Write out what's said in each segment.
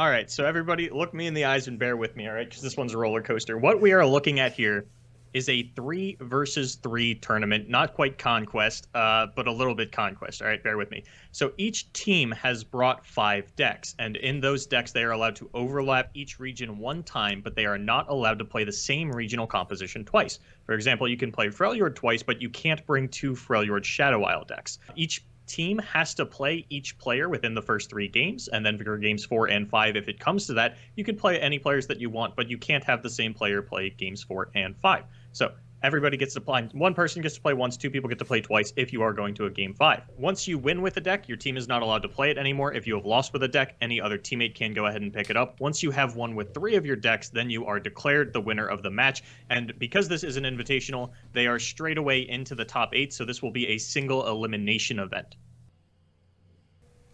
All right, so everybody, look me in the eyes and bear with me, all right? Because this one's a roller coaster. What we are looking at here is a 3 versus 3 tournament, not quite conquest, but a little bit conquest. All right, bear with me. So each team has brought 5 decks, and in those decks, they are allowed to overlap each region one time, but they are not allowed to play the same regional composition twice. For example, you can play Freljord twice, but you can't bring 2 Freljord Shadow Isle decks. Each team has to play each player within the first 3 games, and then for games 4 and 5, if it comes to that, you can play any players that you want, but you can't have the same player play games 4 and 5. So everybody gets to play, one person gets to play once, 2 people get to play twice if you are going to a game 5. Once you win with a deck, your team is not allowed to play it anymore. If you have lost with a deck, any other teammate can go ahead and pick it up. Once you have won with 3 of your decks, then you are declared the winner of the match. And because this is an invitational, they are straight away into the top 8, so this will be a single elimination event.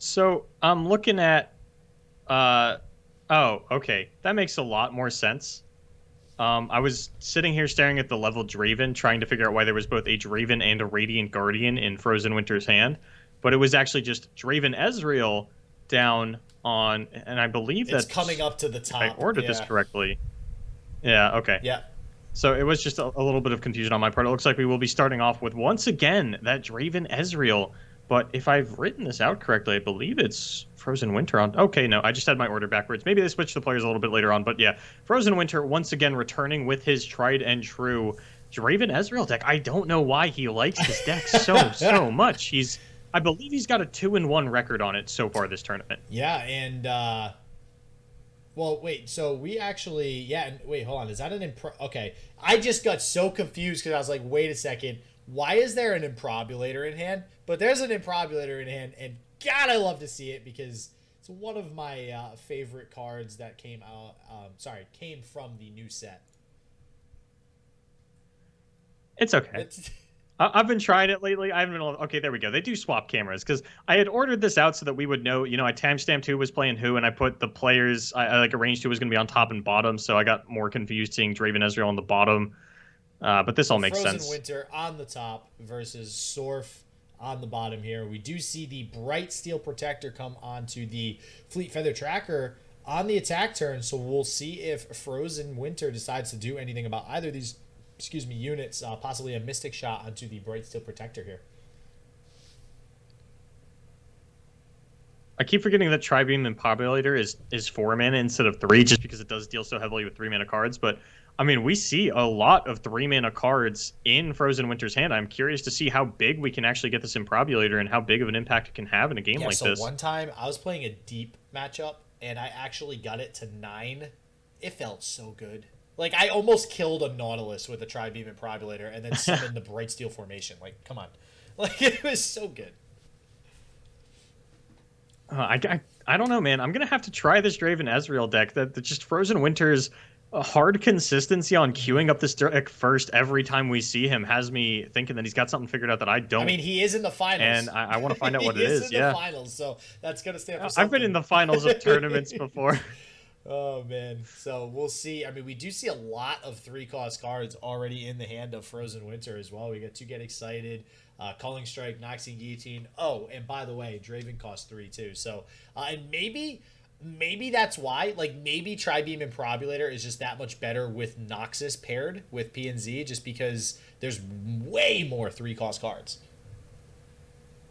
So I'm looking at, oh, okay, that makes a lot more sense. I was sitting here staring at the level Draven, trying to figure out why there was both a Draven and a Radiant Guardian in Frozen Winter's hand, but it was actually just Draven Ezreal down on, and I believe that's coming up to the top. I ordered this correctly. Yeah, okay. Yeah. So it was just a little bit of confusion on my part. It looks like we will be starting off with, once again, that Draven Ezreal. But if I've written this out correctly, I believe it's Frozen Winter on... Okay, no, I just had my order backwards. Maybe they switched the players a little bit later on. But yeah, Frozen Winter once again returning with his tried and true Draven Ezreal deck. I don't know why he likes this deck so much. I believe he's got a 2-1 record on it so far this tournament. Yeah, and... well, wait, so we actually... Yeah, wait, hold on. Is that an... Okay, I just got so confused because I was like, wait a second. Why is there an Improbulator in hand? But there's an Improbulator in hand, and God, I love to see it because it's one of my favorite cards that came out. Came from the new set. It's okay. I've been trying it lately. I haven't been. Okay, there we go. They do swap cameras because I had ordered this out so that we would know. You know, I timestamped who was playing who, and I put the players. I like arranged who was going to be on top and bottom, so I got more confused seeing Draven Ezreal on the bottom. But this all makes sense. Frozen Winter on the top versus Sourf on the bottom here. We do see the Bright Steel Protector come onto the Fleet Feather Tracker on the attack turn. So we'll see if Frozen Winter decides to do anything about either of these, units. Possibly a Mystic Shot onto the Bright Steel Protector here. I keep forgetting that Tri-Beam Improbulator is 4 mana instead of 3, just because it does deal so heavily with 3 mana cards. But I mean, we see a lot of 3 mana cards in Frozen Winter's hand. I'm curious to see how big we can actually get this Improbulator and how big of an impact it can have in a game like this. So one time I was playing a deep matchup and I actually got it to 9. It felt so good. Like, I almost killed a Nautilus with a Tri-Beam Improbulator and then summoned the Bright Steel Formation. Like, come on. Like, it was so good. I don't know, man. I'm going to have to try this Draven Ezreal deck. That just Frozen Winter's hard consistency on queuing up this deck first every time we see him has me thinking that he's got something figured out that I don't. I mean, he is in the finals. And I want to find out what it is. He is in the finals, so that's going to stand for something. I've been in the finals of tournaments before. Oh, man. So we'll see. I mean, we do see a lot of 3-cost cards already in the hand of Frozen Winter as well. We got to Get Excited, Culling Strike, Noxing Guillotine. Oh, and by the way, Draven costs 3 too. So, and maybe that's why. Like, maybe Tri-Beam Improbulator is just that much better with Noxus paired with PNZ, just because there's way more 3-cost cards.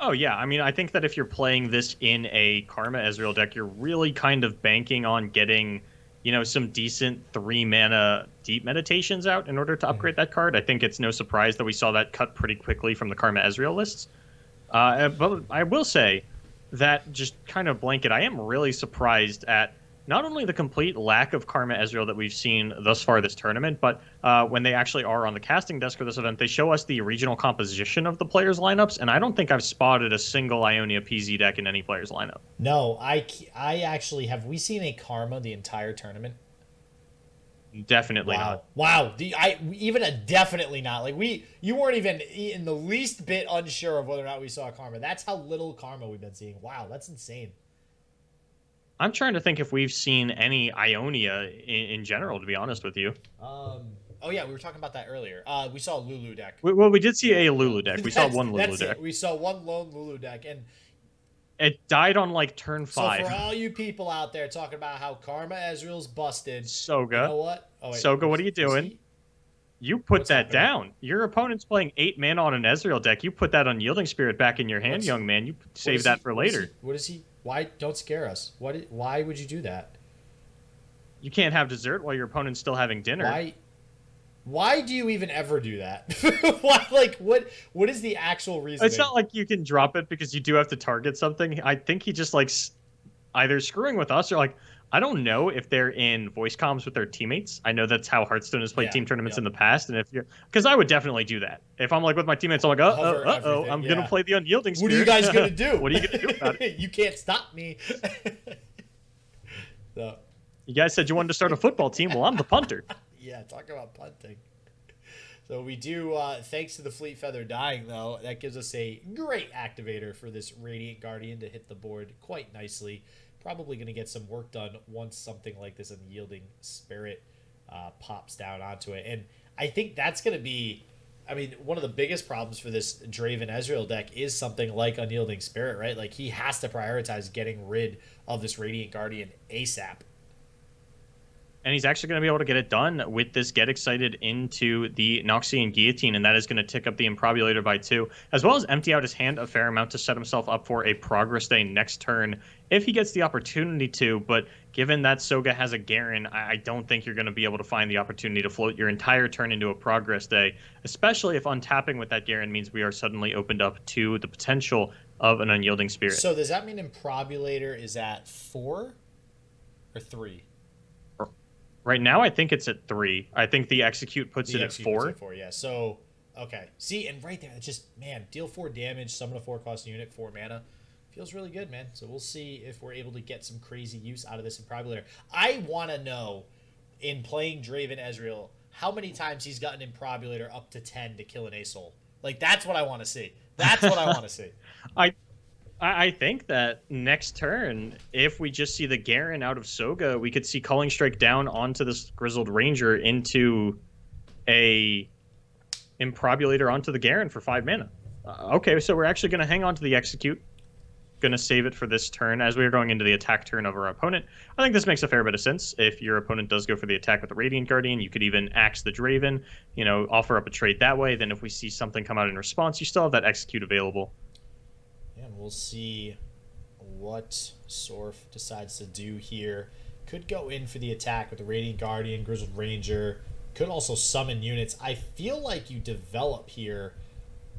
Oh, yeah. I mean, I think that if you're playing this in a Karma Ezreal deck, you're really kind of banking on getting, you know, some decent 3-mana Deep Meditations out in order to upgrade that card. I think it's no surprise that we saw that cut pretty quickly from the Karma Ezreal lists. But I will say that, just kind of blanket, I am really surprised at not only the complete lack of Karma Ezreal that we've seen thus far this tournament, but when they actually are on the casting desk for this event, they show us the regional composition of the players' lineups, and I don't think I've spotted a single Ionia PZ deck in any player's lineup. No, I actually, have we seen a Karma the entire tournament? Definitely not. Wow. Even a definitely not. Like, you weren't even in the least bit unsure of whether or not we saw a Karma. That's how little Karma we've been seeing. Wow, that's insane. I'm trying to think if we've seen any Ionia in general, to be honest with you. Oh yeah, we were talking about that earlier. We saw a Lulu deck. Well, we did see a Lulu deck. We saw one Lulu deck. We saw one lone Lulu deck, and It died on like turn So 5. for all you people out there talking about how Karma Ezreal's busted, you Soga. know what? Oh wait, Soga, what are you was doing? he? You put What's that happening? down. Your opponent's playing 8 mana on an Ezreal deck. You put that Unyielding Spirit back in your hand, What's young man. You what save is that he? for What is he? later. What is he? Why don't scare us? Why would you do that? You can't have dessert while your opponent's still having dinner. Why? Why do you even ever do that? Why? Like what is the actual It's reasoning? not like you can drop it because you do have to target something. I think he just likes either screwing with us or like I don't know if they're in voice comms with their teammates. I know that's how Hearthstone has played Yeah. team tournaments in Yep. the past, and if you're because I would definitely do that. If I'm like with my teammates, I'm like, Hover everything. I'm gonna Yeah. play the Unyielding What are you Spirit. guys gonna do? What are you gonna do about it? You can't stop me. So, You guys said you wanted to start a football team. Well, I'm the punter. yeah, talk about punting. So we do, thanks to the Fleet Feather dying, though, that gives us a great activator for this Radiant Guardian to hit the board quite nicely. Probably going to get some work done once something like this Unyielding Spirit pops down onto it. And I think that's going to be, I mean, one of the biggest problems for this Draven Ezreal deck is something like Unyielding Spirit, right? Like, he has to prioritize getting rid of this Radiant Guardian ASAP. And he's actually going to be able to get it done with this Get Excited into the Noxian Guillotine, and that is going to tick up the Improbulator by 2, as well as empty out his hand a fair amount to set himself up for a Progress Day next turn if he gets the opportunity to. But given that Soga has a Garen, I don't think you're going to be able to find the opportunity to float your entire turn into a Progress Day, especially if untapping with that Garen means we are suddenly opened up to the potential of an Unyielding Spirit. So does that mean Improbulator is at 4 or 3? Right now, I think it's at 3. I think the Execute puts The it at execute puts 4. it at 4, yeah. So, okay. See, and right there, it's just, man, deal 4 damage, summon a 4-cost unit, 4 mana. Feels really good, man. So we'll see if we're able to get some crazy use out of this Improbulator. I want to know, in playing Draven Ezreal, how many times he's gotten Improbulator up to 10 to kill an A-Soul. Like, that's what I want to see. That's what I want to see. I I think that next turn, if we just see the Garen out of Soga, we could see Culling Strike down onto this Grizzled Ranger into a Improbulator onto the Garen for 5 mana. Okay, so we're actually going to hang on to the Execute. Going to save it for this turn as we are going into the attack turn of our opponent. I think this makes a fair bit of sense. If your opponent does go for the attack with the Radiant Guardian, you could even axe the Draven, offer up a trade that way. Then if we see something come out in response, you still have that Execute available. And we'll see what Sourf decides to do here. Could go in for the attack with the Radiant Guardian, Grizzled Ranger. Could also summon units. I feel like you develop here.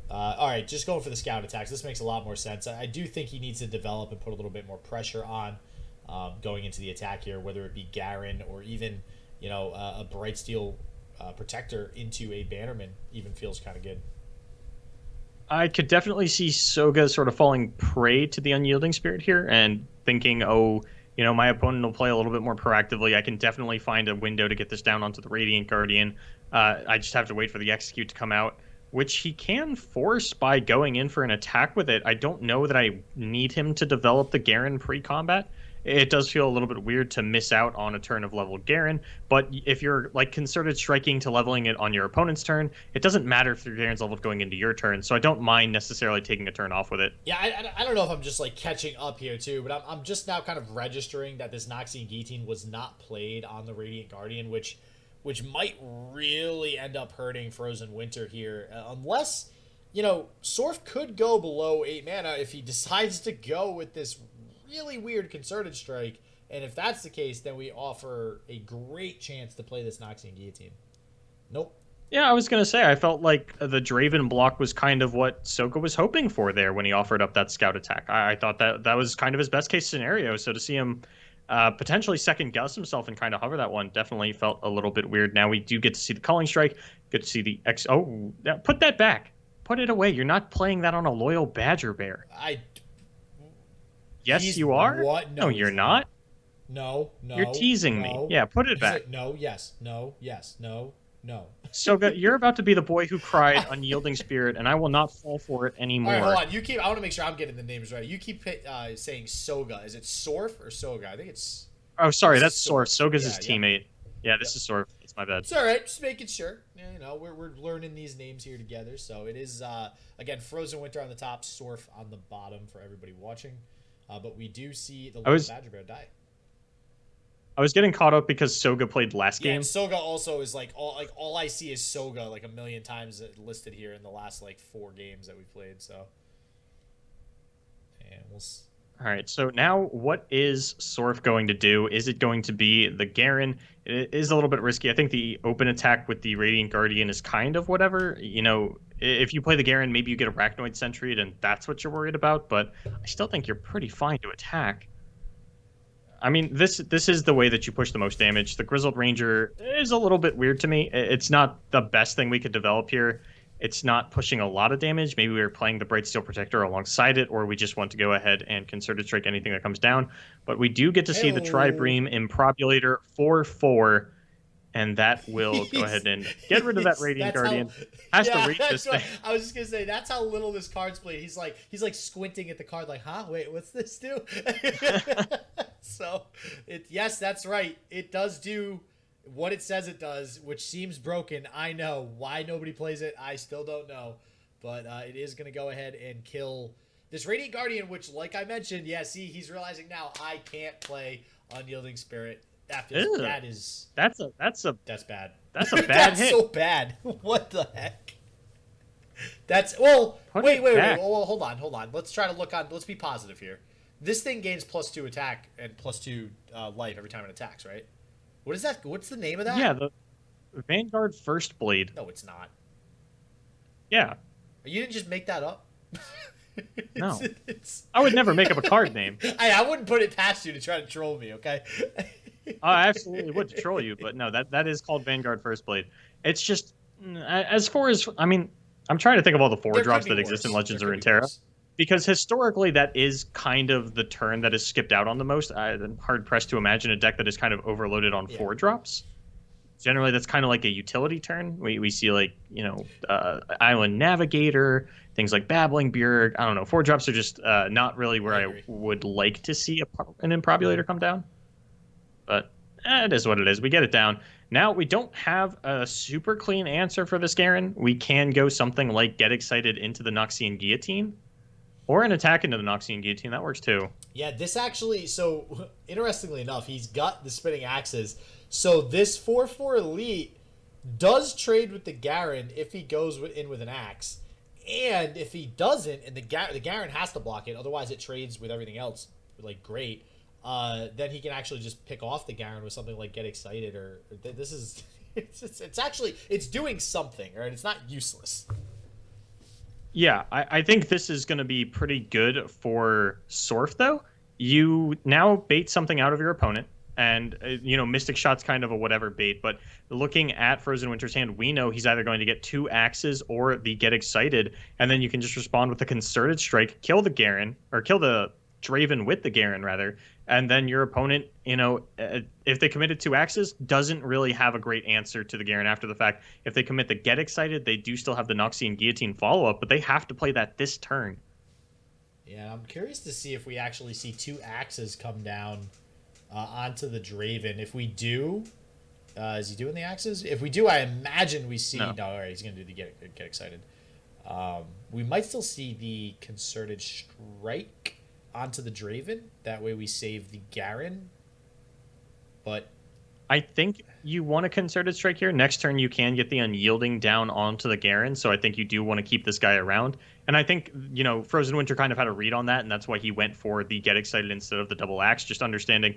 All right, just going for the scout attacks. This makes a lot more sense. I do think he needs to develop and put a little bit more pressure on going into the attack here, whether it be Garen or even, a Brightsteel Protector into a Bannerman even feels kind of good. I could definitely see Soga sort of falling prey to the Unyielding Spirit here and thinking, my opponent will play a little bit more proactively. I can definitely find a window to get this down onto the Radiant Guardian. I just have to wait for the Execute to come out, which he can force by going in for an attack with it. I don't know that I need him to develop the Garen pre-combat. It does feel a little bit weird to miss out on a turn of leveled Garen, but if you're like concerted striking to leveling it on your opponent's turn, it doesn't matter if your Garen's leveled going into your turn, so I don't mind necessarily taking a turn off with it. Yeah, I don't know if I'm just like catching up here too, but I'm just now kind of registering that this Noxian Guillotine was not played on the Radiant Guardian, which might really end up hurting Frozen Winter here, unless, Sourf could go below 8 mana if he decides to go with this really weird Concerted Strike, and if that's the case, then we offer a great chance to play this Noxian Guillotine. Nope. Yeah, I was going to say, I felt like the Draven block was kind of what Soga was hoping for there when he offered up that scout attack. I thought that was kind of his best case scenario, so to see him potentially second guess himself and kind of hover that one definitely felt a little bit weird. Now we do get to see the Culling Strike, get to see the put that back. Put it away. You're not playing that on a loyal Badger Bear. Yes, you are? What? No, you're not. No. You're teasing me. Yeah, put it back. No, yes, no, yes, no. Soga, you're about to be the boy who cried Unyielding Spirit, and I will not fall for it anymore. All right, hold on. I want to make sure I'm getting the names right. You keep saying Soga. Is it Sourf or Soga? I think it's... Oh, sorry, that's Sourf. Soga's his yeah. teammate. Yeah, this is Sourf. It's my bad. It's all right. Just making sure. We're learning these names here together. So it is, again, Frozen Winter on the top, Sourf on the bottom for everybody watching. But we do see the I little was Badger Bear die. I was getting caught up because Soga played last Yeah, game. and Soga also is all I see is Soga like a million times listed here in the last like 4 games that we played. So, and All right, so now what is Sourf going to do? Is it going to be the Garen? It is a little bit risky. I think the open attack with the Radiant Guardian is kind of whatever. You know, if you play the Garen, maybe you get Arachnoid Sentry, and that's what you're worried about. But I still think you're pretty fine to attack. I mean, this is the way that you push the most damage. The Grizzled Ranger is a little bit weird to me. It's not the best thing we could develop here. It's not pushing a lot of damage. Maybe we were playing the Bright Steel Protector alongside it, or we just want to go ahead and Concerted Strike anything that comes down. But we do get to see the Tribream Improbulator 4/4, and that will go ahead and get rid of that Radiant Guardian. Has to reach this thing. I was just gonna say that's how little this card's played. He's like squinting at the card, like, huh? Wait, what's this do? So, yes, that's right. It does do what it says it does, which seems broken. I know why nobody plays it. I still don't know, but it is gonna go ahead and kill this Radiant Guardian, which, like I mentioned, yeah. See, he's realizing now I can't play Unyielding Spirit. That's bad. That's bad. That's a bad That's hit. So bad. What the heck? That's wait. Well, hold on. Let's try to look on. Let's be positive here. This thing gains +2 attack and +2 life every time it attacks, right? What is that? What's the name of that? Yeah, the Vanguard First Blade. No, it's not. Yeah. You didn't just make that up. No. I would never make up a card name. I wouldn't put it past you to try to troll me, okay? I absolutely would troll you, but no, that is called Vanguard First Blade. It's just, as far as, I mean, I'm trying to think of all the 4-drops that exist in Legends of Runeterra. Because historically, that is kind of the turn that is skipped out on the most. I'm hard-pressed to imagine a deck that is kind of overloaded on 4-drops. Generally, that's kind of like a utility turn. We see, like, you know, Island Navigator, things like Babbling Bjerg. I don't know. 4-drops are just not really where I would like to see an Improbulator come down. But it is what it is. We get it down. Now, we don't have a super clean answer for this Garen. We can go something like Get Excited into the Noxian Guillotine. Or an attack into the Noxian Guillotine. That works too. Yeah, this actually... So, interestingly enough, he's got the Spinning Axes. So, this 4/4 Elite does trade with the Garen if he goes in with an Axe. And if he doesn't, and the Garen has to block it, otherwise it trades with everything else, like, great, then he can actually just pick off the Garen with something like Get Excited. Or this is... It's actually... It's doing something, right? It's not useless. Yeah, I think this is going to be pretty good for Sourf, though. You now bait something out of your opponent, and, you know, Mystic Shot's kind of a whatever bait, but looking at Frozen Winter's hand, we know he's either going to get 2 axes or the Get Excited, and then you can just respond with a Concerted Strike, kill the Garen, or kill the Draven with the Garen, rather, and then your opponent, you know, if they committed 2 axes, doesn't really have a great answer to the Garen after the fact. If they commit the Get Excited, they do still have the Noxian Guillotine follow-up, but they have to play that this turn. Yeah, I'm curious to see if we actually see 2 axes come down onto the Draven. If we do, is he doing the axes? If we do, I imagine we see... No, all right, he's going to do the Get Excited. We might still see the Concerted Strike onto the Draven. That way we save the Garen. But I think you want a Concerted Strike here. Next turn you can get the Unyielding down onto the Garen, so I think you do want to keep this guy around. And I think, you know, Frozen Winter kind of had a read on that, and that's why he went for the Get Excited instead of the double axe, just understanding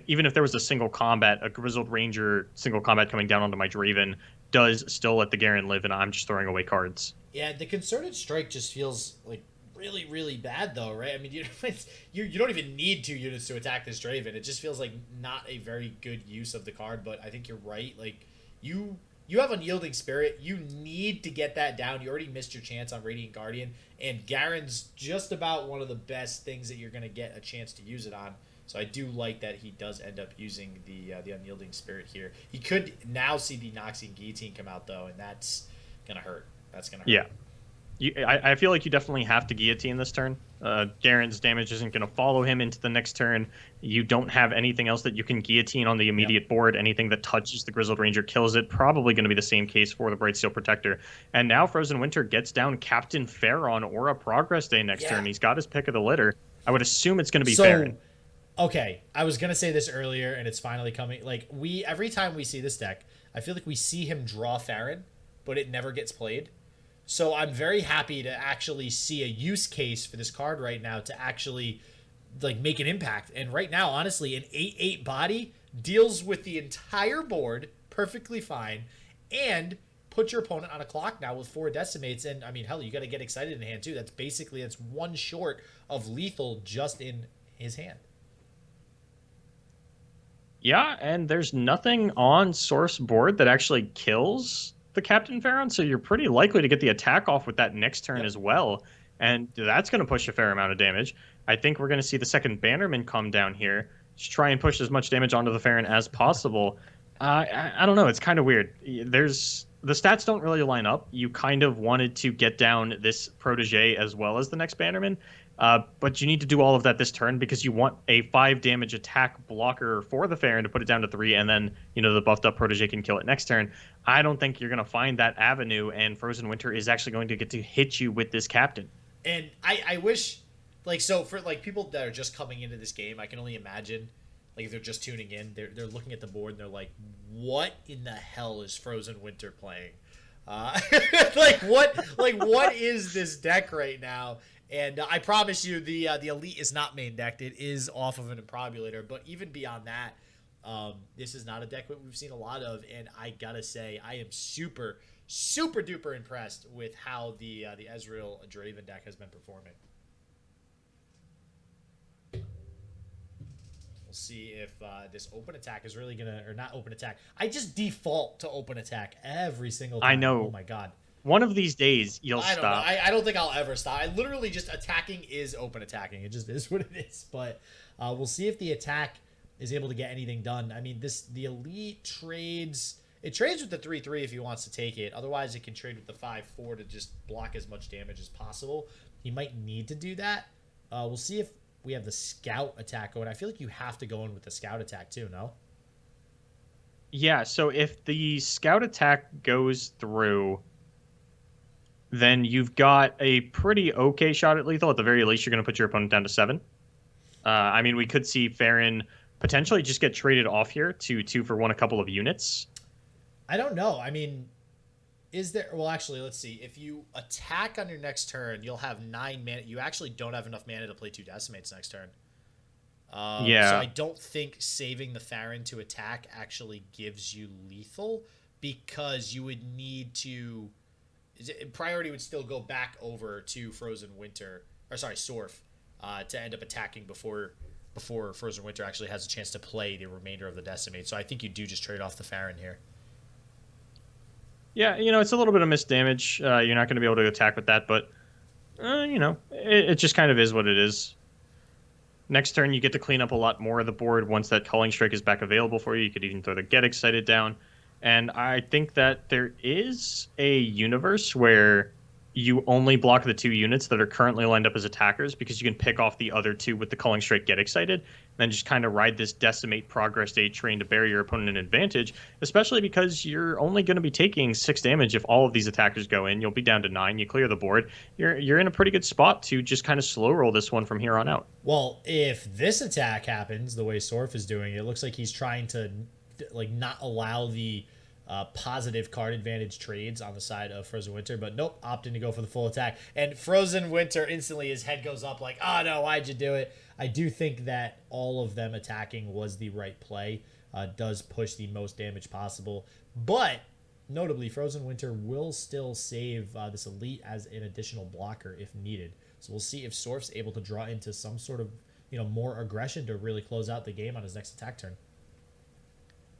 even if there was a single combat, a Grizzled Ranger single combat coming down onto my Draven does still let the Garen live, and I'm just throwing away cards. The Concerted Strike just feels like really, really bad, though, right? I mean, you don't even need 2 units to attack this Draven. It just feels like not a very good use of the card, but I think you're right. Like, you have Unyielding Spirit. You need to get that down. You already missed your chance on Radiant Guardian, and Garen's just about one of the best things that you're going to get a chance to use it on. So I do like that he does end up using the Unyielding Spirit here. He could now see the Noxian Guillotine come out, though, and that's going to hurt. That's going to hurt. Yeah. I feel like you definitely have to Guillotine this turn. Garen's damage isn't going to follow him into the next turn. You don't have anything else that you can Guillotine on the immediate board. Anything that touches the Grizzled Ranger kills it. Probably going to be the same case for the Bright Steel Protector. And now Frozen Winter gets down Captain Pharaon or a Progress Day next turn. He's got his pick of the litter. I would assume it's going to be So, Farron. okay, I was gonna say this earlier, and it's finally coming. Like every time we see this deck, I feel like we see him draw Farron, but it never gets played. So I'm very happy to actually see a use case for this card right now to actually like make an impact. And right now, honestly, an 8/8 body deals with the entire board perfectly fine, and put your opponent on a clock now with 4 decimates. And I mean, hell, you got to get excited in hand too. That's one short of lethal just in his hand. Yeah, and there's nothing on Sourf's board that actually kills the Captain Farron, so you're pretty likely to get the attack off with that next turn Yep. as well. And that's going to push a fair amount of damage. I think we're going to see the second Bannerman come down here. Just try and push as much damage onto the Farron as possible. I don't know. It's kind of weird. The stats don't really line up. You kind of wanted to get down this Protege as well as the next Bannerman. But you need to do all of that this turn because you want a 5 damage attack blocker for the Farron to put it down to 3, and then, the buffed up Protege can kill it next turn. I don't think you're going to find that avenue, and Frozen Winter is actually going to get to hit you with this Captain. And I wish, so for people that are just coming into this game, I can only imagine, if they're just tuning in, they're looking at the board and they're like, what in the hell is Frozen Winter playing? What is this deck right now? And I promise you, the Elite is not main decked. It is off of an Improbulator. But even beyond that, this is not a deck that we've seen a lot of. And I gotta say, I am super, super duper impressed with how the Ezreal Draven deck has been performing. We'll see if this open attack is really gonna, or not open attack. I just default to open attack every single time. I know. Oh my god. One of these days, you'll stop. I don't think I'll ever stop. I literally just attacking is open attacking. It just is what it is. But we'll see if the attack is able to get anything done. I mean, the Elite trades. It trades with the 3/3 if he wants to take it. Otherwise, it can trade with the 5/4 to just block as much damage as possible. He might need to do that. We'll see if we have the Scout attack going. I feel like you have to go in with the Scout attack too, no? Yeah, so if the Scout attack goes through, then you've got a pretty okay shot at lethal. At the very least, you're going to put your opponent down to 7. I mean, we could see Farron potentially just get traded off here to 2 for 1 a couple of units. I don't know. I mean, is there... Well, actually, let's see. If you attack on your next turn, you'll have 9 mana. You actually don't have enough mana to play 2 Decimates next turn. Yeah. So I don't think saving the Farron to attack actually gives you lethal, because you would need to... Priority would still go back over to Frozen Winter, or sorry, Sourf, to end up attacking before Frozen Winter actually has a chance to play the remainder of the Decimate. So I think you do just trade off the Farron here. Yeah, it's a little bit of missed damage. You're not going to be able to attack with that, but, it just kind of is what it is. Next turn, you get to clean up a lot more of the board once that Culling Strike is back available for you. You could even throw the Get Excited down. And I think that there is a universe where you only block the 2 units that are currently lined up as attackers, because you can pick off the other 2 with the Culling Strike Get Excited, and then just kind of ride this Decimate progress stage train to bury your opponent an advantage, especially because you're only going to be taking 6 damage if all of these attackers go in. You'll be down to 9. You clear the board. You're in a pretty good spot to just kind of slow roll this one from here on out. Well, if this attack happens the way Sourf is doing, it looks like he's trying to not allow the positive card advantage trades on the side of Frozen Winter, but nope, opting to go for the full attack. And Frozen Winter, instantly his head goes up like, oh no, why'd you do it? I do think that all of them attacking was the right play. Does push the most damage possible, but notably, Frozen Winter will still save this Elite as an additional blocker if needed. So we'll see if Sourf's able to draw into some sort of more aggression to really close out the game on his next attack turn.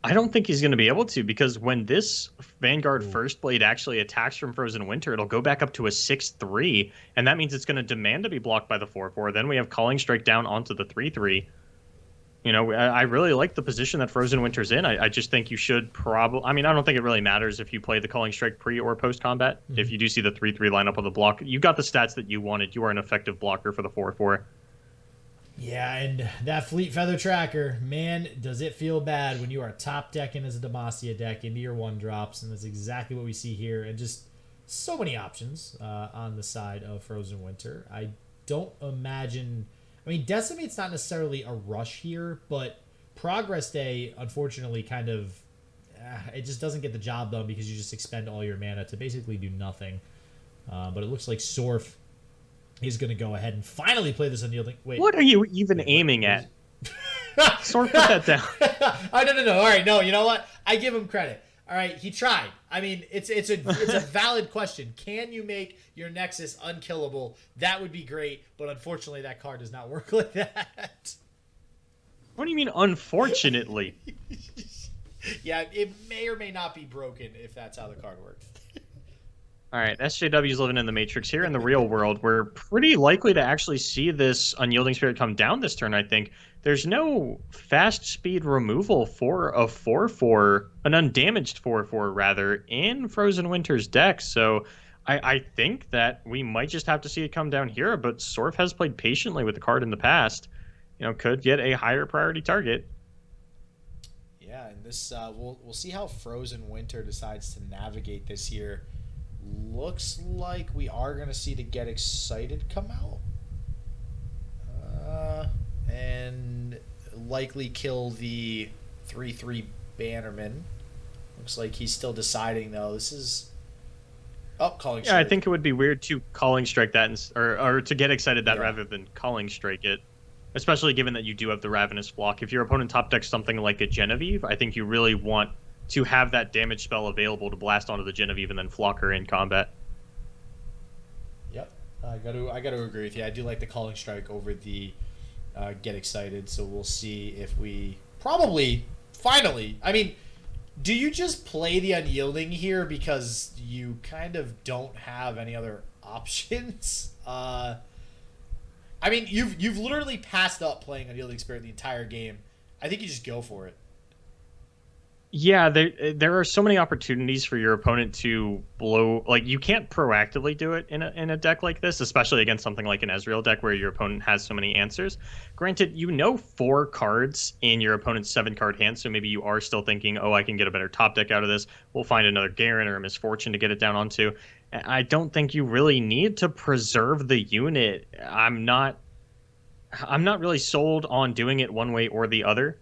I don't think he's going to be able to, because when this Vanguard First Blade actually attacks from Frozen Winter, it'll go back up to a 6/3, and that means it's going to demand to be blocked by the 4/4. Then we have Culling Strike down onto the 3/3. I really like the position that Frozen Winter's in. I just think you should probably... I mean, I don't think it really matters if you play the Culling Strike pre or post-combat. Mm-hmm. If you do see the 3/3 line up on the block, you got the stats that you wanted. You are an effective blocker for the 4/4. Yeah, and that Fleet Feather Tracker, man, does it feel bad when you are top decking as a Demacia deck into your 1-drops, and that's exactly what we see here. And just so many options on the side of Frozen Winter. I don't imagine... I mean, Decimate's not necessarily a rush here, but Progress Day, unfortunately, kind of it just doesn't get the job done because you just expend all your mana to basically do nothing. But it looks like Sourf is going to go ahead and finally play this unyielding. Wait, what are you even aiming at? Sourf, put that down. Oh, no. All right, no. You know what? I give him credit. All right, he tried. I mean, it's a valid question. Can you make your Nexus unkillable? That would be great, but unfortunately, that card does not work like that. What do you mean, unfortunately? Yeah, it may or may not be broken if that's how the card works. All right, SJW's living in the Matrix. Here in the real world, we're pretty likely to actually see this Unyielding Spirit come down this turn, I think. There's no fast speed removal for a 4/4, an undamaged 4/4 rather, in Frozen Winter's deck. So I think that we might just have to see it come down here, but Sourf has played patiently with the card in the past. You know, could get a higher priority target. Yeah, and this we'll see how Frozen Winter decides to navigate this year. Looks like we are going to see the Get Excited come out. And likely kill the 3/3 Bannerman. Looks like he's still deciding, though. This is... Oh, Calling Strike. Yeah, I think it would be weird to Calling Strike that, or to Get Excited that rather than Calling Strike it. Especially given that you do have the Ravenous Flock. If your opponent top decks something like a Genevieve, I think you really want to have that damage spell available to blast onto the Genevieve and then flock her in combat. Yep, I got to agree with you. I do like the Calling Strike over the Get Excited, so we'll see if we probably finally. I mean, do you just play the Unyielding here because you kind of don't have any other options? I mean, you've literally passed up playing Unyielding Spirit the entire game. I think you just go for it. Yeah, there are so many opportunities for your opponent to blow. Like, you can't proactively do it in a deck like this, especially against something like an Ezreal deck where your opponent has so many answers. Granted, you know 4 cards in your opponent's 7-card hand, so maybe you are still thinking, oh, I can get a better top deck out of this. We'll find another Garen or a Misfortune to get it down onto. I don't think you really need to preserve the unit. I'm not really sold on doing it one way or the other.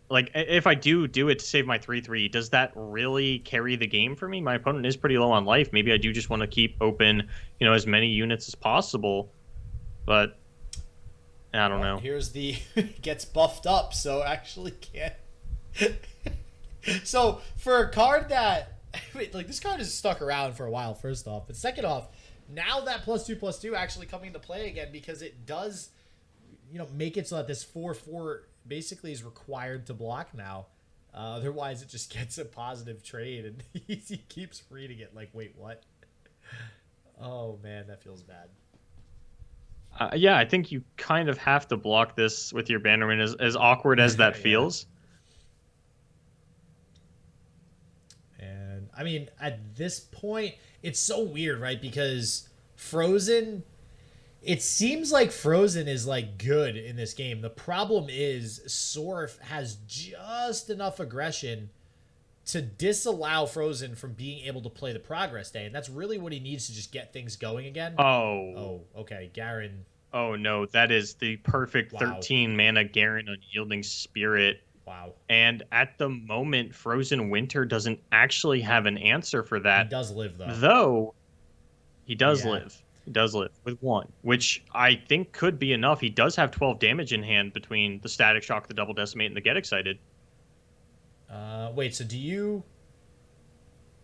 Like, if I do it to save my 3/3, does that really carry the game for me? My opponent is pretty low on life. Maybe I do just want to keep open, you know, as many units as possible. But I don't know. Here's the gets buffed up, so actually can't. So for a card that like this card has stuck around for a while, first off, but second off, now that +2/+2 actually coming into play again because it does, you know, make it so that this 4/4 basically is required to block now. Otherwise, it just gets a positive trade, and he keeps reading it like, wait, what? Oh, man, that feels bad. Yeah, I think you kind of have to block this with your Bannerman, as awkward as that feels. And, I mean, at this point, it's so weird, right? Because Frozen... It seems like Frozen is, like, good in this game. The problem is Sourf has just enough aggression to disallow Frozen from being able to play the Progress Day. And that's really what he needs to just get things going again. Oh, okay. Garen. Oh, no. That is the perfect 13-mana Garen Unyielding Spirit. Wow. And at the moment, Frozen Winter doesn't actually have an answer for that. He does live, though. Though, he does live. He does live with 1, which I think could be enough. He does have 12 damage in hand between the Static Shock, the Double Decimate, and the Get Excited. Wait, so do you...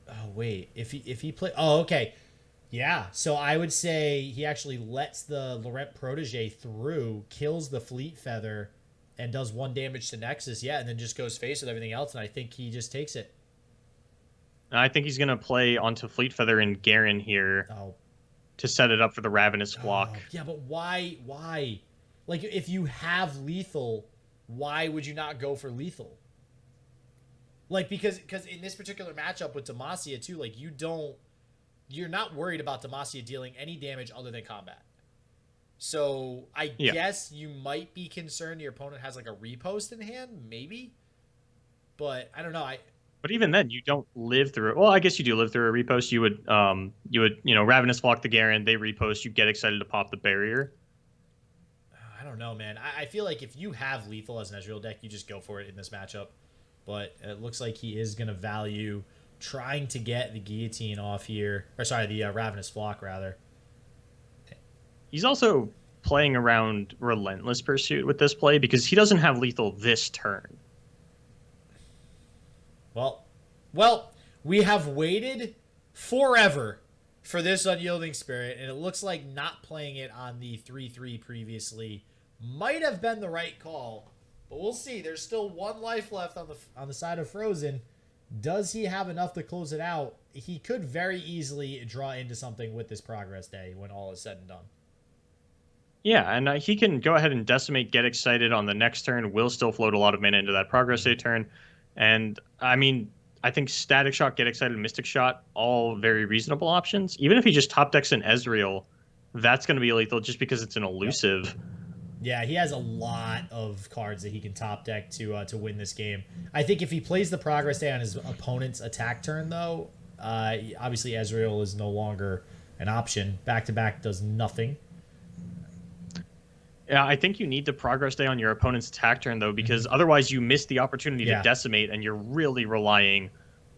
Oh, wait. If he play... Oh, okay. Yeah, so I would say he actually lets the Laurent Protege through, kills the Fleet Feather, and does 1 damage to Nexus, yeah, and then just goes face with everything else, and I think he just takes it. I think he's going to play onto Fleet Feather and Garen here. Oh, to set it up for the Ravenous Flock. Yeah, but why? Like, if you have lethal, why would you not go for lethal? Like, because in this particular matchup with Demacia, too, like, you're not worried about Demacia dealing any damage other than combat. So, I guess you might be concerned your opponent has, like, a repost in hand, maybe? But, I don't know, But even then, you don't live through it. Well, I guess you do live through a repost. You would, Ravenous Flock the Garen, they repost, you Get Excited to pop the barrier. don't know, man. I feel like if you have lethal as an Ezreal deck, you just go for it in this matchup. But it looks like he is going to value trying to get the guillotine off here. Or sorry, the Ravenous Flock, rather. He's also playing around Relentless Pursuit with this play because he doesn't have lethal this turn. Well, we have waited forever for this Unyielding Spirit, and it looks like not playing it on the 3-3 previously might have been the right call. But we'll see. There's still one life left on the side of Frozen. Does he have enough to close it out? He could very easily draw into something with this Progress Day when all is said and done. Yeah, and he can go ahead and Decimate, get excited on the next turn, will still float a lot of mana into that Progress Day turn. And, I mean, I think Static Shock, Get Excited, Mystic Shot, all very reasonable options. Even if he just top decks an Ezreal, that's going to be lethal just because it's an elusive. Yep. Yeah, he has a lot of cards that he can top deck to win this game. I think if he plays the Progress Day on his opponent's attack turn, though, obviously Ezreal is no longer an option. Back-to-back does nothing. Yeah, I think you need to Progress Day on your opponent's attack turn, though, because otherwise you miss the opportunity to Decimate, and you're really relying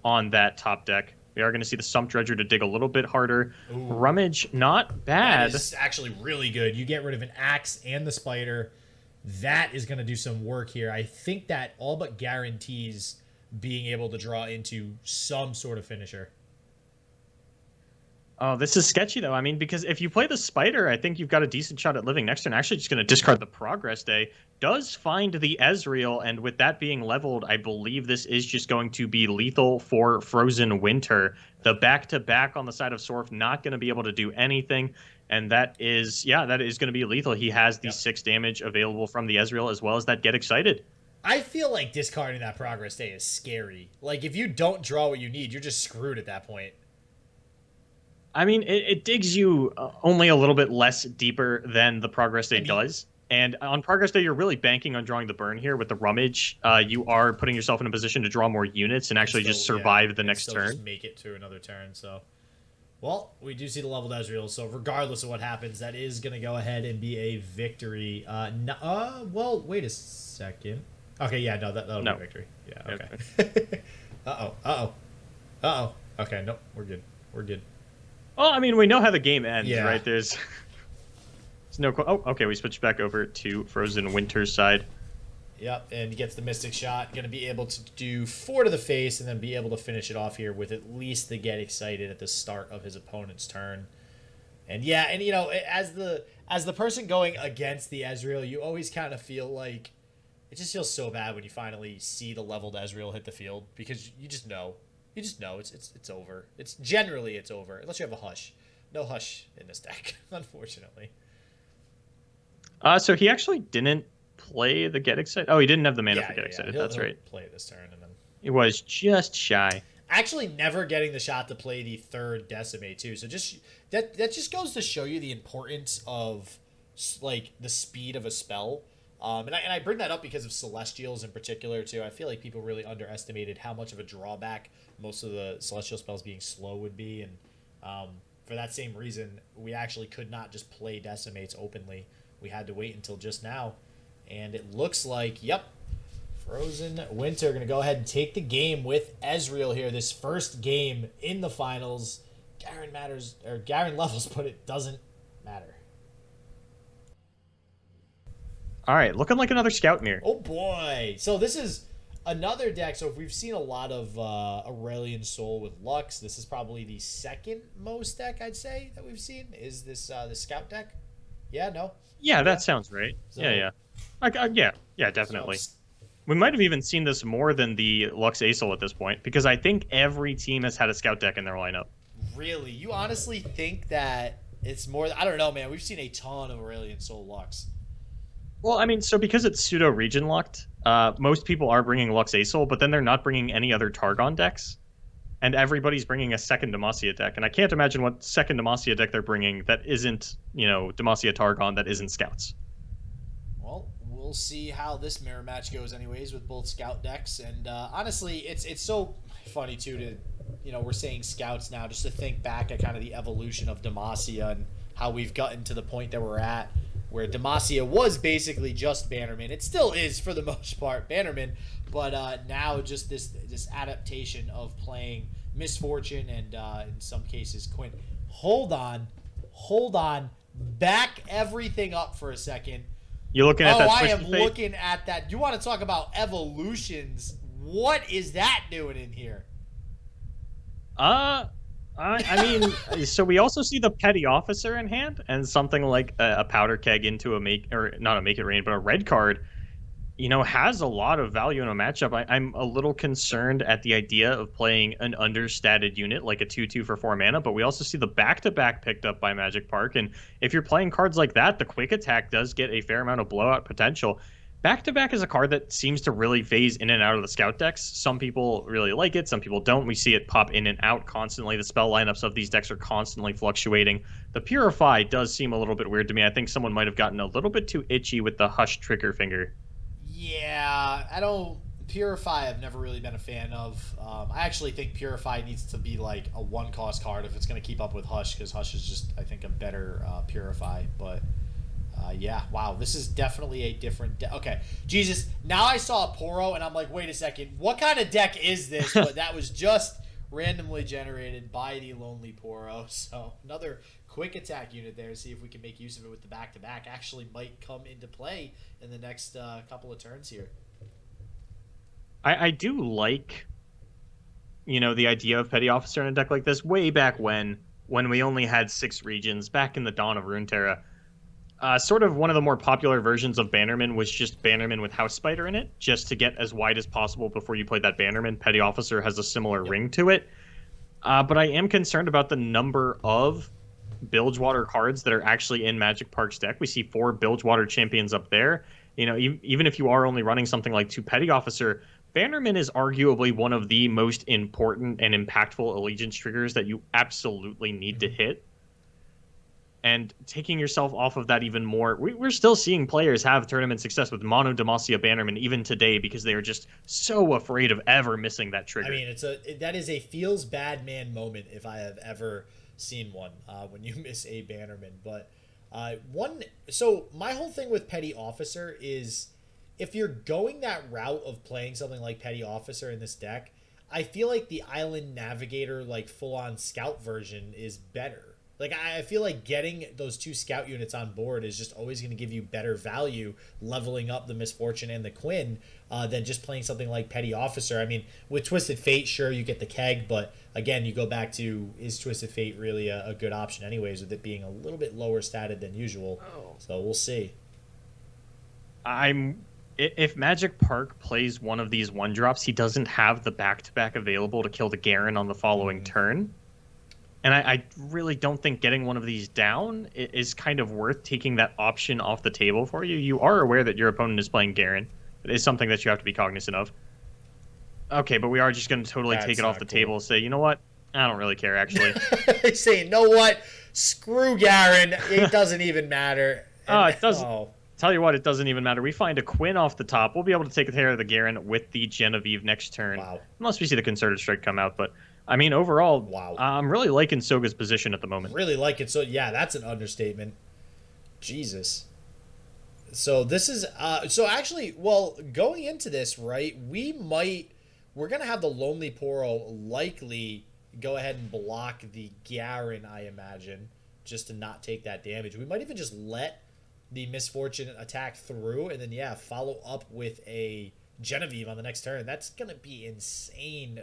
on that top deck. We are going to see the Sump Dredger to dig a little bit harder. Ooh. Rummage, not bad. That is actually really good. You get rid of an Axe and the Spider. That is going to do some work here. I think that all but guarantees being able to draw into some sort of finisher. Oh, this is sketchy, though. I mean, because if you play the Spider, I think you've got a decent shot at living next turn. Actually, just going to discard the Progress Day. Does find the Ezreal, and with that being leveled, I believe this is just going to be lethal for Frozen Winter. The back-to-back on the side of Sourf not going to be able to do anything, and that is going to be lethal. He has the 6 damage available from the Ezreal, as well as that Get Excited. I feel like discarding that Progress Day is scary. Like, if you don't draw what you need, you're just screwed at that point. I mean, it digs you only a little bit less deeper than the Progress Day does. And on Progress Day, you're really banking on drawing the burn here with the Rummage. You are putting yourself in a position to draw more units and actually just survive the next turn. Just make it to another turn. So, well, we do see the leveled Ezreal. So regardless of what happens, that is going to go ahead and be a victory. Well, wait a second. Okay, yeah, no, that'll be a victory. Yeah, okay. Uh-oh. Okay, nope, we're good. We're good. Well, I mean, we know how the game ends, right? There's no... Oh, okay, we switched back over to Frozen Winter's side. Yep, and he gets the Mystic Shot. Going to be able to do 4 to the face and then be able to finish it off here with at least the Get Excited at the start of his opponent's turn. And yeah, and you know, as the person going against the Ezreal, you always kind of feel like... It just feels so bad when you finally see the leveled Ezreal hit the field because you just know. You just know it's over. It's over unless you have a Hush. No Hush in this deck, unfortunately. So he actually didn't play the Get Excited. Oh, he didn't have the mana for Get Excited. That's right. Play this turn and then it was just shy. Actually, never getting the shot to play the 3rd Decimate too. So just that just goes to show you the importance of like the speed of a spell. And I bring that up because of Celestials in particular, too. I feel like people really underestimated how much of a drawback most of the Celestial spells being slow would be. And for that same reason, we actually could not just play Decimates openly. We had to wait until just now. And it looks like, yep, Frozen Winter going to go ahead and take the game with Ezreal here. This first game in the finals. Garen levels, but it doesn't matter. All right, looking like another Scout Mirror. Oh, boy. So this is another deck. So if we've seen a lot of Aurelion Sol with Lux, this is probably the second most deck, I'd say, that we've seen. Is this the Scout deck? Yeah, no? Yeah, that sounds right. So, yeah, definitely. So, we might have even seen this more than the LuxSol at this point, because I think every team has had a Scout deck in their lineup. Really? You honestly think that it's more... I don't know, man. We've seen a ton of Aurelion Sol Lux. Well, I mean, so because it's pseudo-region locked, most people are bringing LuxSol, but then they're not bringing any other Targon decks. And everybody's bringing a second Demacia deck. And I can't imagine what second Demacia deck they're bringing that isn't, Demacia Targon, that isn't Scouts. Well, we'll see how this mirror match goes anyways with both Scout decks. And honestly, it's so funny, too, to, we're saying Scouts now, just to think back at kind of the evolution of Demacia and how we've gotten to the point that we're at. where Demacia was basically just Bannerman. It still is for the most part Bannerman, but now just this adaptation of playing Misfortune and in some cases Quinn. Hold on, back everything up for a second. You looking at that? I am looking at that. You want to talk about evolutions? What is that doing in here? I mean, so we also see the petty officer in hand, and something like a powder keg into not a make it rain, but a red card, has a lot of value in a matchup. I'm a little concerned at the idea of playing an understated unit like a 2/2 for 4 mana, but we also see the back-to-back picked up by Magic Park, and if you're playing cards like that, the quick attack does get a fair amount of blowout potential. Back-to-back is a card that seems to really phase in and out of the scout decks. Some people really like it, some people don't. We see it pop in and out constantly. The spell lineups of these decks are constantly fluctuating. The Purify does seem a little bit weird to me. I think someone might have gotten a little bit too itchy with the Hush trigger finger. Yeah, I don't. Purify I've never really been a fan of. I actually think Purify needs to be like a 1-cost card if it's going to keep up with Hush, because Hush is just, I think, a better Purify. But yeah, wow, this is definitely a different okay, Jesus, now I saw a Poro and I'm like, wait a second, what kind of deck is this? But that was just randomly generated by the Lonely Poro. So another quick attack unit there. See if we can make use of it with the back-to-back. Actually might come into play in the next couple of turns here. I do like, the idea of Petty Officer in a deck like this way back when we only had 6 regions, back in the dawn of Runeterra. Sort of one of the more popular versions of Bannerman was just Bannerman with House Spider in it, just to get as wide as possible before you played that Bannerman. Petty Officer has a similar ring to it. But I am concerned about the number of Bilgewater cards that are actually in Magic Park's deck. We see 4 Bilgewater champions up there. Even if you are only running something like 2 Petty Officer, Bannerman is arguably one of the most important and impactful allegiance triggers that you absolutely need to hit. And taking yourself off of that even more, we're still seeing players have tournament success with Mono Demacia Bannerman even today because they are just so afraid of ever missing that trigger. I mean, that is a feels bad man moment if I have ever seen one, when you miss a Bannerman. But so my whole thing with Petty Officer is, if you're going that route of playing something like Petty Officer in this deck, I feel like the Island Navigator, like full-on scout version, is better. Like, I feel like getting those 2 scout units on board is just always going to give you better value, leveling up the Misfortune and the Quinn, than just playing something like Petty Officer. I mean, with Twisted Fate, sure, you get the keg, but again, you go back to, is Twisted Fate really a good option anyways, with it being a little bit lower statted than usual? So we'll see. If Magic Park plays one of these 1-drops, he doesn't have the back-to-back available to kill the Garen on the following turn. And I really don't think getting one of these down is kind of worth taking that option off the table for you. You are aware that your opponent is playing Garen. It is something that you have to be cognizant of. Okay, but we are just going to totally take it off the table and say, you know what? I don't really care, actually. They say, you know what? Screw Garen. It doesn't even matter. It doesn't. Oh. Tell you what, it doesn't even matter. We find a Quinn off the top. We'll be able to take care of the Garen with the Genevieve next turn. Wow. Unless we see the Concerted Strike come out, but... I mean, overall, wow. I'm really liking Soga's position at the moment. Really like it. So, yeah, that's an understatement. Jesus. So, this is... so, actually, well, going into this, right, we're going to have the Lonely Poro likely go ahead and block the Garen, I imagine, just to not take that damage. We might even just let the Misfortune attack through and then, yeah, follow up with a... Genevieve on the next turn. That's gonna be insane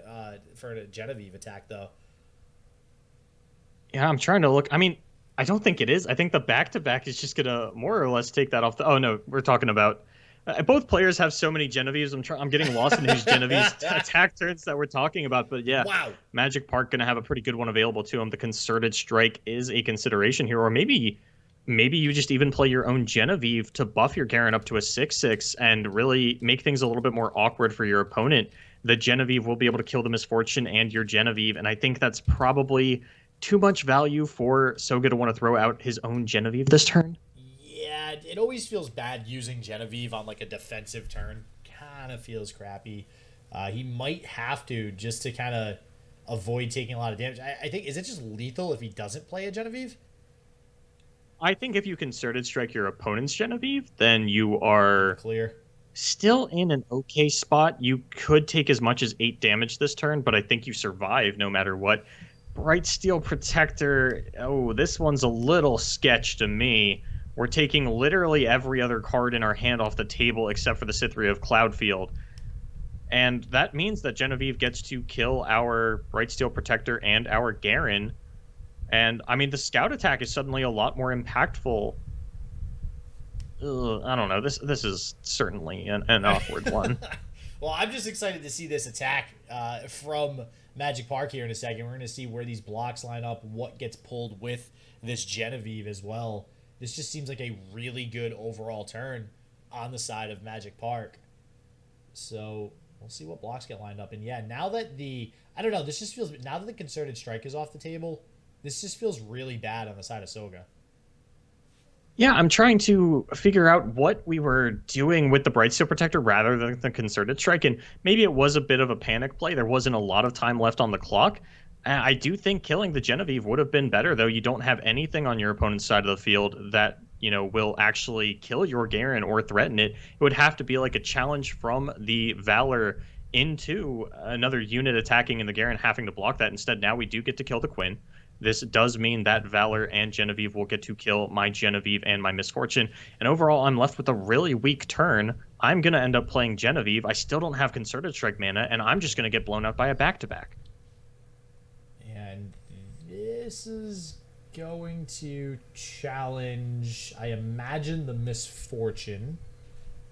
for a Genevieve attack, though. Yeah, I'm trying to look. I mean, I don't think it is. I think the back-to-back is just gonna more or less take that off the... Oh no, we're talking about... both players have so many Genevieves. I'm getting lost in whose Genevieve's attack turns that we're talking about. But yeah, wow. Magic Park gonna have a pretty good one available to him. The Concerted Strike is a consideration here, or maybe you just even play your own Genevieve to buff your Garen up to a 6/6 and really make things a little bit more awkward for your opponent. The Genevieve will be able to kill the Misfortune and your Genevieve, and I think that's probably too much value for Soga to want to throw out his own Genevieve this turn. Yeah, it always feels bad using Genevieve on like a defensive turn. Kind of feels crappy. He might have to just to kind of avoid taking a lot of damage. I think, is it just lethal if he doesn't play a Genevieve? I think if you concerted strike your opponent's Genevieve, then you In the are clear. still in an okay spot. You could take as much as 8 damage this turn, but I think you survive no matter what. Bright Steel Protector, oh, this one's a little sketch to me. We're taking literally every other card in our hand off the table except for the Cytherea of Cloudfield. And that means that Genevieve gets to kill our Bright Steel Protector and our Garen. And, I mean, the Scout attack is suddenly a lot more impactful. Ugh, I don't know. This is certainly an awkward one. Well, I'm just excited to see this attack from Magic Park here in a second. We're going to see where these blocks line up, what gets pulled with this Genevieve as well. This just seems like a really good overall turn on the side of Magic Park. So we'll see what blocks get lined up. And yeah, now that I don't know, this just feels, now that the Concerted Strike is off the table, this just feels really bad on the side of Soga. Yeah, I'm trying to figure out what we were doing with the Bright Steel Protector rather than the Concerted Strike, and maybe it was a bit of a panic play. There wasn't a lot of time left on the clock. I do think killing the Genevieve would have been better, though. You don't have anything on your opponent's side of the field that, you know, will actually kill your Garen or threaten it. It would have to be like a challenge from the Valor into another unit attacking and the Garen having to block that. Instead, now we do get to kill the Quinn. This does mean that Valor and Genevieve will get to kill my Genevieve and my Misfortune. And overall, I'm left with a really weak turn. I'm going to end up playing Genevieve. I still don't have Concerted Strike mana, and I'm just going to get blown up by a back-to-back. And this is going to challenge, I imagine, the Misfortune.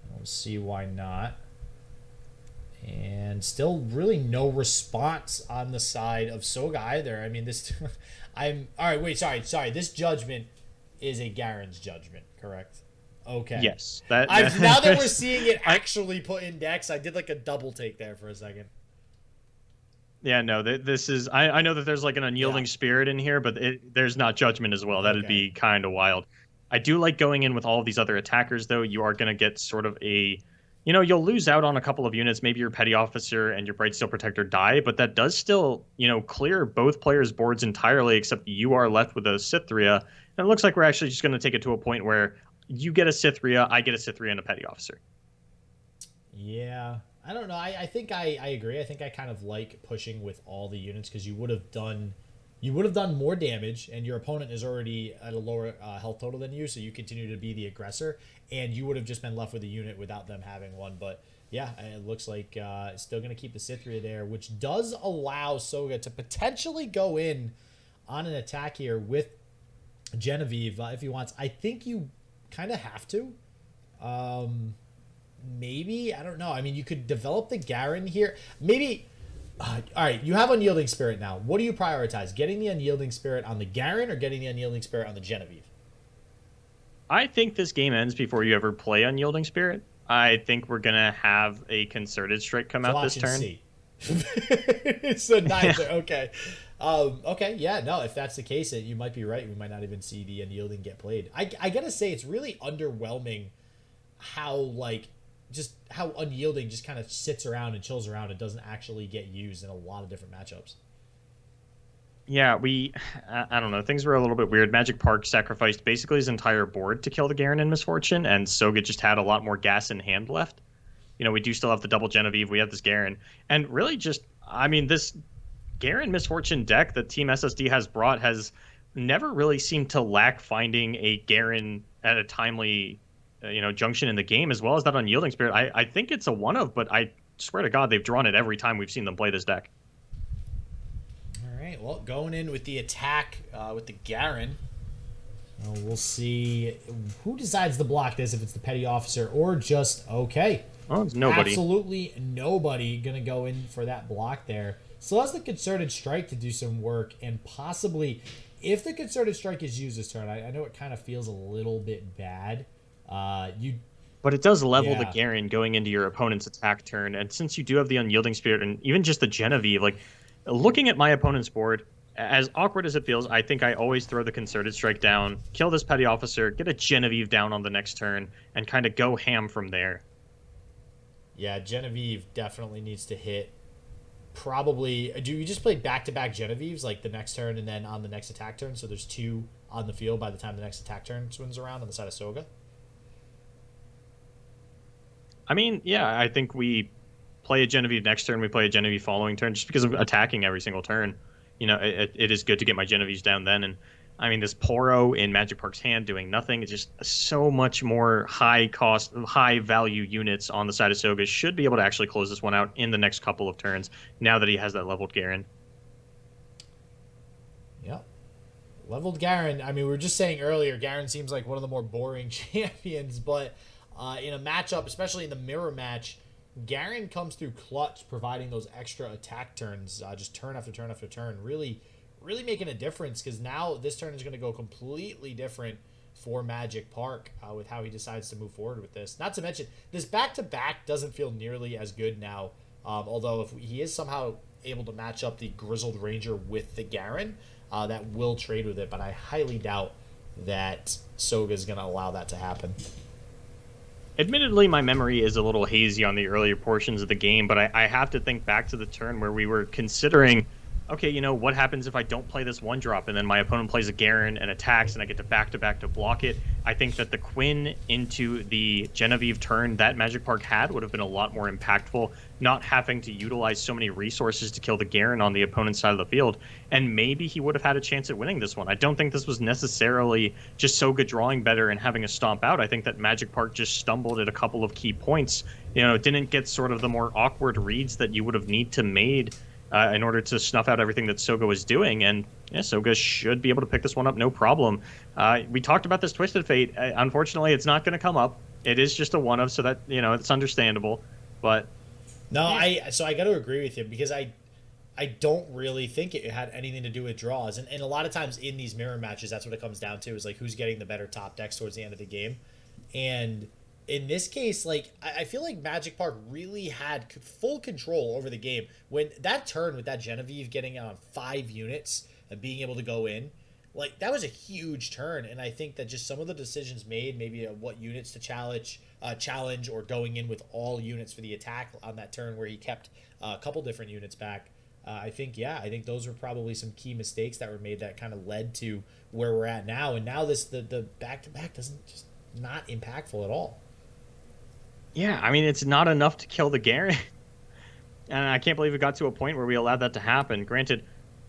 I don't see why not. And still really no response on the side of Soga either. I mean, this... all right, wait, sorry. This judgment is a Garen's judgment, correct? Okay. Yes. Now that we're seeing it actually put in decks, I did like a double take there for a second. Yeah, no, this is... I know that there's like an Unyielding Spirit in here, but there's not Judgment as well. That'd be kind of wild. I do like going in with all of these other attackers, though. You are going to get sort of a... You know, you'll lose out on a couple of units. Maybe your Petty Officer and your Bright Steel Protector die, but that does still, you know, clear both players' boards entirely, except you are left with a Cytherea. And it looks like we're actually just going to take it to a point where you get a Cytherea, I get a Cytherea, and a Petty Officer. Yeah. I don't know. I think I agree. I think I kind of like pushing with all the units because you would have done more damage, and your opponent is already at a lower health total than you, so you continue to be the aggressor, and you would have just been left with a unit without them having one. But yeah, it looks like it's still going to keep the Cytherea there, which does allow Soga to potentially go in on an attack here with Genevieve if he wants. I think you kind of have to. Maybe, I don't know. I mean, you could develop the Garen here. Maybe... all right, you have Unyielding Spirit now. What do you prioritize? Getting the Unyielding Spirit on the Garen or getting the Unyielding Spirit on the Genevieve? I think this game ends before you ever play Unyielding Spirit. I think we're going to have a Concerted Strike come out this turn. C. So neither. Okay. Okay, yeah, no, if that's the case, you might be right. We might not even see the Unyielding get played. I got to say, it's really underwhelming how, just how Unyielding just kind of sits around and chills around and doesn't actually get used in a lot of different matchups. Yeah, I don't know. Things were a little bit weird. Magic Park sacrificed basically his entire board to kill the Garen and Misfortune, and Soga just had a lot more gas in hand left. You know, we do still have the double Genevieve. We have this Garen. And really just, I mean, this Garen Misfortune deck that Team SSD has brought has never really seemed to lack finding a Garen at a timely junction in the game, as well as that Unyielding Spirit. I think it's a one of, but I swear to God, they've drawn it every time we've seen them play this deck. All right, well, going in with the attack with the Garen. We'll see who decides to block this, if it's the Petty Officer or just, okay. Oh, it's nobody. Absolutely nobody going to go in for that block there. So has the Concerted Strike to do some work, and possibly, if the Concerted Strike is used this turn, I know it kind of feels a little bit bad. But it does level the Garen going into your opponent's attack turn, and since you do have the Unyielding Spirit and even just the Genevieve, like looking at my opponent's board, as awkward as it feels, I think I always throw the Concerted Strike down, kill this Petty Officer, get a Genevieve down on the next turn, and kind of go ham from there. Yeah, Genevieve definitely needs to hit probably do you just play back-to-back Genevieves like the next turn and then on the next attack turn, so there's 2 on the field by the time the next attack turn swings around on the side of Soga? I mean, yeah, I think we play a Genevieve next turn, we play a Genevieve following turn, just because of attacking every single turn. It is good to get my Genevieves down then. And I mean, this Poro in Magic Park's hand doing nothing. It's just so much more high cost, high value units on the side of Soga. Should be able to actually close this one out in the next couple of turns now that he has that leveled Garen. Yep. Leveled Garen. I mean, we were just saying earlier, Garen seems like one of the more boring champions, but in a matchup, especially in the mirror match, Garen comes through clutch, providing those extra attack turns, just turn after turn after turn, really making a difference, because now this turn is going to go completely different for Magic Park with how he decides to move forward with this. Not to mention, this back-to-back doesn't feel nearly as good now, although if he is somehow able to match up the Grizzled Ranger with the Garen, that will trade with it, but I highly doubt that Soga is going to allow that to happen. Admittedly, my memory is a little hazy on the earlier portions of the game, but I have to think back to the turn where we were considering, okay, what happens if I don't play this 1-drop and then my opponent plays a Garen and attacks and I get to back-to-back to block it? I think that the Quinn into the Genevieve turn that Magic Park had would have been a lot more impactful, not having to utilize so many resources to kill the Garen on the opponent's side of the field. And maybe he would have had a chance at winning this one. I don't think this was necessarily just Soga drawing better and having a stomp out. I think that Magic Park just stumbled at a couple of key points. Didn't get sort of the more awkward reads that you would have need to made in order to snuff out everything that Soga was doing. And yeah, Soga should be able to pick this one up, no problem. We talked about this Twisted Fate. Unfortunately, it's not going to come up. It is just a one-of, so that, it's understandable. But no, I got to agree with you, because I don't really think it had anything to do with draws. And a lot of times in these mirror matches, that's what it comes down to, is like who's getting the better top decks towards the end of the game. And in this case, like, I feel like Magic Park really had full control over the game. When that turn with that Genevieve getting on 5 units and being able to go in, like, that was a huge turn. And I think that just some of the decisions made, maybe what units to challenge, or going in with all units for the attack on that turn where he kept a couple different units back. I think those were probably some key mistakes that were made that kind of led to where we're at now. And now the back-to-back doesn't just not impactful at all. Yeah, I mean, it's not enough to kill the Garen. And I can't believe it got to a point where we allowed that to happen. Granted,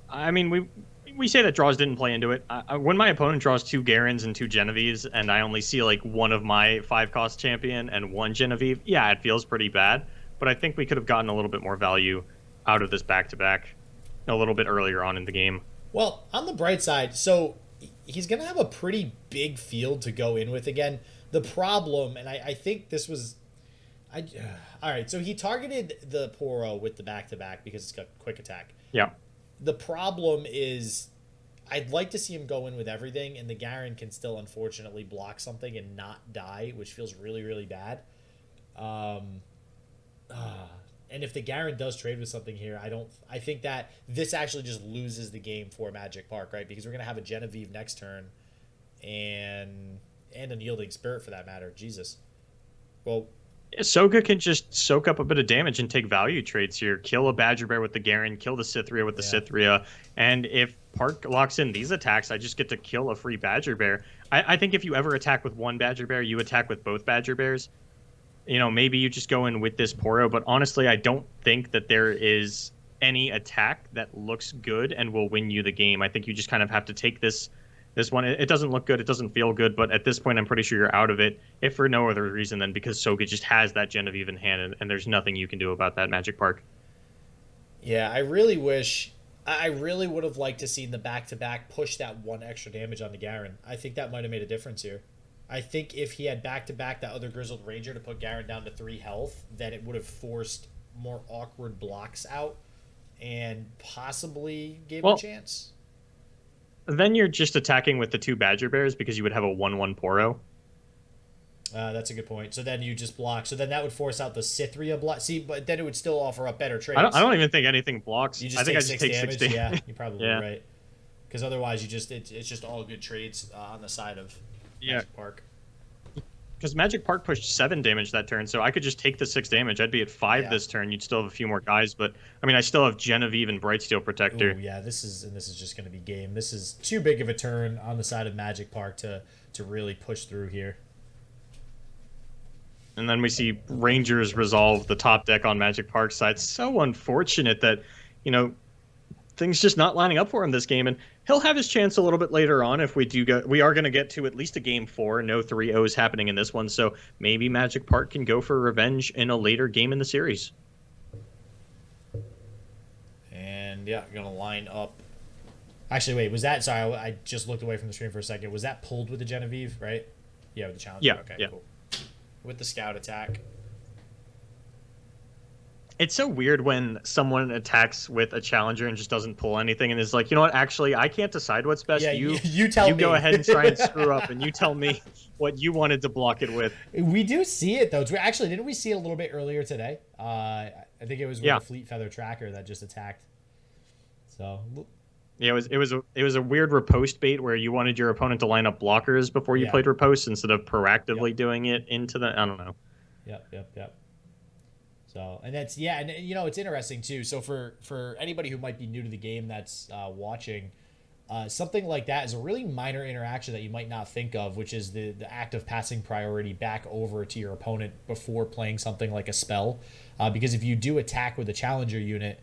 I mean, we say that draws didn't play into it. When my opponent draws 2 Garens and 2 Genevieves, and I only see like one of my 5-cost champion and 1 Genevieve, yeah, it feels pretty bad. But I think we could have gotten a little bit more value out of this back-to-back a little bit earlier on in the game. Well, on the bright side, so he's going to have a pretty big field to go in with again. The problem, and I think this was... all right, so he targeted the Poro with the back-to-back because it's got quick attack. Yeah. The problem is I'd like to see him go in with everything, and the Garen can still unfortunately block something and not die, which feels really, really bad. And if the Garen does trade with something here, I think that this actually just loses the game for Magic Park, right? Because we're going to have a Genevieve next turn and an Yielding Spirit for that matter. Jesus. Well... Soga can just soak up a bit of damage and take value trades here. Kill a Badger Bear with the Garen, kill the Cythria with the Cythria. And if Park locks in these attacks, I just get to kill a free Badger Bear. I think if you ever attack with one Badger Bear, you attack with both Badger Bears. Maybe you just go in with this Poro, but honestly, I don't think that there is any attack that looks good and will win you the game. I think you just kind of have to take this one. It doesn't look good, it doesn't feel good, but at this point I'm pretty sure you're out of it, if for no other reason than because Soga just has that Genevieve in hand, and there's nothing you can do about that, Magic Park. Yeah, I really would have liked to see the back-to-back push that 1 extra damage on the Garen. I think that might have made a difference here. I think if he had back-to-back that other Grizzled Ranger to put Garen down to 3 health, then it would have forced more awkward blocks out and possibly gave him a chance. Then you're just attacking with the 2 Badger Bears because you would have a 1/1 Poro. That's a good point. So then you just block. So then that would force out the Cythria block. See, but then it would still offer up better trades. I don't even think anything blocks. I think I just take 6 damage. Yeah, you're probably right. Because otherwise, it's just all good trades on the side of Magic Park. Because Magic Park pushed 7 damage that turn, so I could just take the 6 damage. I'd be at 5 this turn. You'd still have a few more guys, but I mean, I still have Genevieve and Brightsteel Protector. Oh yeah, this is just going to be game. This is too big of a turn on the side of Magic Park to really push through here. And then we see Rangers resolve the top deck on Magic Park's side. So unfortunate that, you know, things just not lining up for him this game. And he'll have his chance a little bit later on if we do go. We are going to get to at least a game 4. No 3-0s happening in this one. So maybe Magic Park can go for revenge in a later game in the series. And yeah, going to line up. Actually, wait, was that... Sorry, I just looked away from the screen for a second. Was that pulled with the Genevieve, right? Yeah, with the challenge. Yeah, okay, yeah. Cool. With the scout attack. It's so weird when someone attacks with a challenger and just doesn't pull anything and is like, you know what, actually, I can't decide what's best. Yeah, you tell me. You go ahead and try and screw up, and you tell me what you wanted to block it with. We do see it, though. Actually, didn't we see it a little bit earlier today? I think it was with the Fleet Feather Tracker that just attacked. So... Yeah, it was a weird riposte bait where you wanted your opponent to line up blockers before you played riposte instead of proactively doing it into the... I don't know. Yep. So, and that's... Yeah, and you know, it's interesting, too. So for anybody who might be new to the game that's watching, something like that is a really minor interaction that you might not think of, which is the act of passing priority back over to your opponent before playing something like a spell. Because if you do attack with a challenger unit...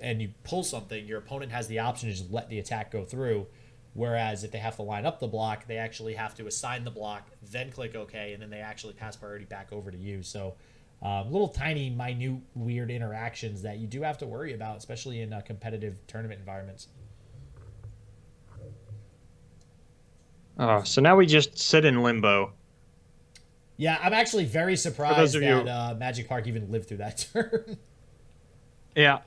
and you pull something, your opponent has the option to just let the attack go through. Whereas if they have to line up the block, they actually have to assign the block, then click OK, and then they actually pass priority back over to you. So little tiny, minute, weird interactions that you do have to worry about, especially in competitive tournament environments. Oh, so now we just sit in limbo. Yeah, I'm actually very surprised that Magic Park even lived through that turn. Yeah.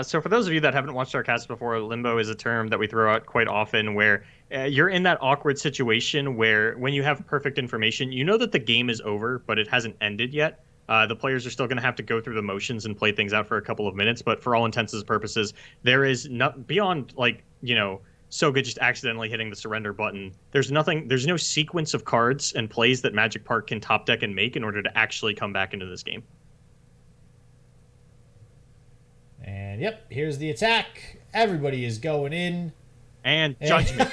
So for those of you that haven't watched our cast before, limbo is a term that we throw out quite often where you're in that awkward situation where when you have perfect information, you know that the game is over, but it hasn't ended yet. The players are still going to have to go through the motions and play things out for a couple of minutes, but for all intents and purposes, there is not beyond Soga just accidentally hitting the surrender button. There's no sequence of cards and plays that Magic Park can top deck and make in order to actually come back into this game. And yep, here's the attack. Everybody is going in. And judgment.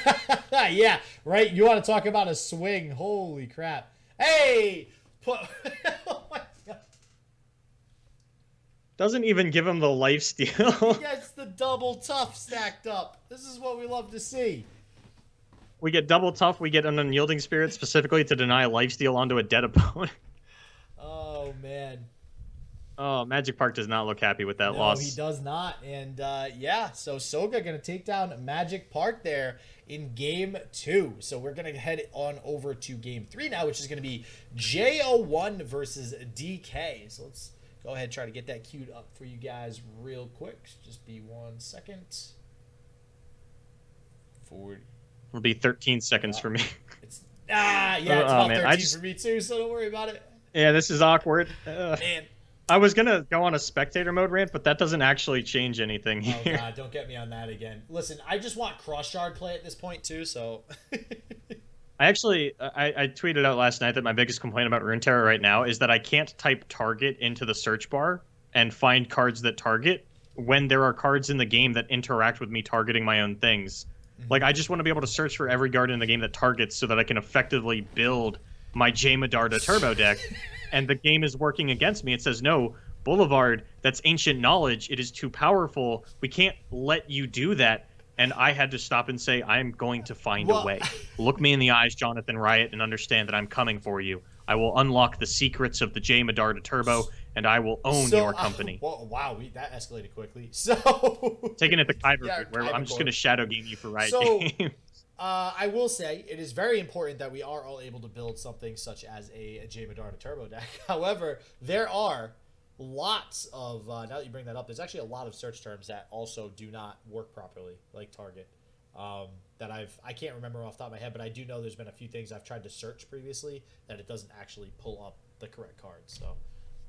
Yeah, right. You want to talk about a swing? Holy crap! Hey, oh my God. Doesn't even give him the lifesteal. He gets the double tough stacked up. This is what we love to see. We get double tough. We get an unyielding spirit specifically to deny lifesteal onto a dead opponent. Oh man. Oh, Magic Park does not look happy with that loss. No, he does not. And yeah, so Soga going to take down Magic Park there in game 2. So we're going to head on over to game 3 now, which is going to be JO1 versus DK. So let's go ahead and try to get that queued up for you guys real quick. Just be 1 second. 40. It'll be 13 seconds for me. It's about 13 for me too, so don't worry about it. Yeah, this is awkward. Man. I was going to go on a spectator mode rant, but that doesn't actually change anything here. Oh, God, don't get me on that again. Listen, I just want cross-shard play at this point, too, so... I tweeted out last night that my biggest complaint about Runeterra right now is that I can't type target into the search bar and find cards that target when there are cards in the game that interact with me targeting my own things. Mm-hmm. Like, I just want to be able to search for every card in the game that targets so that I can effectively build my Jamadarda turbo deck. And the game is working against me. It says, no, Boulevard, that's ancient knowledge. It is too powerful. We can't let you do that. And I had to stop and say, I'm going to find a way. Look me in the eyes, Jonathan Riot, and understand that I'm coming for you. I will unlock the secrets of the Jamadarda Turbo, and I will own your company. Wow, that escalated quickly. So taking it to Kyber, where I'm just going to shadow game you for Riot games. I will say it is very important that we are all able to build something such as a Jamadarda Turbo deck. However, there are lots of, now that you bring that up, there's actually a lot of search terms that also do not work properly, like target, that I can't remember off the top of my head, but I do know there's been a few things I've tried to search previously that it doesn't actually pull up the correct cards. So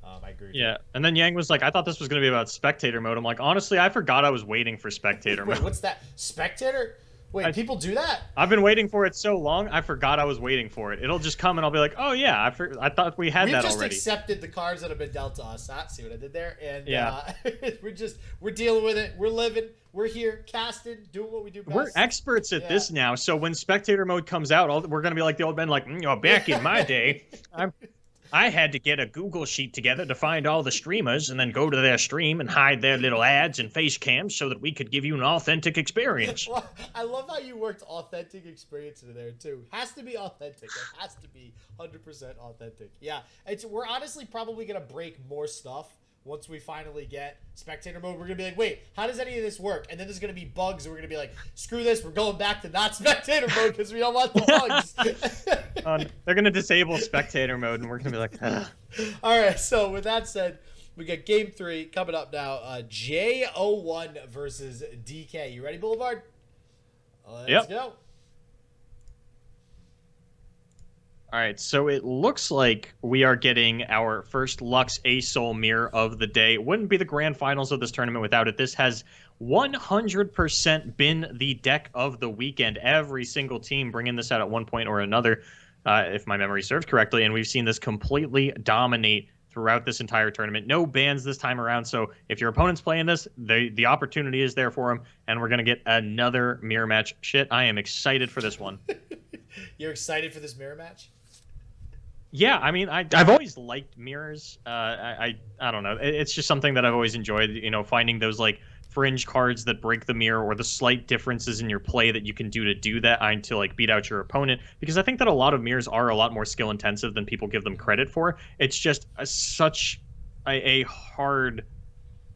I agree with you. And then Yang was like, I thought this was going to be about spectator mode. I'm like, honestly, I forgot I was waiting for spectator mode. What's that? Spectator? Wait, people do that? I've been waiting for it so long, I forgot I was waiting for it. It'll just come and I'll be like, oh yeah, I thought we had that already. We've just accepted the cards that have been dealt to us. See what I did there? And yeah. we're dealing with it. We're living. We're here, casting, doing what we do best. We're experts at this now. So when spectator mode comes out, we're gonna be like the old men, like, back in my day, I had to get a Google sheet together to find all the streamers and then go to their stream and hide their little ads and face cams so that we could give you an authentic experience. Well, I love how you worked authentic experience into there too. Has to be authentic. It has to be 100% authentic. Yeah, we're honestly probably gonna break more stuff once we finally get spectator mode. We're gonna be like, wait, how does any of this work? And then there's gonna be bugs, and we're gonna be like, screw this, we're going back to not spectator mode because we don't want the bugs. They're gonna disable spectator mode, and we're gonna be like, ugh. All right. So with that said, we got game 3 coming up now. J01 versus DK. You ready, Boulevard? Let's go. All right, so it looks like we are getting our first LuxSol mirror of the day. It wouldn't be the grand finals of this tournament without it. This has 100% been the deck of the weekend. Every single team bringing this out at one point or another, if my memory serves correctly, and we've seen this completely dominate throughout this entire tournament. No bans this time around, so if your opponent's playing this, the opportunity is there for them, and we're going to get another mirror match. Shit, I am excited for this one. You're excited for this mirror match? Yeah, I mean, I've always liked mirrors. I don't know. It's just something that I've always enjoyed, finding those, like, fringe cards that break the mirror or the slight differences in your play that you can do to do that to, like, beat out your opponent. Because I think that a lot of mirrors are a lot more skill-intensive than people give them credit for. It's just such a hard...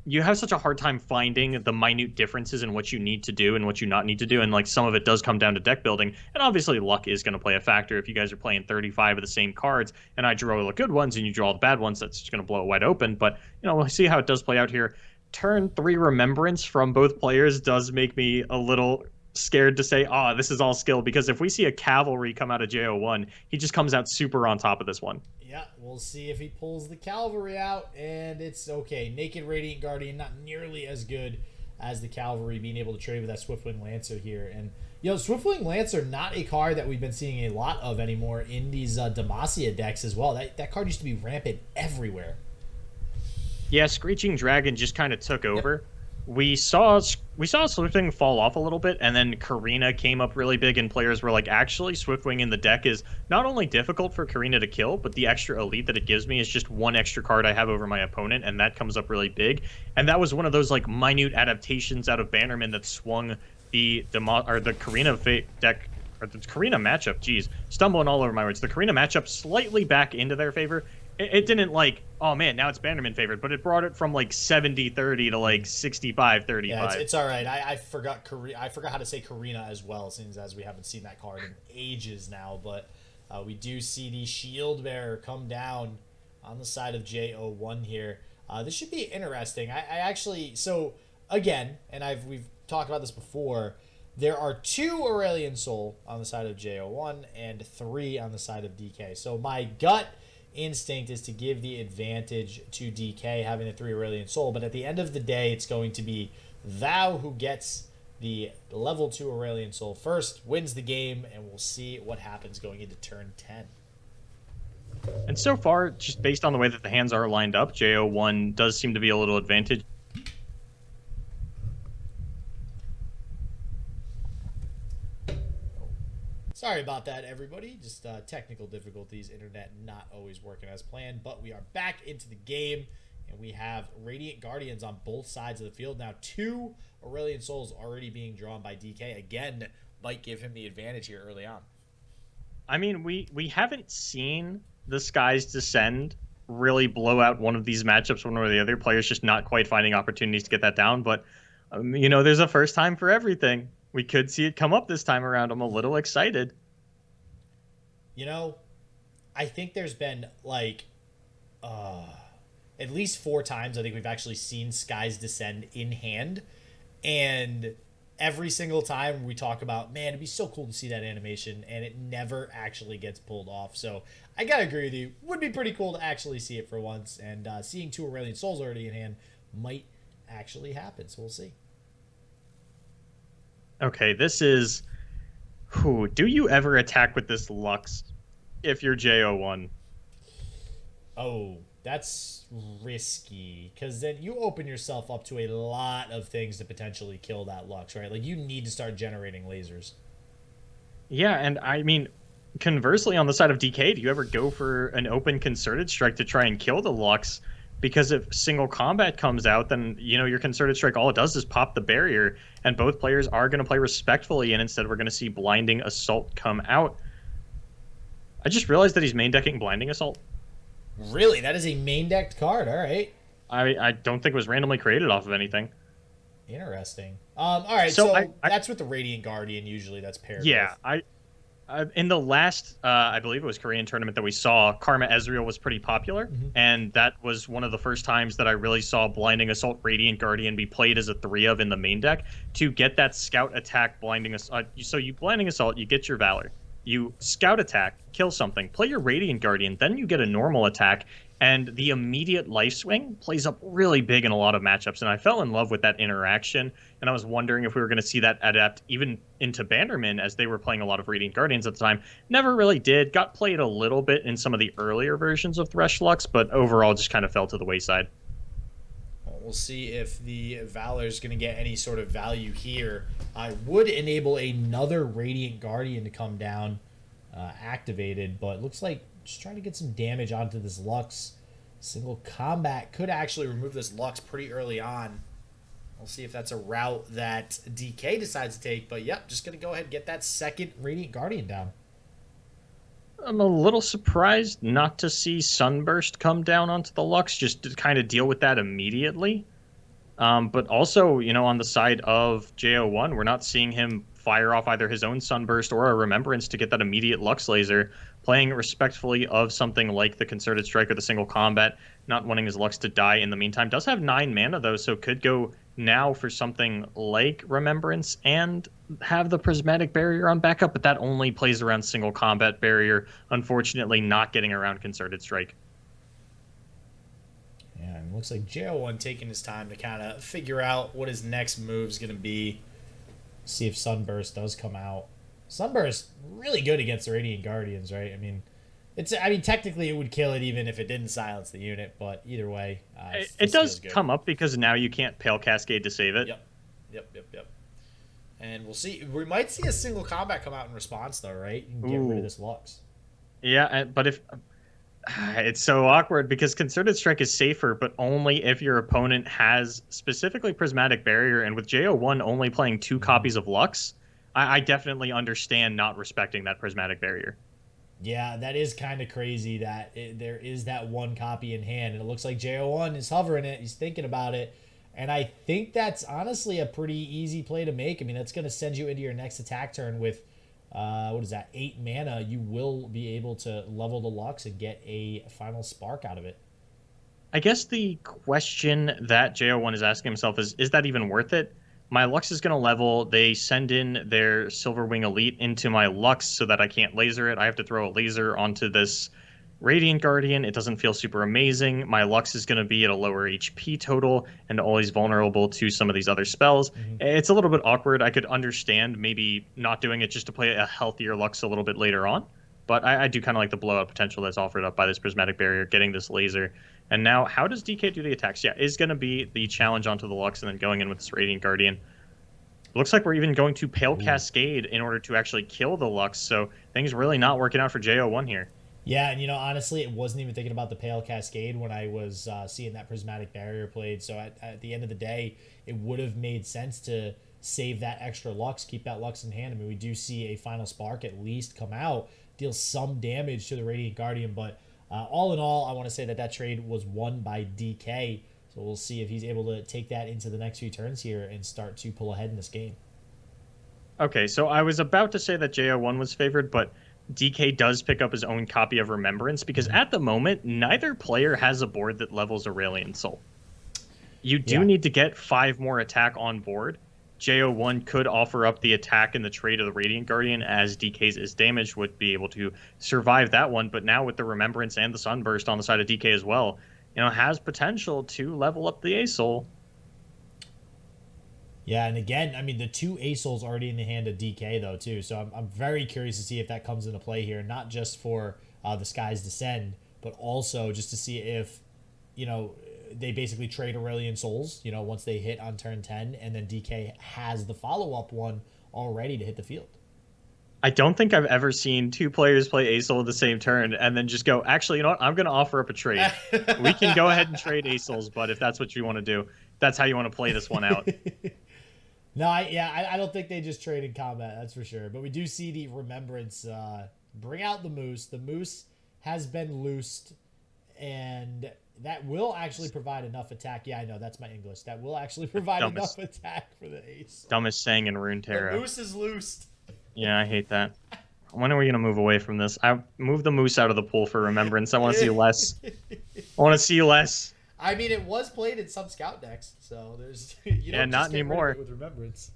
You have such a hard time finding the minute differences in what you need to do and what you not need to do, and like some of it does come down to deck building, and obviously luck is going to play a factor. If you guys are playing 35 of the same cards and I draw all the good ones and you draw all the bad ones, that's just going to blow it wide open. But we'll see how it does play out here. Turn 3 Remembrance from both players does make me a little scared to say, this is all skill, because if we see a Cavalry come out of J01, he just comes out super on top of this one. Yeah, we'll see if he pulls the Cavalry out, and it's okay. Naked Radiant Guardian, not nearly as good as the Cavalry, being able to trade with that Swiftwing Lancer here. And, Swiftwing Lancer, not a card that we've been seeing a lot of anymore in these Demacia decks as well. That card used to be rampant everywhere. Yeah, Screeching Dragon just kind of took over. Yep. We saw Swiftwing fall off a little bit, and then Karina came up really big, and players were like, actually, Swiftwing in the deck is not only difficult for Karina to kill, but the extra elite that it gives me is just one extra card I have over my opponent, and that comes up really big. And that was one of those, like, minute adaptations out of Bannerman that swung the Karina deck, or the Karina matchup, geez, stumbling all over my words, the Karina matchup slightly back into their favor. It didn't, like, oh man, now it's Bannerman favored, but it brought it from like 70-30 to like 65-35. Yeah, it's all right. I forgot how to say Karina as well, since as we haven't seen that card in ages now. But we do see the Shield Bearer come down on the side of J01 here. This should be interesting. I actually, so again, and we've talked about this before. There are 2 Aurelion Sol on the side of J01 and 3 on the side of DK. So my gut instinct is to give the advantage to DK having a 3 Aurelion Sol, but at the end of the day, it's going to be Thou who gets the level 2 Aurelion Sol first, wins the game, and we'll see what happens going into turn 10. And so far, just based on the way that the hands are lined up, J01 does seem to be a little advantage. Sorry about that, everybody. Just technical difficulties, internet not always working as planned, but we are back into the game, and we have Radiant Guardians on both sides of the field. Now, 2 Aurelion Sols already being drawn by DK. Again, might give him the advantage here early on. I mean, we haven't seen the Skies Descend really blow out one of these matchups, one or the other. Players just not quite finding opportunities to get that down, but, there's a first time for everything. We could see it come up this time around. I'm a little excited. I think there's been, like, at least 4 times I think we've actually seen Skies Descend in hand. And every single time we talk about, man, it'd be so cool to see that animation, and it never actually gets pulled off. So I gotta agree with you. Would be pretty cool to actually see it for once. And seeing 2 Aurelion Sols already in hand might actually happen. So we'll see. Okay, this is. Who do you ever attack with this Lux if you're JO1? Oh, that's risky because then you open yourself up to a lot of things to potentially kill that Lux, right? Like you need to start generating lasers. Yeah, and I mean, conversely, on the side of DK, do you ever go for an open concerted strike to try and kill the Lux? Because if single combat comes out, then your concerted strike, all it does is pop the barrier, and both players are going to play respectfully, and instead we're going to see blinding assault come out. I just realized that he's main decking blinding assault. Really, that is a main decked card. All right, I don't think it was randomly created off of anything. interesting. All right, So so that's with the Radiant Guardian. Usually, that's paired yeah, with. in the last, I believe it was Korean tournament that we saw, Karma Ezreal was pretty popular, Mhm. and that was one of the first times that I really saw Blinding Assault Radiant Guardian be played as a 3 of in the main deck to get that scout attack Blinding Assault. So you Blinding Assault, you get your Valor. You scout attack, kill something, play your Radiant Guardian, then you get a normal attack, and the immediate life swing plays up really big in a lot of matchups, and I fell in love with that interaction, and I was wondering if we were going to see that adapt even into Bannerman as they were playing a lot of Radiant Guardians at the time. Never really did. Got played a little bit in some of the earlier versions of Thresh Lux, but overall just kind of fell to the wayside. Well, we'll see if the Valor is going to get any sort of value here. I would enable another Radiant Guardian to come down activated, but looks like just trying to get some damage onto this Lux. Single combat could actually remove this Lux pretty early on. We'll see if that's a route that DK decides to take, but yep, just going to go ahead and get that second Radiant Guardian down. I'm a little surprised not to see Sunburst come down onto the Lux, just to kind of deal with that immediately. But also, on the side of JO1, we're not seeing him fire off either his own Sunburst or a Remembrance to get that immediate Lux Laser, playing respectfully of something like the Concerted Strike or the Single Combat, not wanting his Lux to die in the meantime. Does have 9 mana, though, so could go now for something like Remembrance and have the Prismatic Barrier on backup, but that only plays around Single Combat Barrier, unfortunately not getting around Concerted Strike. Yeah, and it looks like JO1 taking his time to kind of figure out what his next move is going to be. See if Sunburst does come out. Sunburst really good against the Radiant Guardians, right? I mean, technically it would kill it even if it didn't silence the unit, but either way, it does come up because now you can't Pale Cascade to save it. Yep. And we'll see. We might see a single combat come out in response, though, right? You can get rid of this Lux. Yeah, but if it's so awkward because Concerted Strike is safer, but only if your opponent has specifically Prismatic Barrier, and with JO1 only playing 2 copies of Lux, I definitely understand not respecting that Prismatic Barrier. Yeah, that is kind of crazy that there is that 1 copy in hand, and it looks like JO1 is hovering it. He's thinking about it, and I think that's honestly a pretty easy play to make. I mean, that's going to send you into your next attack turn with, what is that, 8 mana. You will be able to level the Lux and get a final spark out of it. I guess the question that JO1 is asking himself is that even worth it? My Lux is going to level. They send in their Silverwing Elite into my Lux so that I can't laser it. I have to throw a laser onto this Radiant Guardian. It doesn't feel super amazing. My Lux is going to be at a lower HP total and always vulnerable to some of these other spells. It's a little bit awkward. I could understand maybe not doing it just to play a healthier Lux a little bit later on. But I do kind of like the blowout potential that's offered up by this Prismatic Barrier, getting this laser. And now, how does DK do the attacks? Yeah, is going to be the challenge onto the Lux and then going in with this Radiant Guardian. It looks like we're even going to Pale Cascade in order to actually kill the Lux, so things really not working out for JO1 here. Yeah, and honestly, it wasn't even thinking about the Pale Cascade when I was seeing that Prismatic Barrier played. So at the end of the day, it would have made sense to save that extra Lux, keep that Lux in hand. I mean, we do see a Final Spark at least come out, deal some damage to the Radiant Guardian, but all in all, I want to say that trade was won by DK. So we'll see if he's able to take that into the next few turns here and start to pull ahead in this game. Okay, so I was about to say that JO1 was favored, but DK does pick up his own copy of Remembrance because at the moment, neither player has a board that levels Aurelion Soul. You do need to get 5 more attack on board. JO1 could offer up the attack in the trade of the Radiant Guardian as DK's is damaged, would be able to survive that one. But now with the Remembrance and the Sunburst on the side of DK as well, has potential to level up the A-Soul. Yeah, and again, I mean, the two ASOLs already in the hand of DK, though, too. So I'm very curious to see if that comes into play here, not just for the Skies Descend, but also just to see if, they basically trade Aurelion Souls, once they hit on turn 10, and then DK has the follow-up one already to hit the field. I don't think I've ever seen two players play ASOL the same turn and then just go, actually, you know what? I'm going to offer up a trade. We can go ahead and trade ASOLs, but if that's what you want to do, that's how you want to play this one out. No, I don't think they just trade in combat, that's for sure. But we do see the Remembrance bring out the Moose. The Moose has been loosed, and that will actually provide enough attack. Yeah, I know, that's my English. That will actually provide enough attack for the ace. Dumbest saying in Runeterra. The Moose is loosed. Yeah, I hate that. When are we going to move away from this? I move the Moose out of the pool for Remembrance. I want to see less. I want to see less. I mean, it was played in some scout decks, so there's not anymore with Remembrance.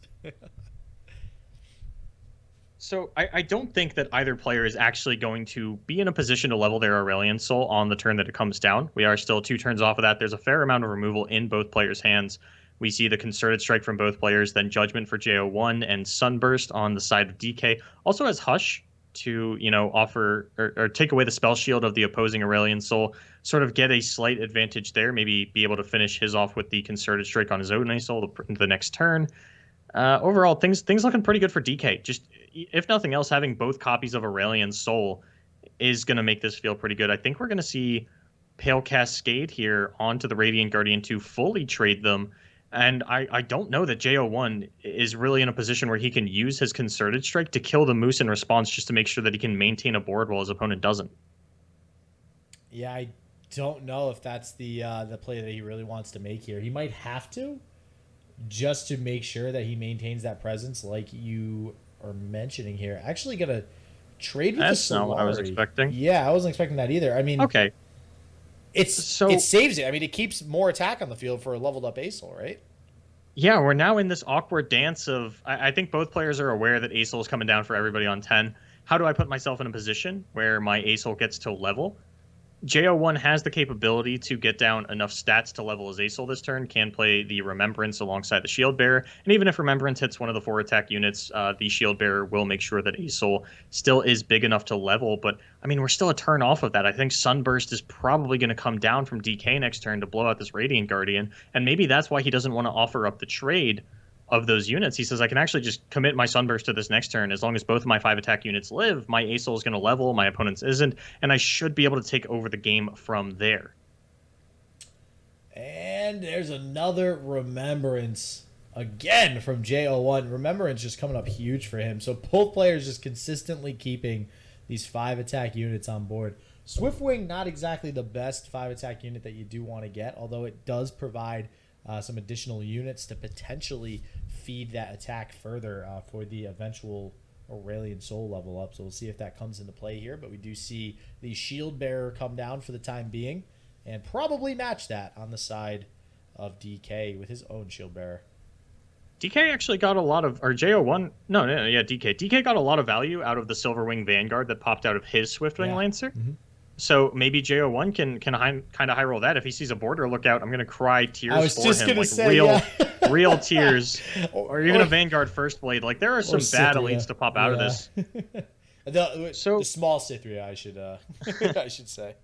So I don't think that either player is actually going to be in a position to level their Aurelion Soul on the turn that it comes down. We are still 2 turns off of that. There's a fair amount of removal in both players' hands. We see the Concerted Strike from both players, then Judgment for JO1 and Sunburst on the side of DK. Also has Hush to, offer or take away the spell shield of the opposing Aurelion Soul, sort of get a slight advantage there, maybe be able to finish his off with the Concerted Strike on his own Soul the next turn. Overall, things looking pretty good for DK. Just, if nothing else, having both copies of Aurelion Soul is going to make this feel pretty good. I think we're going to see Pale Cascade here onto the Radiant Guardian to fully trade them. And I don't know that JO1 is really in a position where he can use his Concerted Strike to kill the Moose in response just to make sure that he can maintain a board while his opponent doesn't. Yeah, I don't know if that's the play that he really wants to make here. He might have to, just to make sure that he maintains that presence like you are mentioning here. Actually going to trade with That's the Solari. not what I was expecting. Yeah, I wasn't expecting that either. I mean, okay. It saves it. I mean, it keeps more attack on the field for a leveled up ASOL, right? Yeah, we're now in this awkward dance of... I think both players are aware that ASOL is coming down for everybody on 10. How do I put myself in a position where my ASOL gets to level? JO1 has the capability to get down enough stats to level his ASOL this turn, can play the Remembrance alongside the Shield Bearer, and even if Remembrance hits one of the 4 attack units, the Shield Bearer will make sure that ASOL still is big enough to level, but, I mean, we're still a turn off of that. I think Sunburst is probably going to come down from DK next turn to blow out this Radiant Guardian, and maybe that's why he doesn't want to offer up the trade of those units. He says, I can actually just commit my Sunburst to this next turn. As long as both of my 5 attack units live, my ASOL is going to level, my opponent's isn't, and I should be able to take over the game from there. And there's another Remembrance again from JO1. Remembrance just coming up huge for him. So both players just consistently keeping these 5 attack units on board. Swiftwing, not exactly the best 5 attack unit that you do want to get, although it does provide some additional units to potentially feed that attack further for the eventual Aurelion Soul level up. So we'll see if that comes into play here. But we do see the Shield Bearer come down for the time being and probably match that on the side of DK with his own Shield Bearer. DK actually got a lot of, or JO1, DK. DK got a lot of value out of the Silverwing Vanguard that popped out of his Swiftwing Lancer. Mm-hmm. So maybe JO1 can kind of high roll that. If he sees a border lookout, I'm gonna cry tears for him, like real tears, or even a Vanguard First Blade. Like there are some bad elites to pop out of this. the small Cythria, I should say.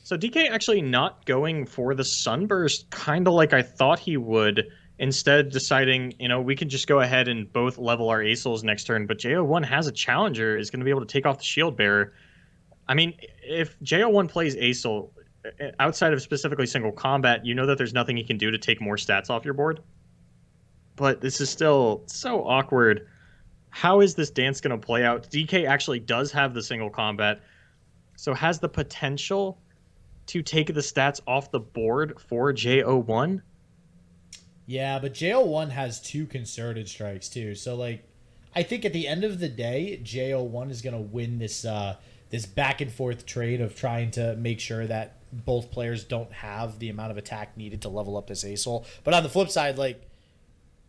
So DK actually not going for the Sunburst, kind of like I thought he would. Instead, deciding, we can just go ahead and both level our ASOLs next turn. But JO1 has a challenger, is going to be able to take off the Shield Bearer. I mean, if JO1 plays ASOL, outside of specifically single combat, you know that there's nothing he can do to take more stats off your board. But this is still so awkward. How is this dance going to play out? DK actually does have the single combat, so has the potential to take the stats off the board for JO1. Yeah, but JO1 has 2 Concerted Strikes too. So, I think at the end of the day, JO1 is going to win this this back and forth trade of trying to make sure that both players don't have the amount of attack needed to level up this ASOL. But on the flip side,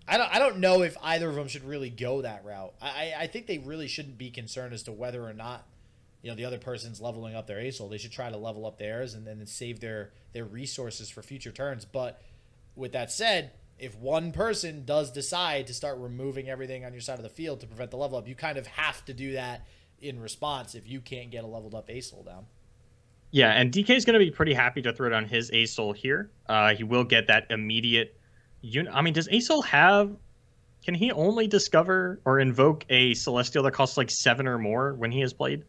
I don't know if either of them should really go that route. I think they really shouldn't be concerned as to whether or not the other person's leveling up their ASOL. They should try to level up theirs and then save their resources for future turns. But with that said, if one person does decide to start removing everything on your side of the field to prevent the level up, you kind of have to do that in response if you can't get a leveled up Ace down. Yeah, and DK is going to be pretty happy to throw down his Azul here. He will get that immediate unit. I mean, does Azul have... Can he only discover or invoke a Celestial that costs like 7 or more when he has played?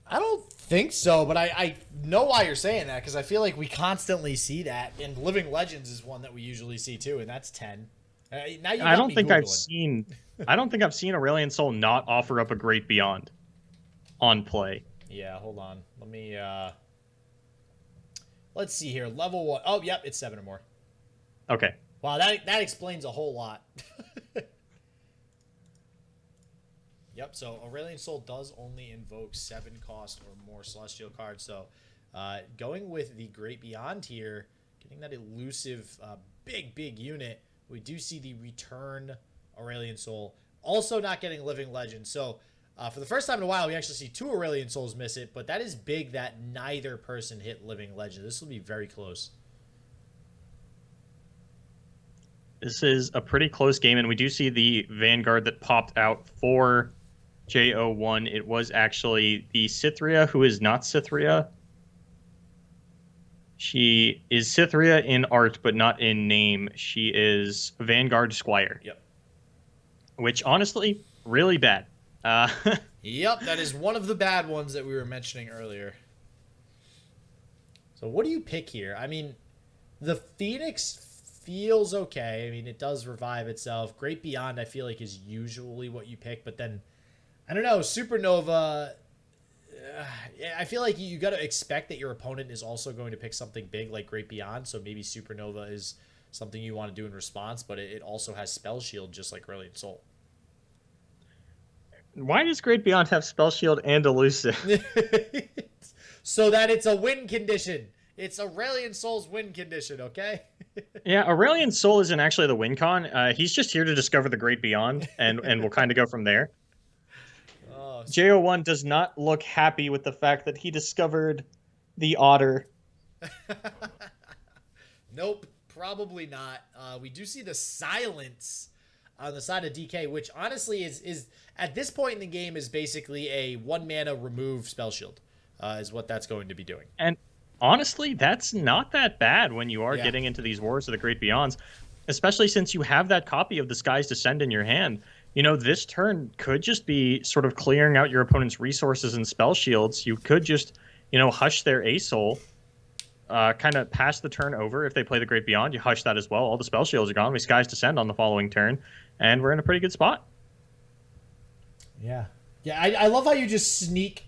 I don't think so, but I know why you're saying that because I feel like we constantly see that, and Living Legends is one that we usually see too, and that's 10. Now you got I don't me think Googling. I don't think I've seen Aurelion Sol not offer up a Great Beyond on play. Yeah, hold on. Let me let's see here. Level 1. Oh, yep, it's 7 or more. Okay. Wow, that explains a whole lot. Yep, so Aurelion Sol does only invoke 7 cost or more Celestial cards. So going with the Great Beyond here, getting that elusive big unit, we do see the return Aurelion Sol. Also not getting Living Legend. So for the first time in a while, we actually see 2 Aurelion Sols miss it, but that is big that neither person hit Living Legend. This will be very close. This is a pretty close game, and we do see the Vanguard that popped out for J01. It was actually the Cythria, who is not Cythria. She is Cythria in art, but not in name. She is Vanguard Squire. Yep. Which, honestly, really bad. Yep, that is one of the bad ones that we were mentioning earlier. So what do you pick here? I mean, the Phoenix feels okay. I mean, it does revive itself. Great Beyond, I feel like, is usually what you pick, but then I don't know, Supernova, I feel like you got to expect that your opponent is also going to pick something big like Great Beyond, so maybe Supernova is something you want to do in response, but it also has Spell Shield just like Aurelion Sol. Why does Great Beyond have Spell Shield and Elusive? So that it's a win condition. It's Aurelion Sol's win condition, okay? Yeah, Aurelion Sol isn't actually the win con. He's just here to discover the Great Beyond, and we'll kind of go from there. Oh, J01 does not look happy with the fact that he discovered the Otter. Nope, probably not. We do see the Silence on the side of DK, which honestly is at this point in the game is basically a 1 mana remove Spell Shield, is what that's going to be doing. And honestly, that's not that bad when you are getting into these Wars of the Great Beyonds, especially since you have that copy of the Sky's Descent in your hand. You know, this turn could just be sort of clearing out your opponent's resources and spell shields. You could just, you know, hush their Azul, kind of pass the turn over. If they play the Great Beyond, you hush that as well. All the spell shields are gone. We Sky's Descent on the following turn, and we're in a pretty good spot. Yeah. Yeah, I love how you just sneak,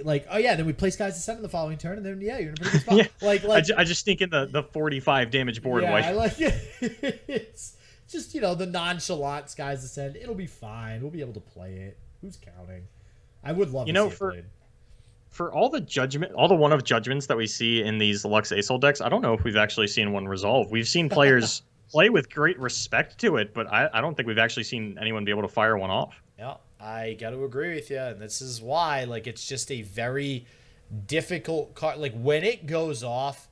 like, oh yeah, then we play Sky's Descent in the following turn, and then yeah, you're in a pretty good spot. Yeah, like I just sneak in the 45 damage board yeah, away. I like it. It's just, you know, the nonchalant Sky's Descent. It'll be fine. We'll be able to play it. Who's counting? I would love to see it played. For all the judgment, all the one of judgments that we see in these Lux Azul decks, I don't know if we've actually seen one resolve. We've seen players play with great respect to it, but I don't think we've actually seen anyone be able to fire one off. Yeah, I got to agree with you, and this is why, like, it's just a very difficult card. Like, when it goes off,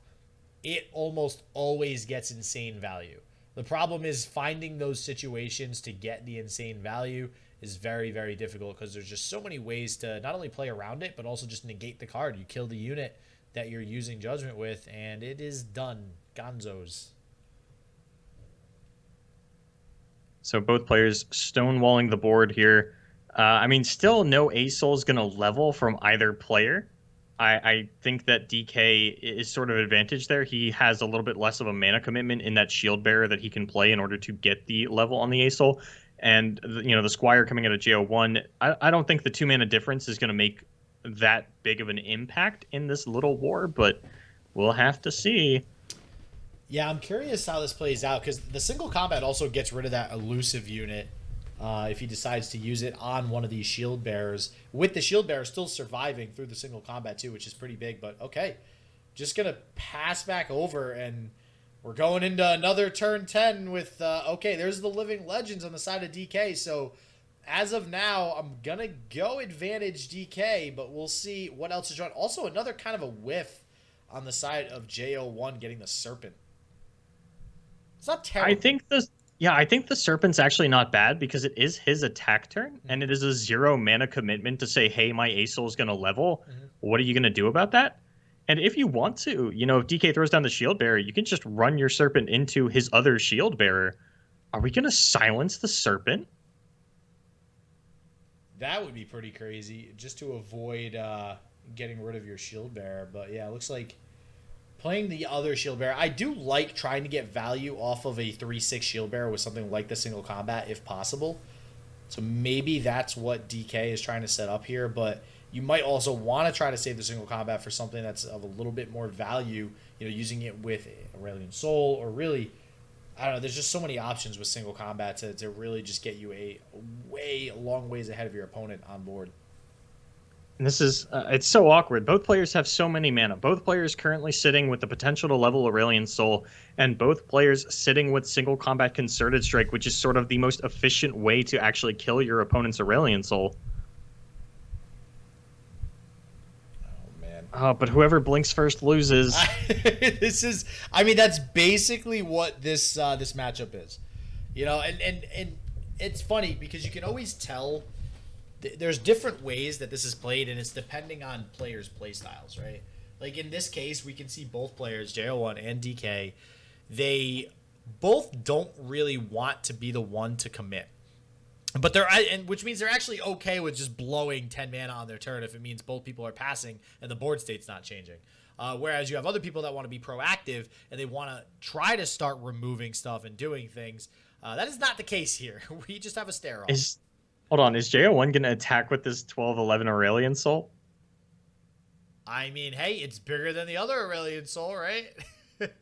it almost always gets insane value. The problem is finding those situations to get the insane value is very, very difficult because there's just so many ways to not only play around it, but also just negate the card. You kill the unit that you're using Judgment with, and it is done. Gonzos. So both players stonewalling the board here. I mean, still no Azul is going to level from either player. I think that DK is sort of an advantage there. He has a little bit less of a mana commitment in that shield bearer that he can play in order to get the level on the Azul. And, you know, the Squire coming out of JO1, I don't think the 2 mana difference is going to make that big of an impact in this little war, but we'll have to see. Yeah, I'm curious how this plays out because the single combat also gets rid of that elusive unit if he decides to use it on one of these shield bearers, with the shield bearer still surviving through the single combat too, which is pretty big. But okay, just gonna pass back over, and we're going into another turn 10 with okay, there's the Living Legends on the side of DK. So as of now, I'm gonna go advantage DK, but we'll see what else is drawn. Also, another kind of a whiff on the side of JO1 getting the Serpent. It's not I terrible. think the yeah, I think the Serpent's actually not bad because it is his attack turn, and it is a 0 mana commitment to say, hey, my Aesol is gonna level. Mm-hmm. What are you gonna do about that? And if you want to, if DK throws down the shield bearer, you can just run your Serpent into his other shield bearer. Are we gonna silence the Serpent? That would be pretty crazy just to avoid getting rid of your shield bearer. But yeah, it looks like playing the other shield bearer. I do like trying to get value off of a 3/6 shield bearer with something like the single combat if possible. So maybe that's what DK is trying to set up here. But you might also want to try to save the single combat for something that's of a little bit more value. Using it with Aurelion Soul or really I don't know. There's just so many options with single combat to really just get you a way long ways ahead of your opponent on board. And this is it's so awkward. Both players have so many mana. Both players currently sitting with the potential to level Aurelion Soul, and both players sitting with single combat concerted strike, which is sort of the most efficient way to actually kill your opponent's Aurelion Soul. Oh man. But whoever blinks first loses. This is I mean that's basically what this matchup is. And it's funny because you can always tell there's different ways that this is played and it's depending on players' play styles, right? Like in this case, we can see both players, JO1 and DK, they both don't really want to be the one to commit. But which means they're actually okay with just blowing 10 mana on their turn if it means both people are passing and the board state's not changing. Whereas you have other people that want to be proactive and they want to try to start removing stuff and doing things. That is not the case here. We just have a stare off. Hold on, is JO1 going to attack with this 12/11 Aurelion Soul? I mean, hey, it's bigger than the other Aurelion Soul, right?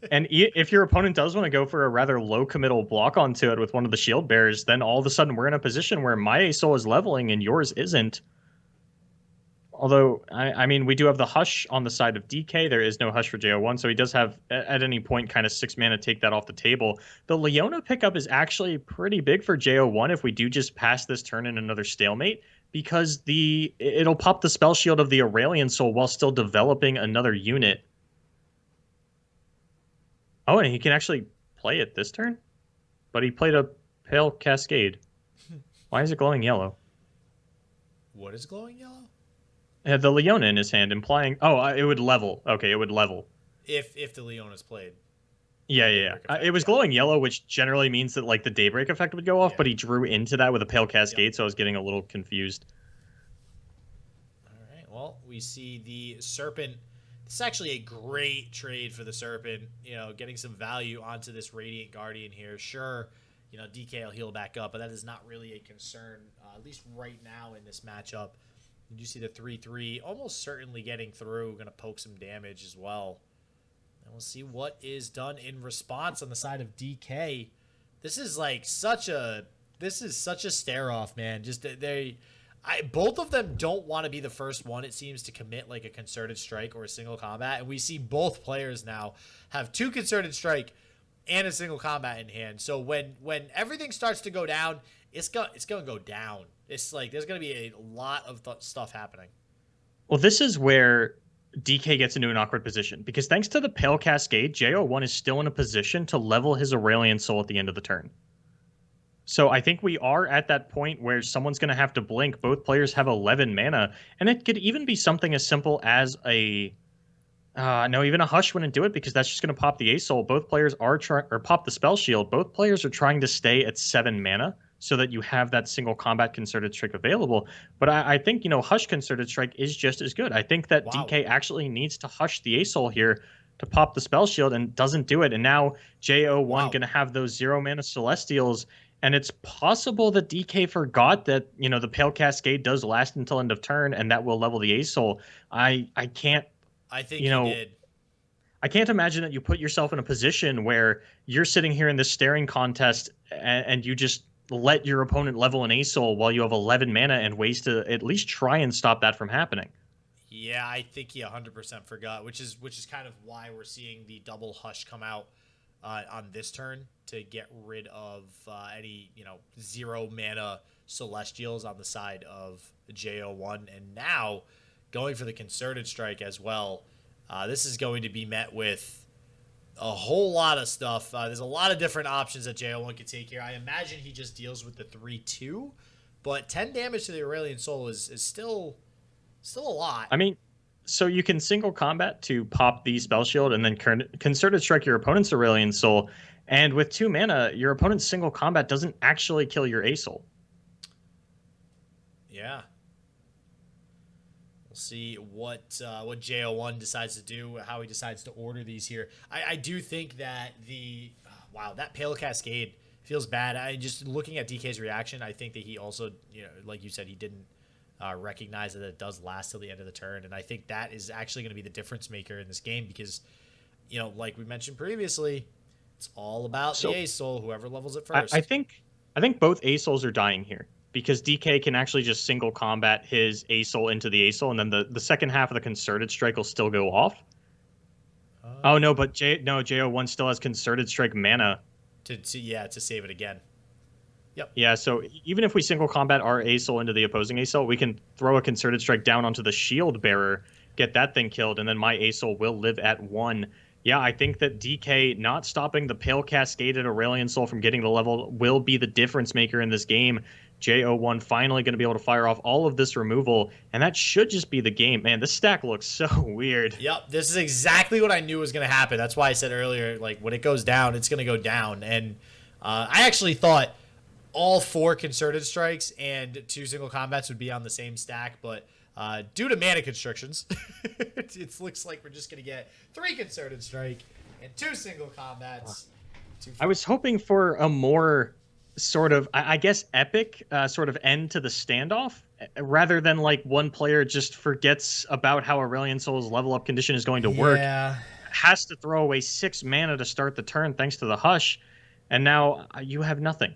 And if your opponent does want to go for a rather low committal block onto it with one of the shield bearers, then all of a sudden we're in a position where my Soul is leveling and yours isn't. Although, I mean, we do have the Hush on the side of DK. There is no Hush for JO1, so he does have, at any point, kind of 6 mana take that off the table. The Leona pickup is actually pretty big for JO1 if we do just pass this turn in another stalemate, because it'll pop the spell shield of the Aurelion Soul while still developing another unit. Oh, and he can actually play it this turn? But he played a Pale Cascade. Why is it glowing yellow? What is glowing yellow? Had the Leona in his hand, implying... Oh, it would level. Okay, it would level. If the Leona's played. Yeah. It was glowing yellow, which generally means that like the Daybreak effect would go off, but he drew into that with a Pale Cascade, so I was getting a little confused. All right, well, we see the Serpent. This is actually a great trade for the Serpent, getting some value onto this Radiant Guardian here. Sure, DK will heal back up, but that is not really a concern, at least right now in this matchup. You do see the 3/3 almost certainly getting through. Going to poke some damage as well. And we'll see what is done in response on the side of DK. This is such a stare off, man. Just both of them don't want to be the first one, it seems, to commit like a concerted strike or a single combat. And we see both players now have 2 concerted strike and a single combat in hand. So when everything starts to go down, it's going to go down. It's like there's going to be a lot of stuff happening. Well, this is where DK gets into an awkward position, because thanks to the Pale Cascade, JO1 is still in a position to level his Aurelion Soul at the end of the turn. So I think we are at that point where someone's going to have to blink. Both players have 11 mana, and it could even be something as simple as no, even a Hush wouldn't do it, because that's just going to pop the Aesol. Both players are pop the Spell Shield. Both players are trying to stay at 7 mana so that you have that single combat concerted strike available. But I think, Hush concerted strike is just as good. I think that DK actually needs to Hush the Aesol here to pop the Spell Shield and doesn't do it. And now JO1 going to have those 0 mana Celestials. And it's possible that DK forgot that, the Pale Cascade does last until end of turn, and that will level the Aesol. I think he did. I can't imagine that you put yourself in a position where you're sitting here in this staring contest and you just let your opponent level an Aesol while you have 11 mana and ways to at least try and stop that from happening. Yeah, I think he 100% forgot, which is kind of why we're seeing the double Hush come out on this turn to get rid of any 0 mana Celestials on the side of JO1, and now going for the concerted strike as well. This is going to be met with a whole lot of stuff. There's a lot of different options that JO1 could take here. I imagine he just deals with the 3-2, but 10 damage to the Aurelion Soul is still a lot. I mean, so you can single combat to pop the spell shield and then concerted strike your opponent's Aurelion Soul. And with 2 mana, your opponent's single combat doesn't actually kill your A-Soul. Yeah. We'll see what JO1 decides to do, how he decides to order these here. I do think that wow, that Pale Cascade feels bad. I just looking at DK's reaction, I think that he also, like you said, he didn't recognize that it does last till the end of the turn, and I think that is actually going to be the difference maker in this game because, like we mentioned previously, it's all about the A-Soul, whoever levels it first. I think both A-Souls are dying here because DK can actually just single combat his A-Soul into the A-Soul, and then the second half of the concerted strike will still go off. Oh no, but JO1 still has concerted strike mana to save it again. Yep. Yeah, so even if we single combat our A-Soul into the opposing A-Soul, we can throw a concerted strike down onto the shield bearer, get that thing killed, and then my A-Soul will live at 1. Yeah, I think that DK not stopping the Pale Cascaded Aurelion Soul from getting the level will be the difference maker in this game. JO1 finally going to be able to fire off all of this removal, and that should just be the game. Man, this stack looks so weird. Yep, this is exactly what I knew was going to happen. That's why I said earlier, like, when it goes down, it's going to go down. And I actually thought all 4 concerted strikes and 2 single combats would be on the same stack, but due to mana constrictions, it looks like we're just going to get 3 concerted strike and 2 single combats. I was hoping for a more sort of, I guess, epic sort of end to the standoff, rather than like one player just forgets about how Aurelion Soul's level up condition is going to work, has to throw away 6 mana to start the turn thanks to the Hush, and now you have nothing.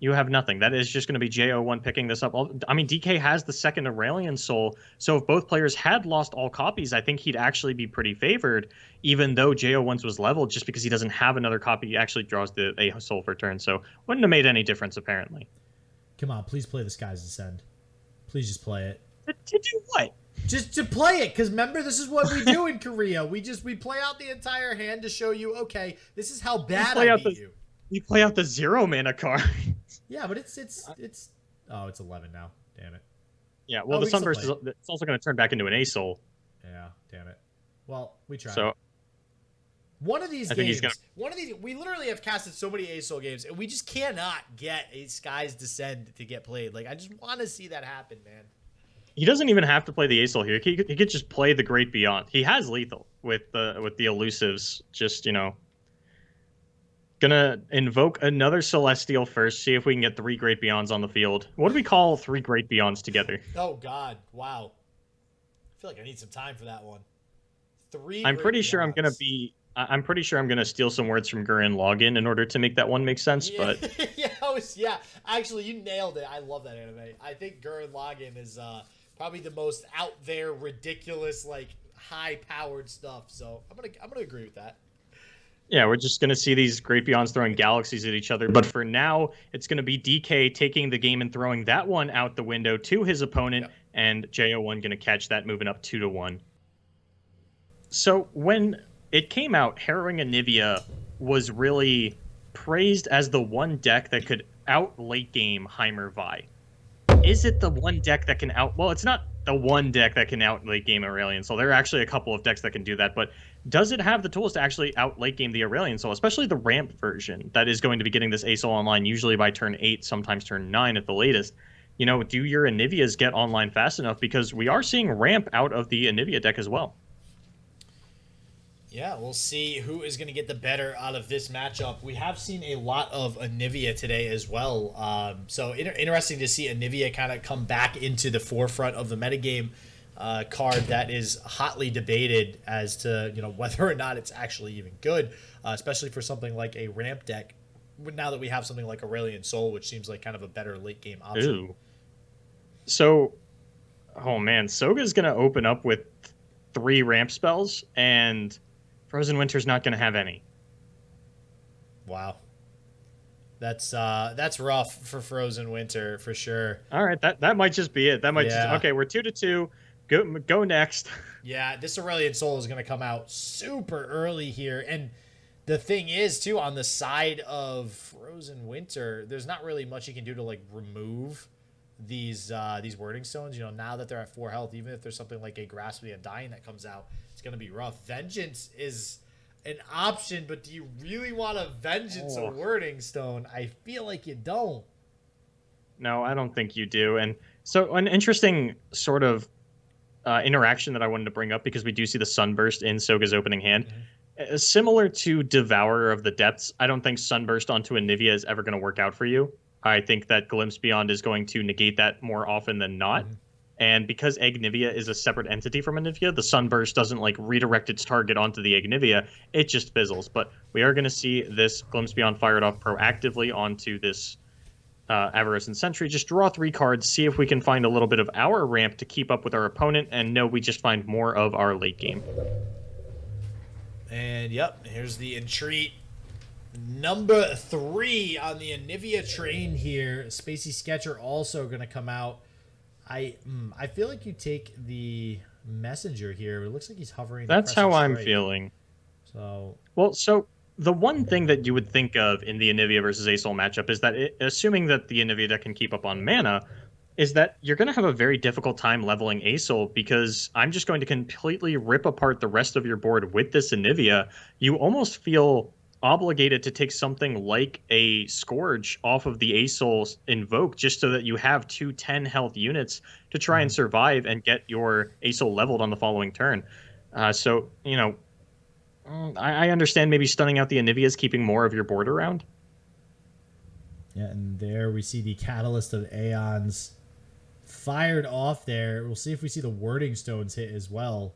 You have nothing. That is just going to be JO1 picking this up. I mean, DK has the second Aurelion Soul, so if both players had lost all copies, I think he'd actually be pretty favored, even though JO1's was leveled, just because he doesn't have another copy. He actually draws the A Soul for turn, so wouldn't have made any difference, apparently. Come on, please play the Skies Descend. Please just play it. To do what? Just to play it, because remember, this is what we do in Korea. We play out the entire hand to show you, okay, this is how bad I beat you. You play out the 0 mana card. Yeah, but it's oh, it's 11 now. Damn it. Yeah, well, the Sunburst it's also going to turn back into an A-Soul. Yeah, damn it. Well, we tried. So one of these games, we literally have casted so many A-Soul games, and we just cannot get a Skies Descend to get played. Like, I just want to see that happen, man. He doesn't even have to play the A-Soul here. He could just play the Great Beyond. He has lethal with the elusives. Just, gonna invoke another Celestial first, see if we can get 3 Great Beyonds on the field. What do we call 3 Great Beyonds together? Oh, God. Wow. I feel like I need some time for that one. 3 I'm pretty sure I'm going to steal some words from Gurren Login in order to make that one make sense, yeah. but... yeah. Actually, you nailed it. I love that anime. I think Gurren Login is probably the most out there, ridiculous, like, high-powered stuff. So I'm gonna agree with that. Yeah, we're just going to see these Great Beyonds throwing galaxies at each other. But for now, it's going to be DK taking the game and throwing that one out the window to his opponent, and JO1 going to catch that, moving up 2-1. So when it came out, Harrowing Anivia was really praised as the one deck that could out late game Heimer Vi. Is it the one deck that can out... Well, it's not the one deck that can out late game Aurelion Soul. There are actually a couple of decks that can do that, but does it have the tools to actually out late game the Aurelion Soul, especially the ramp version that is going to be getting this A-Soul online usually by turn 8, sometimes turn 9 at the latest? Do your Anivias get online fast enough? Because we are seeing ramp out of the Anivia deck as well. Yeah, we'll see who is going to get the better out of this matchup. We have seen a lot of Anivia today as well. So interesting to see Anivia kind of come back into the forefront of the metagame. Card that is hotly debated as to whether or not it's actually even good, especially for something like a ramp deck. Now that we have something like Aurelion Soul, which seems like kind of a better late game option. Ooh. So, oh man, Soga's gonna open up with 3 ramp spells, and Frozen Winter's not gonna have any. Wow. That's rough for Frozen Winter for sure. All right, that might just be it. That might okay. We're 2-2. Go next. Yeah, this Aurelion Soul is going to come out super early here, and The thing is, too, on the side of Frozen Winter, there's not really much you can do to like remove these wording stones. You know, now that they're at 4 health, even if there's something like a Grasp of the Undying that comes out, it's gonna be rough. Vengeance is an option, but do you really want a Vengeance or wording stone? I feel like you don't. No, I don't think you do. And so an interesting sort of interaction that I wanted to bring up, because we do see the Sunburst in Soga's opening hand. Similar to Devourer of the Depths, I don't think Sunburst onto Anivia is ever going to work out for you. I think that Glimpse Beyond is going to negate that more often than not. And because Agnivia is a separate entity from Anivia, the Sunburst doesn't like redirect its target onto the Agnivia. It just fizzles. But we are going to see this Glimpse Beyond fired off proactively onto this Avarice and Sentry. Just draw 3 cards, see if we can find a little bit of our ramp to keep up with our opponent, and no, we just find more of our late game. And yep, here's the entreat. Number 3 on the Anivia train here. Spacey Sketcher also going to come out. I feel like you take the Messenger here. It looks like he's hovering. That's how I'm feeling. So the one thing that you would think of in the Anivia versus Azul matchup is that, assuming that the Anivia deck can keep up on mana, is that you're going to have a very difficult time leveling Azul, because I'm just going to completely rip apart the rest of your board with this Anivia. You almost feel obligated to take something like a Scourge off of the Azul Invoke, just so that you have 2 10 health units to try and survive and get your Azul leveled on the following turn. So, you know, I understand maybe stunning out the Anivias, keeping more of your board around. Yeah, and there we see the Catalyst of Aeons fired off there. We'll see if we see the Wording Stones hit as well.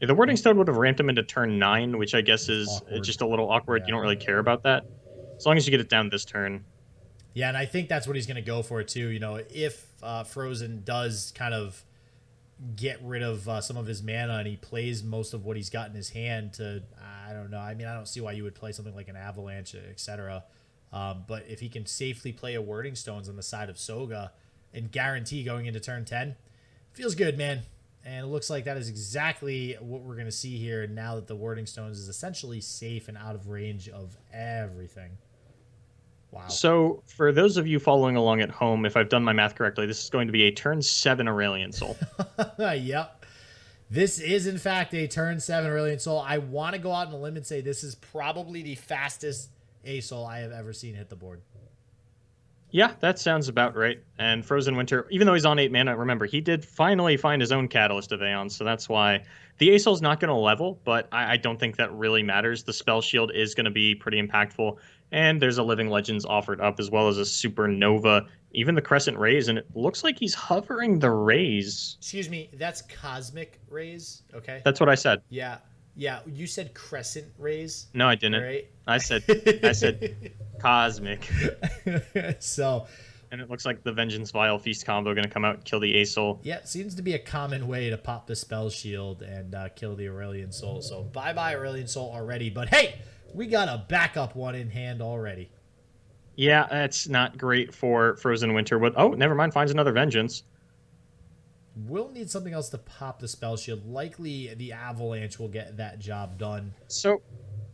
Yeah, the Wording Stone would have ramped him into turn 9, which I guess is awkward. Just a little awkward. Yeah. You don't really care about that, as long as you get it down this turn. Yeah, and I think that's what he's going to go for, too. You know, if Frozen does kind of get rid of some of his mana and he plays most of what he's got in his hand to, I don't know. I mean, I don't see why you would play something like an Avalanche, etc. But if he can safely play a Wording Stones on the side of Soga and guarantee going into turn 10, feels good, man. And it looks like that is exactly what we're going to see here now that the Wording Stones is essentially safe and out of range of everything. Wow. So for those of you following along at home, if I've done my math correctly, this is going to be a turn 7 Aurelion Soul. Yep. This is, in fact, a turn 7 Aurelion Soul. I want to go out on a limb and say this is probably the fastest A-Soul I have ever seen hit the board. Yeah, that sounds about right. And Frozen Winter, even though he's on 8 mana, remember, he did finally find his own Catalyst of Aeons, so that's why the A-Soul's not going to level, but I don't think that really matters. The Spell Shield is going to be pretty impactful, and there's a Living Legends offered up, as well as a Supernova, even the Crescent Rays, and it looks like he's hovering the Rays. Excuse me, that's Cosmic Rays, okay? That's what I said. Yeah, you said Crescent Rays. No, I didn't. Right? I said Cosmic. So, and it looks like the Vengeance Vial Feast combo going to come out and kill the A-Soul. Yeah, it seems to be a common way to pop the Spell Shield and kill the Aurelion Soul. So bye-bye Aurelion Soul already. But hey, we got a backup one in hand already. Yeah, that's not great for Frozen Winter. But oh, never mind, finds another Vengeance. We'll need something else to pop the Spell Shield. Likely the Avalanche will get that job done. So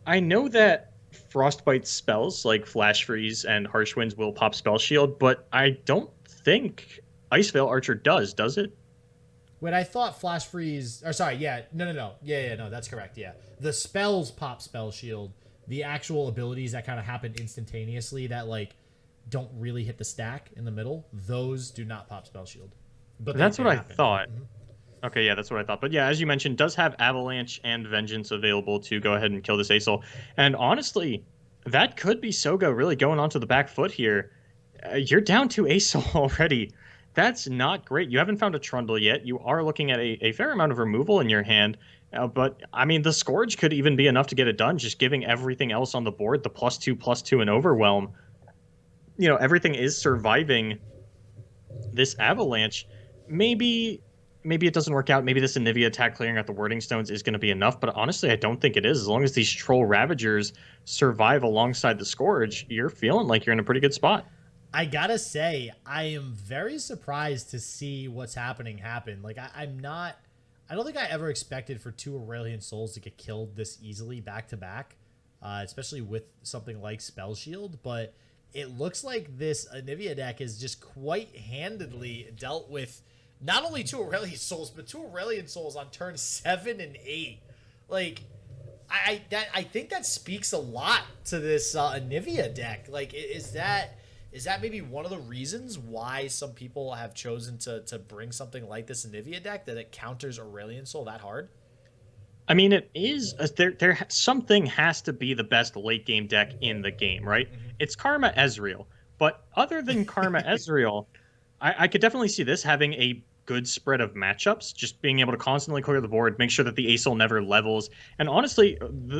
I know that Frostbite spells like Flash Freeze and Harsh Winds will pop Spell Shield, but I don't think Ice Veil Archer does it? Wait, I thought Flash Freeze... Or sorry, yeah. No. Yeah, no, that's correct, yeah. The spells pop Spell Shield. The actual abilities that kind of happen instantaneously that, like, don't really hit the stack in the middle, those do not pop Spell Shield. But that's what I thought. Okay, yeah, that's what I thought. But yeah, as you mentioned, does have Avalanche and Vengeance available to go ahead and kill this A-Soul. And honestly, that could be Soga really going onto the back foot here. You're down to A-Soul already. That's not great. You haven't found a Trundle yet. You are looking at a fair amount of removal in your hand. But, I mean, the Scourge could even be enough to get it done, just giving everything else on the board the +2/+2 and Overwhelm. You know, everything is surviving this Avalanche. Maybe it doesn't work out. Maybe this Anivia attack clearing out the Wording Stones is going to be enough, but honestly, I don't think it is. As long as these Troll Ravagers survive alongside the Scourge, you're feeling like you're in a pretty good spot. I gotta say, I am very surprised to see what's happening happen. Like, I'm not I don't think I ever expected for 2 Aurelian Souls to get killed this easily back to back, especially with something like Spell Shield. But it looks like this Anivia deck is just quite handedly dealt with not only 2 Aurelian Souls, but 2 Aurelian Souls on turn 7 and 8. Like, I think that speaks a lot to this Anivia deck. Like, is that maybe one of the reasons why some people have chosen to bring something like this Anivia deck, that it counters Aurelion Soul that hard? I mean, it is something has to be the best late game deck in the game, right? Mm-hmm. It's Karma Ezreal, but other than Karma Ezreal, I could definitely see this having a good spread of matchups, just being able to constantly clear the board, make sure that the ASOL never levels. And honestly,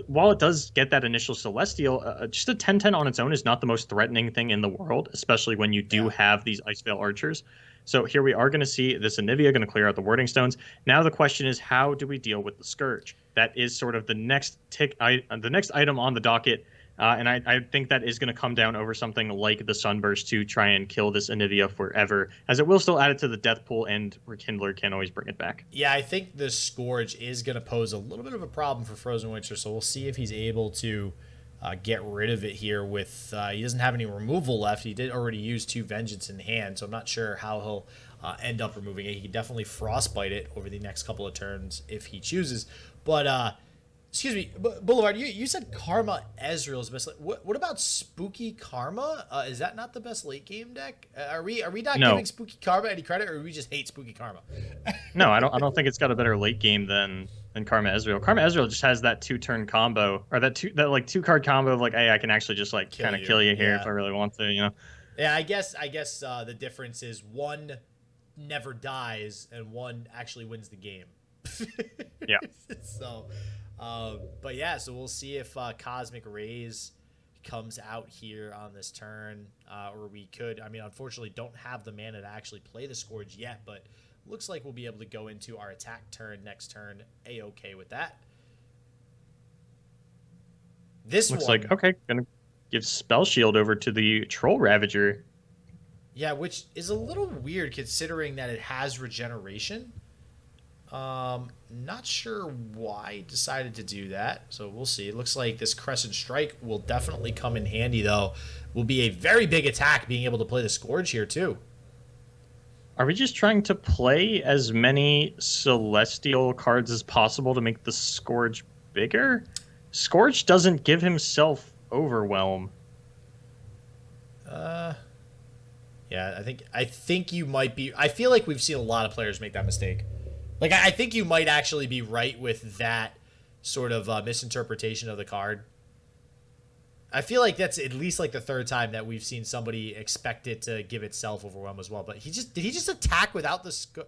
while it does get that initial Celestial, just a 10-10 on its own is not the most threatening thing in the world, especially when you do have these Iceveil Archers. So here we are going to see this Anivia going to clear out the Warding Stones. Now the question is, how do we deal with the Scourge? That is sort of the next item on the docket. And I think that is going to come down over something like the Sunburst to try and kill this Anivia forever, as it will still add it to the death pool, and Rekindler can always bring it back. Yeah, I think the Scourge is going to pose a little bit of a problem for Frozen Winter, so we'll see if he's able to get rid of it here with... he doesn't have any removal left. He did already use 2 Vengeance in hand, so I'm not sure how he'll end up removing it. He can definitely Frostbite it over the next couple of turns if he chooses. But... excuse me, Boulevard, you said Karma Ezreal is the best. What about Spooky Karma? Is that not the best late game deck? Are we not giving Spooky Karma any credit, or do we just hate Spooky Karma? No, I don't think it's got a better late game than Karma Ezreal. Karma Ezreal just has that 2-turn combo, or that 2-card combo of like, hey, I can actually just like kind of kill you here if I really want to, you know. Yeah, I guess the difference is one never dies and one actually wins the game. Yeah. So. But yeah, so we'll see if Cosmic Rays comes out here on this turn, or we could. I mean, unfortunately, don't have the mana to actually play the Scourge yet, but looks like we'll be able to go into our attack turn next turn. A-okay with that. This looks one, like okay, gonna give Spell Shield over to the Troll Ravager. Yeah, which is a little weird considering that it has regeneration. Not sure why he decided to do that, so we'll see. It looks like this Crescent Strike will definitely come in handy, though. Will be a very big attack being able to play the Scourge here, too. Are we just trying to play as many Celestial cards as possible to make the Scourge bigger? Scourge doesn't give himself Overwhelm. Yeah, I think you might be... I feel like we've seen a lot of players make that mistake. Like, I think you might actually be right with that sort of misinterpretation of the card. I feel like that's at least like the 3rd time that we've seen somebody expect it to give itself Overwhelm as well. But did he just attack without the...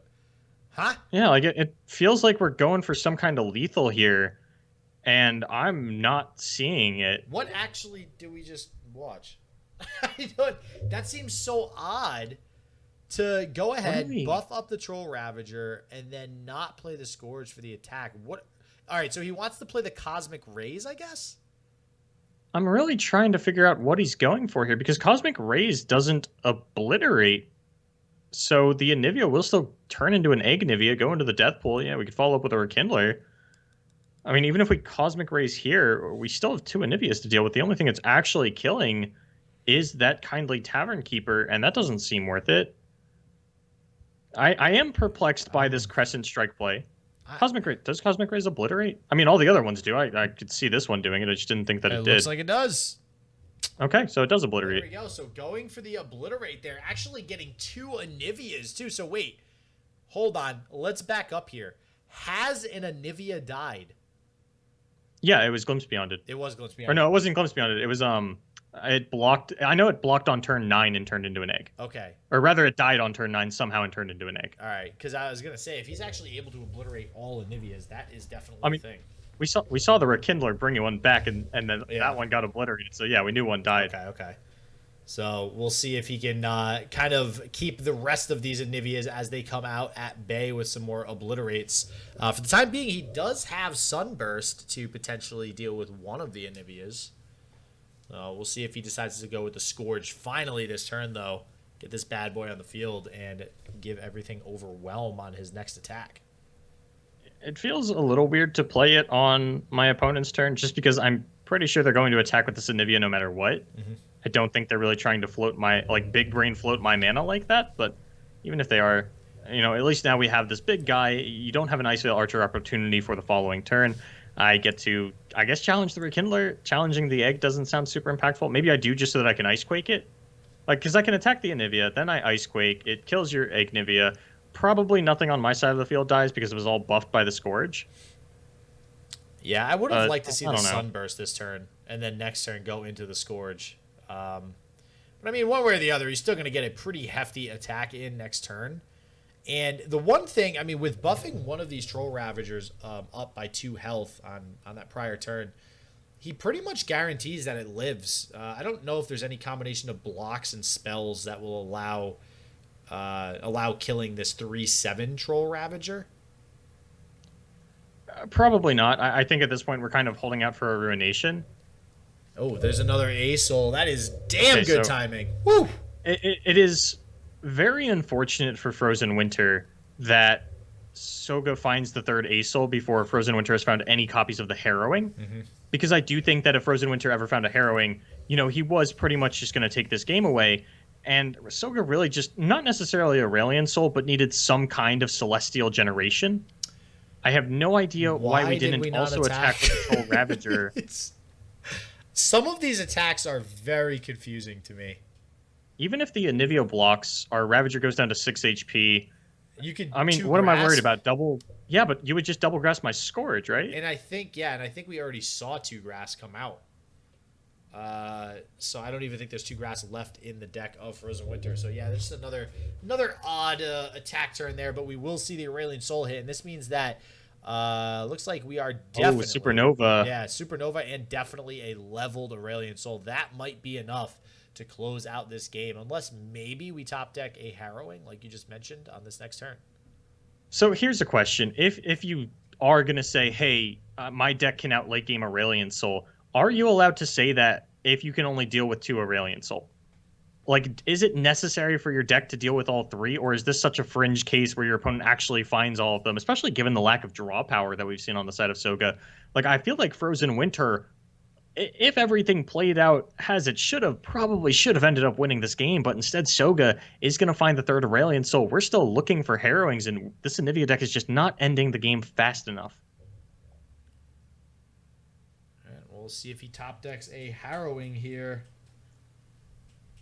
Huh? Yeah, like it feels like we're going for some kind of lethal here, and I'm not seeing it. What actually do we just watch? That seems so odd. To go ahead, buff up the Troll Ravager, and then not play the Scourge for the attack. What? All right, so he wants to play the Cosmic Rays, I guess? I'm really trying to figure out what he's going for here, because Cosmic Rays doesn't obliterate. So the Anivia will still turn into an Egg Anivia, go into the Death Pool. Yeah, we could follow up with a Rekindler. I mean, even if we Cosmic Rays here, we still have 2 Anivias to deal with. The only thing it's actually killing is that Kindly Tavern Keeper, and that doesn't seem worth it. I am perplexed by this Crescent Strike play. Does Cosmic Rays obliterate? I mean, all the other ones do. I could see this one doing it. I just didn't think that it did. Looks like it does. Okay, so it does obliterate. There we go. So going for the obliterate there, actually getting 2 Anivias too. So wait, hold on. Let's back up here. Has an Anivia died? Yeah, it was Glimpse Beyond it. It was Glimpse Beyond. Or no, it wasn't Glimpse Beyond it. It was it blocked. I know it blocked on turn 9 and turned into an egg. Okay. Or rather, it died on turn 9 somehow and turned into an egg. All right, because I was gonna say if he's actually able to obliterate all Anivias, that is definitely a thing. We saw the Rekindler bring one back, and then that one got obliterated. So yeah, we knew one died. Okay. So we'll see if he can kind of keep the rest of these Anivias as they come out at bay with some more obliterates. For the time being, he does have Sunburst to potentially deal with one of the Anivias. We'll see if he decides to go with the Scourge finally this turn, though. Get this bad boy on the field and give everything Overwhelm on his next attack. It feels a little weird to play it on my opponent's turn, just because I'm pretty sure they're going to attack with this Anivia no matter what. I don't think they're really trying to float my, like, big brain float my mana like that, but even if they are, at least now we have this big guy. You don't have an Ice Veil Archer opportunity for the following turn. I get to, I guess, challenge the Rekindler. Challenging the egg doesn't sound super impactful. Maybe I do just so that I can Ice Quake it. Like, because I can attack the Anivia, then I Ice Quake, it kills your Anivia. Probably nothing on my side of the field dies because it was all buffed by the Scourge. Yeah, I would have liked to see the I don't know. Sunburst this turn, and then next turn go into the Scourge. But I mean, one way or the other, he's still going to get a pretty hefty attack in next turn. And the one thing, I mean, with buffing one of these Troll Ravagers up by 2 health on that prior turn, he pretty much guarantees that it lives. I don't know if there's any combination of blocks and spells that will allow killing this 3/7 Troll Ravager. Probably not. I think at this point we're kind of holding out for a Ruination. Oh, there's another Azul. That is damn Okay, good so- timing. Woo! It is very unfortunate for Frozen Winter that Soga finds the third Azul before Frozen Winter has found any copies of the Harrowing. Because I do think that if Frozen Winter ever found a Harrowing, he was pretty much just going to take this game away. And Soga really just, not necessarily Aurelion Soul, but needed some kind of Celestial Generation. I have no idea why we did didn't we not also attack with the Troll Ravager. Some of these attacks are very confusing to me. Even if the Anivia blocks, our Ravager goes down to 6 HP. You could. I mean, what am I worried about? Double? Yeah, but you would just double grasp my Scourge, right? And I think we already saw 2 grass come out. So I don't even think there's 2 grass left in the deck of Frozen Winter. So yeah, there's just another odd attack turn there, but we will see the Aurelion Soul hit, and this means that looks like we are definitely Supernova. Yeah, Supernova, and definitely a leveled Aurelion Soul. That might be enough to close out this game, unless maybe we top deck a Harrowing, like you just mentioned, on this next turn. So here's a question: If you are gonna say, hey, my deck can out late game Aurelion Soul, are you allowed to say that if you can only deal with 2 Aurelion Soul? Like, is it necessary for your deck to deal with all 3, or is this such a fringe case where your opponent actually finds all of them, especially given the lack of draw power that we've seen on the side of Soga? Like, I feel like Frozen Winter, if everything played out as it probably should have ended up winning this game, but instead Soga is going to find the third Aurelion Soul. We're still looking for Harrowings, and this Anivia deck is just not ending the game fast enough. We'll see if he top decks a Harrowing here.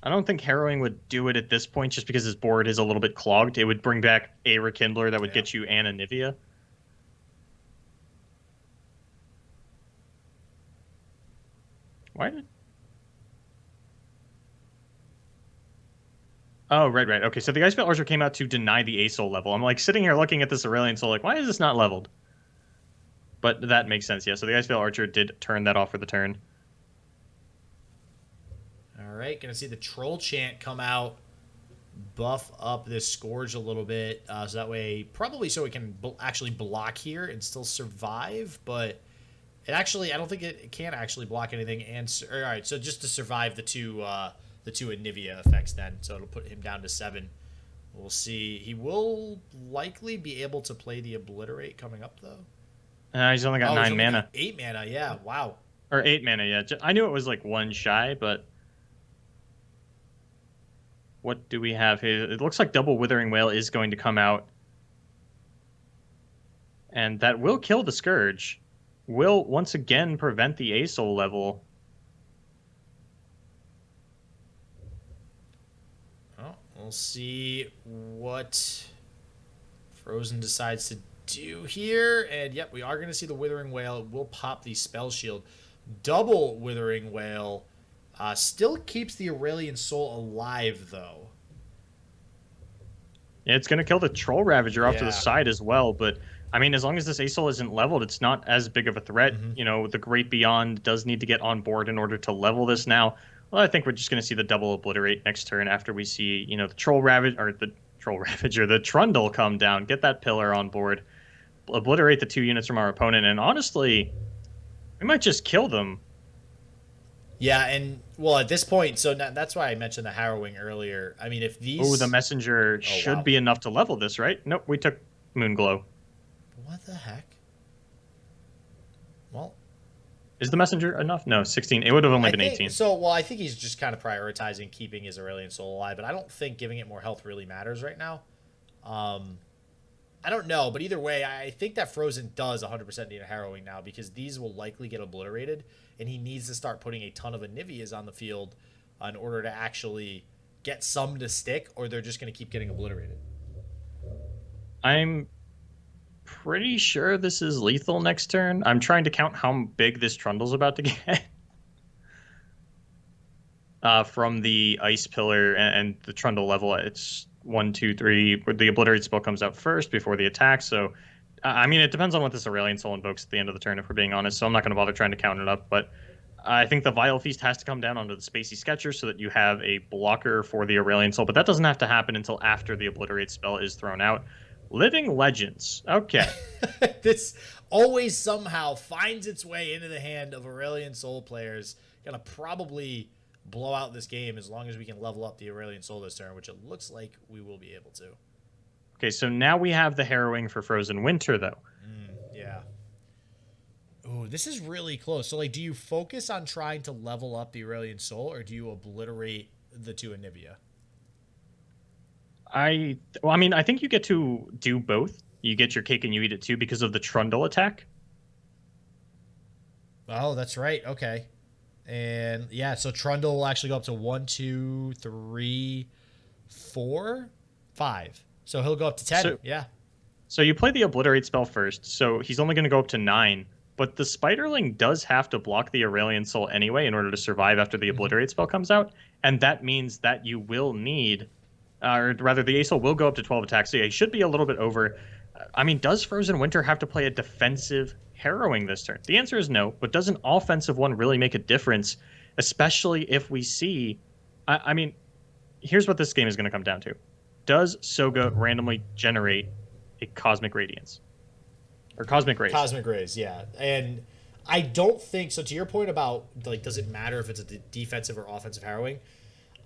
I don't think Harrowing would do it at this point just because his board is a little bit clogged. It would bring back a Rekindler that would get you an Anivia. Why did... Oh, right. Okay, so the Ice Veil Archer came out to deny the A-Soul level. I'm like sitting here looking at this Aurelion Soul like, why is this not leveled? But that makes sense, yeah. So the Ice Veil Archer did turn that off for the turn. All right, gonna see the Troll Chant come out, buff up this Scourge a little bit, so that way, probably so it can actually block here and still survive, but it actually, I don't think it can actually block anything. And all right, so just to survive the two Anivia effects, then, so it'll put him down to 7. We'll see. He will likely be able to play the Obliterate coming up, though. He's only got 9 mana. 8 mana, yeah. Wow. Or 8 mana, yeah. I knew it was like 1 shy, but... What do we have here? It looks like Double Withering Wail is going to come out. And that will kill the Scourge. Will, once again, prevent the A-Soul level. Oh, we'll see what Frozen decides to do here. And yep, we are going to see the Withering Wail. It will pop the Spell Shield. Double Withering Wail still keeps the Aurelion Soul alive, though. Yeah, it's going to kill the Troll Ravager off to Yeah. the side as well, but... I mean, as long as this A-Soul isn't leveled, it's not as big of a threat. The Great Beyond does need to get on board in order to level this now. Well, I think we're just going to see the double Obliterate next turn after we see, the Troll Ravager, or the Troll Ravager, the Trundle come down, get that pillar on board, obliterate the 2 units from our opponent, and honestly, we might just kill them. Yeah, and, well, at this point, so that's why I mentioned the Harrowing earlier. I mean, if these... Oh, the Messenger should wow. be enough to level this, right? Nope, we took Moonglow. What the heck? Well, Is the messenger enough? No, 16. It would have only been 18. So, well, I think he's just kind of prioritizing keeping his Aurelion Soul alive, but I don't think giving it more health really matters right now. I don't know, but either way, I think that Frozen does 100% need a Harrowing now because these will likely get obliterated, and he needs to start putting a ton of Anivias on the field in order to actually get some to stick, or they're just going to keep getting obliterated. I'm pretty sure this is lethal next turn. I'm trying to count how big this Trundle's about to get. From the Ice Pillar and the Trundle level, it's 1, 2, 3. The Obliterate spell comes out first before the attack. So, I mean, it depends on what this Aurelion Soul invokes at the end of the turn, if we're being honest. So I'm not going to bother trying to count it up. But I think the Vile Feast has to come down onto the Spacey Sketcher so that you have a blocker for the Aurelion Soul. But that doesn't have to happen until after the Obliterate spell is thrown out. Living Legends. Okay. This always somehow finds its way into the hand of Aurelion Soul players. Gonna probably blow out this game as long as we can level up the Aurelion Soul this turn, which it looks like we will be able to. Okay, so now we have the Harrowing for Frozen Winter, though. Yeah. Ooh, this is really close. So, like, do you focus on trying to level up the Aurelion Soul, or do you obliterate the two Anivia? I mean, I think you get to do both. You get your cake and you eat it too because of the Trundle attack. Oh, that's right. Okay. And yeah, so Trundle will actually go up to 1, 2, 3, 4, 5. So he'll go up to 10. So, yeah. So you play the Obliterate spell first, so he's only going to go up to 9. But the Spiderling does have to block the Aurelion Soul anyway in order to survive after the Obliterate spell comes out. And that means that you will need, or rather the Aesol will go up to 12 attacks. So yeah, he should be a little bit over. I mean, does Frozen Winter have to play a defensive Harrowing this turn? The answer is no, but does an offensive one really make a difference, especially if we see... I mean, here's what this game is going to come down to. Does Soga randomly generate a Cosmic Radiance? Or Cosmic Rays? Cosmic Rays, yeah. And I don't think... So to your point about, like, does it matter if it's a defensive or offensive Harrowing?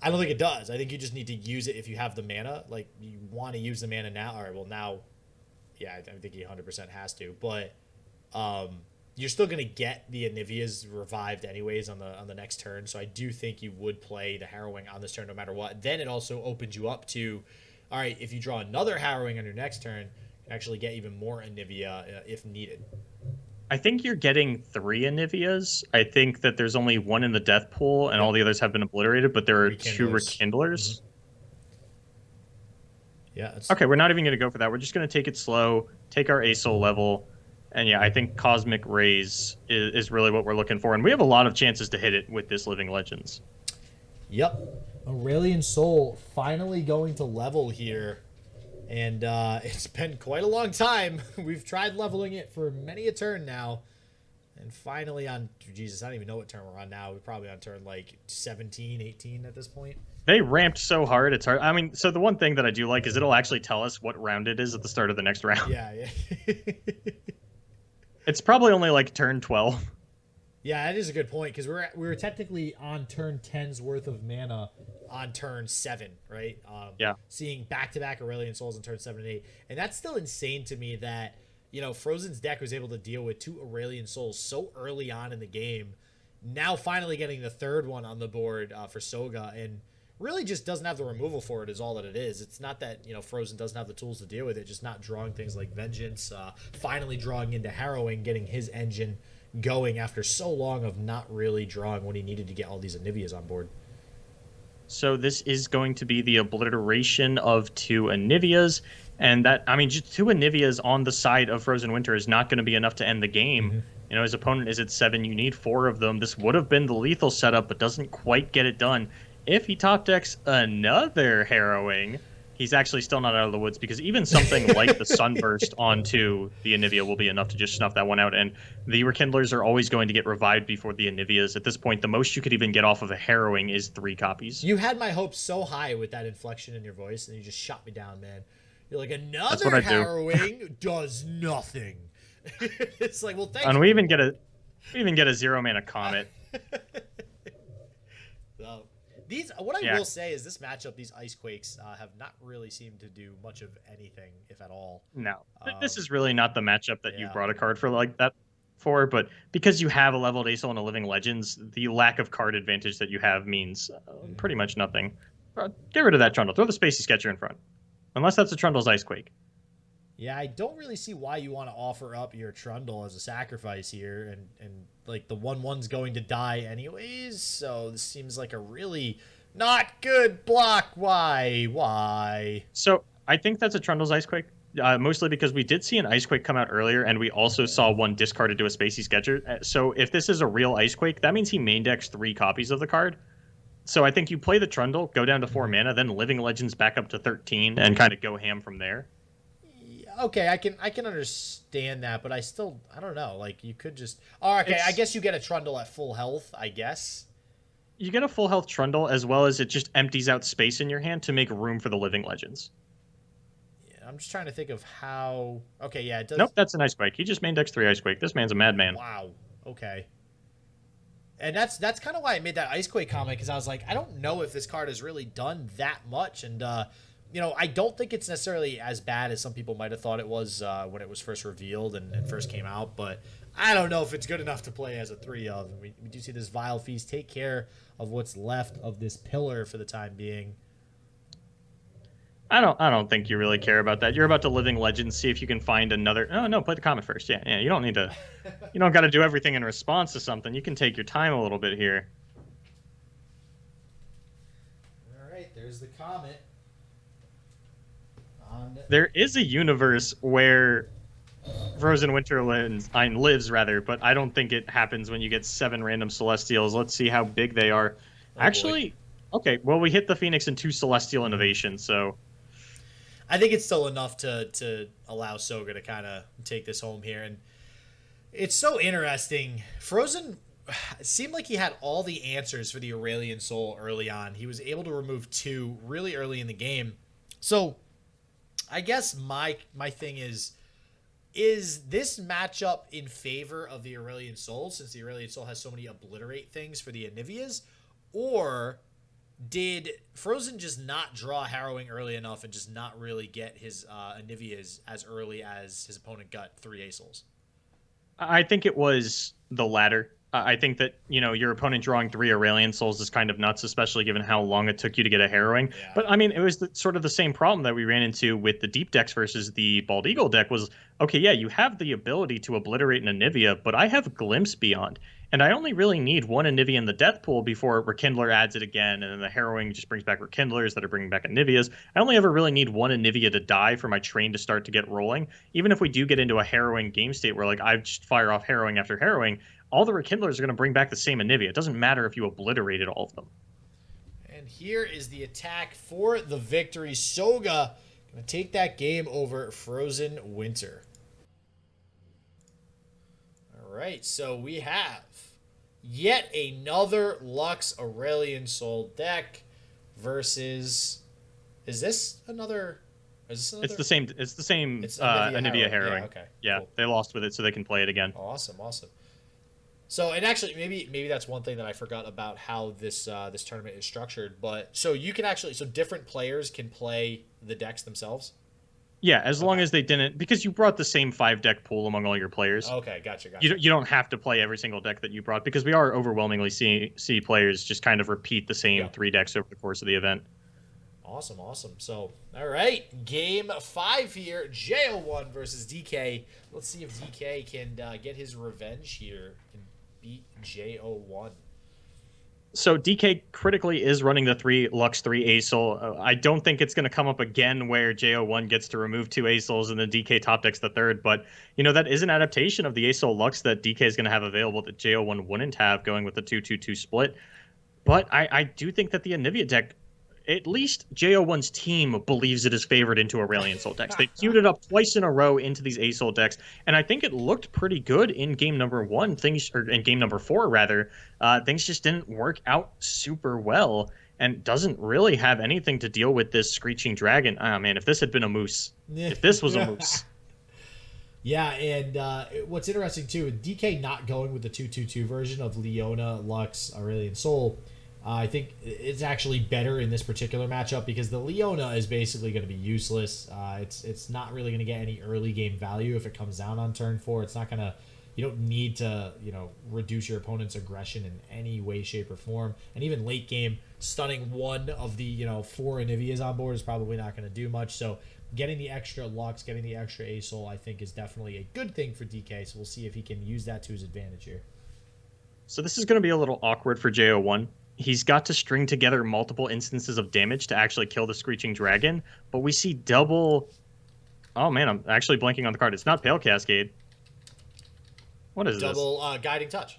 I don't think it does. I think you just need to use it if you have the mana. Like, you want to use the mana now. All right, well, now... Yeah, I think he 100% has to. But you're still going to get the Anivias revived anyways on the next turn. So I do think you would play the Harrowing on this turn no matter what. Then it also opens you up to, all right, if you draw another Harrowing on your next turn, you can actually get even more Anivia if needed. I think you're getting 3 Anivias. I think that there's only 1 in the death pool, and all the others have been obliterated, but there are 2 Rekindlers. Yeah. Okay, we're not even going to go for that. We're just going to take it slow, take our Aesol level, and yeah, I think Cosmic Rays is really what we're looking for, and we have a lot of chances to hit it with this Living Legends. Yep. Aurelion Soul finally going to level here, and it's been quite a long time. We've tried leveling it for many a turn now, and finally on... Jesus, I don't even know what turn we're on now. We're probably on turn, like, 17, 18 at this point. They ramped so hard, it's hard. I mean, so the one thing that I do like is it'll actually tell us what round it is at the start of the next round. Yeah. It's probably only like turn 12. Yeah, that is a good point, because we were technically on turn 10's worth of mana on turn 7, right? Yeah. Seeing back-to-back Aurelion Souls on turn 7 and 8. And that's still insane to me that, you know, Frozen's deck was able to deal with 2 Aurelion Souls so early on in the game. Now finally getting the third one on the board for Soga, and really just doesn't have the removal for it is all that it is. It's not that, you know, Frozen doesn't have the tools to deal with it, just not drawing things like Vengeance, finally drawing into Harrowing, getting his engine going after so long of not really drawing what he needed to get all these Anivias on board. So this is going to be the obliteration of 2 Anivias, and that, I mean, just 2 Anivias on the side of Frozen Winter is not going to be enough to end the game. You know, his opponent is at 7, you need 4 of them. This would have been the lethal setup, but doesn't quite get it done. If he top decks another Harrowing, he's actually still not out of the woods, because even something like the Sunburst onto the Anivia will be enough to just snuff that one out. And the Rekindlers are always going to get revived before the Anivias. At this point, the most you could even get off of a Harrowing is 3 copies. You had my hopes so high with that inflection in your voice, and you just shot me down, man. You're like, another Harrowing does nothing. It's like, well, thanks. And we even get a 0 mana Comet. So, What I Yeah. will say is this matchup, these Ice Quakes have not really seemed to do much of anything, if at all. No, this Um, is really not the matchup that you yeah. brought a card for like that for, but because you have a leveled Aesol and a Living Legends, the lack of card advantage that you have means pretty much nothing. Get rid of that Trundle. Throw the Spacey Sketcher in front. Unless that's a Trundle's Icequake. Yeah, I don't really see why you want to offer up your Trundle as a sacrifice here, and like the 1/1's going to die anyways, so this seems like a really not good block. Why? So I think that's a Trundle's Icequake. Mostly because we did see an Icequake come out earlier, and we also saw one discarded to a Spacey Sketcher. So if this is a real Icequake, that means he main decks 3 copies of the card. So I think you play the Trundle, go down to 4 mana, then Living Legends back up to 13, and kind of go ham from there. Okay, I can understand that, but I don't know. Like you could just. Oh, okay, I guess you get a Trundle at full health. I guess. You get a full health Trundle, as well as it just empties out space in your hand to make room for the Living Legends. Yeah, I'm just trying to think of how. Okay, yeah, it does. Nope, that's an Icequake. He just main decks 3 Icequake. This man's a madman. Wow. Okay. And that's kind of why I made that Icequake comment, because I was like, I don't know if this card has really done that much, and I don't think it's necessarily as bad as some people might have thought it was when it was first revealed and first came out, but I don't know if it's good enough to play as a 3 of. And we do see this Vile Feast take care of what's left of this pillar for the time being. I don't think you really care about that. You're about to Living Legends, see if you can find another. Oh no, play the comment first. Yeah. You don't need to. You don't got to do everything in response to something. You can take your time a little bit here. All right, there's the comment. There is a universe where Frozen Winterlands lives, rather, but I don't think it happens when you get 7 random Celestials. Let's see how big they are. Oh, Actually, okay. Well, we hit the Phoenix and 2 Celestial Innovations, so. I think it's still enough to allow Soga to kind of take this home here. And it's so interesting. Frozen seemed like he had all the answers for the Aurelian Soul early on. He was able to remove 2 really early in the game. So I guess my thing is this matchup in favor of the Aurelian Soul, since the Aurelian Soul has so many obliterate things for the Anivias? Or did Frozen just not draw Harrowing early enough and just not really get his Anivias as early as his opponent got 3 Aesouls? I think it was the latter. I think that, your opponent drawing 3 Aurelian Souls is kind of nuts, especially given how long it took you to get a Harrowing. Yeah. But, I mean, it was sort of the same problem that we ran into with the Deep decks versus the Bald Eagle deck was, okay, yeah, you have the ability to obliterate an Anivia, but I have Glimpse Beyond. And I only really need 1 Anivia in the Death Pool before Rekindler adds it again, and then the Harrowing just brings back Rekindlers that are bringing back Anivias. I only ever really need 1 Anivia to die for my train to start to get rolling. Even if we do get into a Harrowing game state where, like, I just fire off Harrowing after Harrowing, all the Rekindlers are going to bring back the same Anivia. It doesn't matter if you obliterated all of them. And here is the attack for the victory. Soga going to take that game over Frozen Winter. All right, so we have yet another Lux Aurelian Soul deck versus. Is this another? It's the same. It's the same. It's Anivia Harrowing. Yeah, okay. Yeah, Cool. they lost with it, so they can play it again. Awesome. So, and actually, maybe that's one thing that I forgot about how this tournament is structured. But so you can different players can play the decks themselves. Yeah, as long as they didn't, because you brought the same 5-deck pool among all your players. Okay, gotcha. You don't have to play every single deck that you brought, because we are overwhelmingly see players just kind of repeat the same 3 decks over the course of the event. Awesome. So, all right, game 5 here, JO1 versus DK. Let's see if DK can get his revenge here and beat JO1. So DK critically is running the 3 Lux 3 Aesol. I don't think it's going to come up again where JO1 gets to remove 2 Aesols and then DK top decks the 3rd. But, that is an adaptation of the Aesol Lux that DK is going to have available that JO1 wouldn't have, going with the 2-2-2 split. But I do think that the Anivia deck, at least JO1's team believes it is favored into Aurelian Soul decks. They queued it up twice in a row into these Aesol decks, and I think it looked pretty good in game number 1. In game number 4, rather. Things just didn't work out super well, and doesn't really have anything to deal with this Screeching Dragon. Ah, man, if this had been a moose. If this was a moose. Yeah, and what's interesting, too, DK not going with the 2-2-2 version of Leona, Lux, Aurelian Soul. I think it's actually better in this particular matchup because the Leona is basically going to be useless. It's not really going to get any early game value if it comes down on turn 4. It's not going to. You don't need to, reduce your opponent's aggression in any way, shape, or form. And even late game, stunning one of the 4 Anivias on board is probably not going to do much. So getting the extra Lux, getting the extra ASOL, I think is definitely a good thing for DK. So we'll see if he can use that to his advantage here. So this is going to be a little awkward for JO1. He's got to string together multiple instances of damage to actually kill the Screeching Dragon, but we see double... Oh man, I'm actually blanking on the card. It's not Pale Cascade. What is Double Guiding Touch.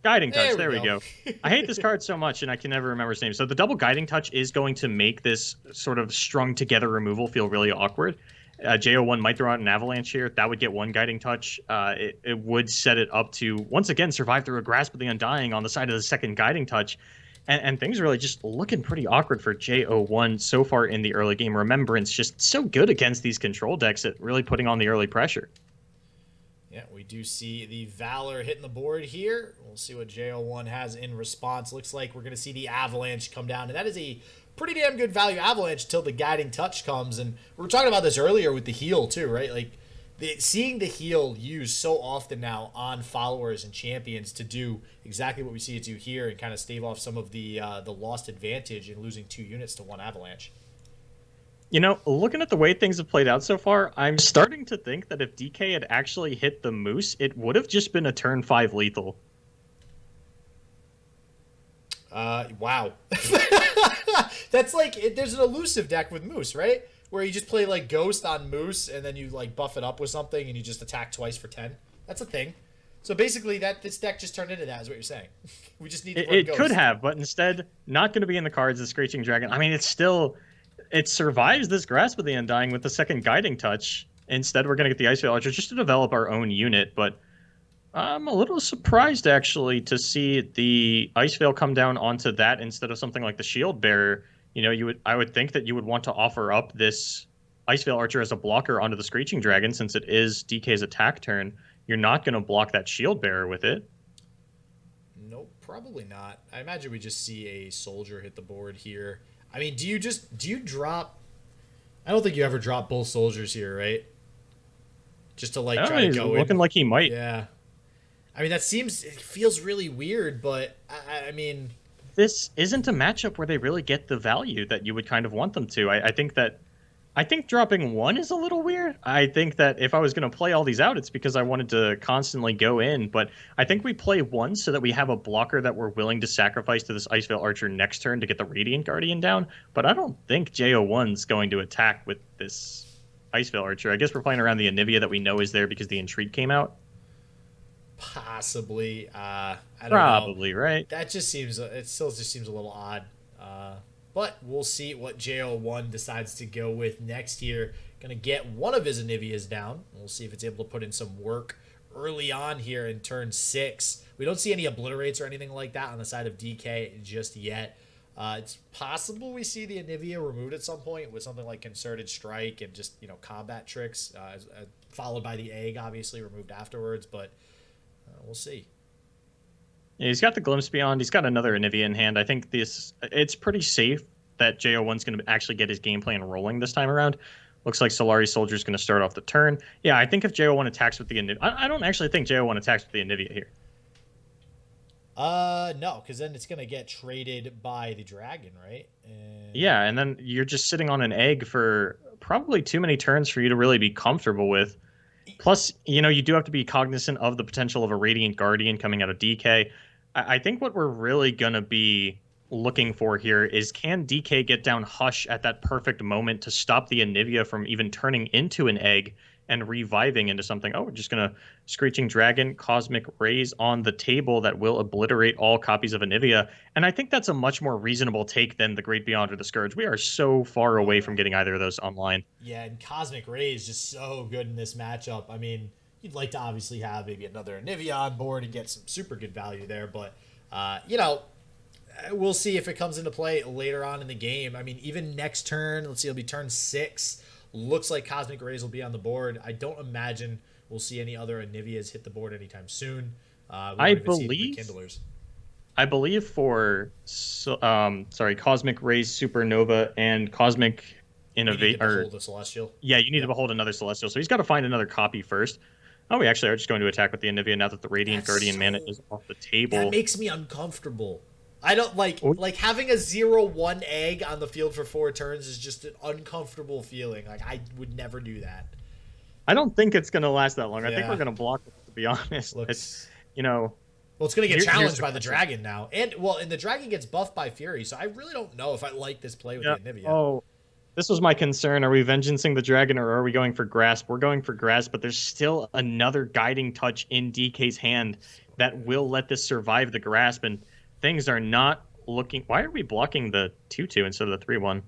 Guiding Touch, there we go. I hate this card so much, and I can never remember his name. So the double Guiding Touch is going to make this sort of strung together removal feel really awkward. JO1 might throw out an Avalanche here. That would get 1 Guiding Touch. It would set it up to, once again, survive through a Grasp of the Undying on the side of the second Guiding Touch. And things are really just looking pretty awkward for JO1 so far in the early game. Remembrance just so good against these control decks at really putting on the early pressure. Yeah, we do see the Valor hitting the board here. We'll see what JO1 has in response. Looks like we're going to see the Avalanche come down, and that is a pretty damn good value Avalanche till the Guiding Touch comes. And we were talking about this earlier with the heal too, right? Like seeing the heal used so often now on followers and champions to do exactly what we see it do here and kind of stave off some of the lost advantage in losing 2 units to 1 Avalanche. Looking at the way things have played out so far, I'm starting to think that if DK had actually hit the Moose, it would have just been a turn 5 lethal. Wow. That's like, there's an elusive deck with Moose, right? Where you just play like Ghost on Moose and then you like buff it up with something and you just attack twice for 10. That's a thing. So basically, this deck just turned into that, is what you're saying. We just need to run It Ghost. could have, but instead, not going to be in the cards, the Screeching Dragon. I mean, it survives this Grasp of the Undying with the second Guiding Touch. Instead, we're going to get the Iceveil Archer just to develop our own unit, but I'm a little surprised, actually, to see the Iceveil come down onto that instead of something like the Shield Bearer. I would think that you would want to offer up this Iceveil Archer as a blocker onto the Screeching Dragon, since it is DK's attack turn. You're not going to block that Shield Bearer with it. Nope, probably not. I imagine we just see a Soldier hit the board here. I mean, do you drop... I don't think you ever drop both Soldiers here, right? Just to like try to go in. Looking like he might. Yeah. I mean, it feels really weird, but I mean... This isn't a matchup where they really get the value that you would kind of want them to. I think dropping 1 is a little weird. I think that if I was going to play all these out, it's because I wanted to constantly go in. But I think we play 1 so that we have a blocker that we're willing to sacrifice to this Iceveil Archer next turn to get the Radiant Guardian down. But I don't think JO1's going to attack with this Iceveil Archer. I guess we're playing around the Anivia that we know is there because the Entreat came out. Possibly. I don't Probably, know. right? It still just seems a little odd. But we'll see what JO1 decides to go with next here. Going to get one of his Anivias down. We'll see if it's able to put in some work early on here in turn 6. We don't see any obliterates or anything like that on the side of DK just yet. It's possible we see the Anivia removed at some point with something like Concerted Strike and just, combat tricks, followed by the egg, obviously, removed afterwards. But we'll see. Yeah, he's got the Glimpse Beyond. He's got another Anivia in hand. I think it's pretty safe that JO1's going to actually get his game plan rolling this time around. Looks like Solari Soldier's going to start off the turn. Yeah, I think if JO1 attacks with the Anivia... I don't actually think JO1 attacks with the Anivia here. No, because then it's going to get traded by the Dragon, right? Yeah, and then you're just sitting on an egg for probably too many turns for you to really be comfortable with. Plus, you do have to be cognizant of the potential of a Radiant Guardian coming out of DK. I think what we're really going to be looking for here is, can DK get down Hush at that perfect moment to stop the Anivia from even turning into an egg and reviving into something? Oh, we're just going to Screeching Dragon, Cosmic Rays on the table that will obliterate all copies of Anivia. And I think that's a much more reasonable take than the Great Beyond or the Scourge. We are so far away from getting either of those online. Yeah, and Cosmic Ray is just so good in this matchup. I mean, you'd like to obviously have maybe another Anivia on board and get some super good value there, but, we'll see if it comes into play later on in the game. I mean, even next turn, let's see, it'll be turn 6. Looks like Cosmic Rays will be on the board. I don't imagine we'll see any other Anivias hit the board anytime soon. I believe I believe for Cosmic Rays Supernova and Cosmic We need to Innovate, or behold the Celestial. yeah, you need to Yep. behold another Celestial. So he's got to find another copy first. Oh, we actually are just going to attack with the Anivia now that the Radiant That's Guardian mana so. is off the That table. makes me uncomfortable. I don't Oh, like having a 0/1 egg on the field for 4 turns is just an uncomfortable feeling. Like I would never do that. I don't think it's going to last that long. I think Yeah. we're going to block it, to be honest. Looks You know, well, it's gonna get here's challenged the by the question. dragon now, and the dragon gets buffed by Fury. So I really don't know if I like this play with Yeah. the Anivia. Oh, this was my concern. Are we vengeancing the dragon or are we going for grasp? We're going for grasp, but there's still another guiding touch in DK's hand that will let this survive the grasp, and things are not looking. Why are we blocking the 2/2 instead of the 3/1?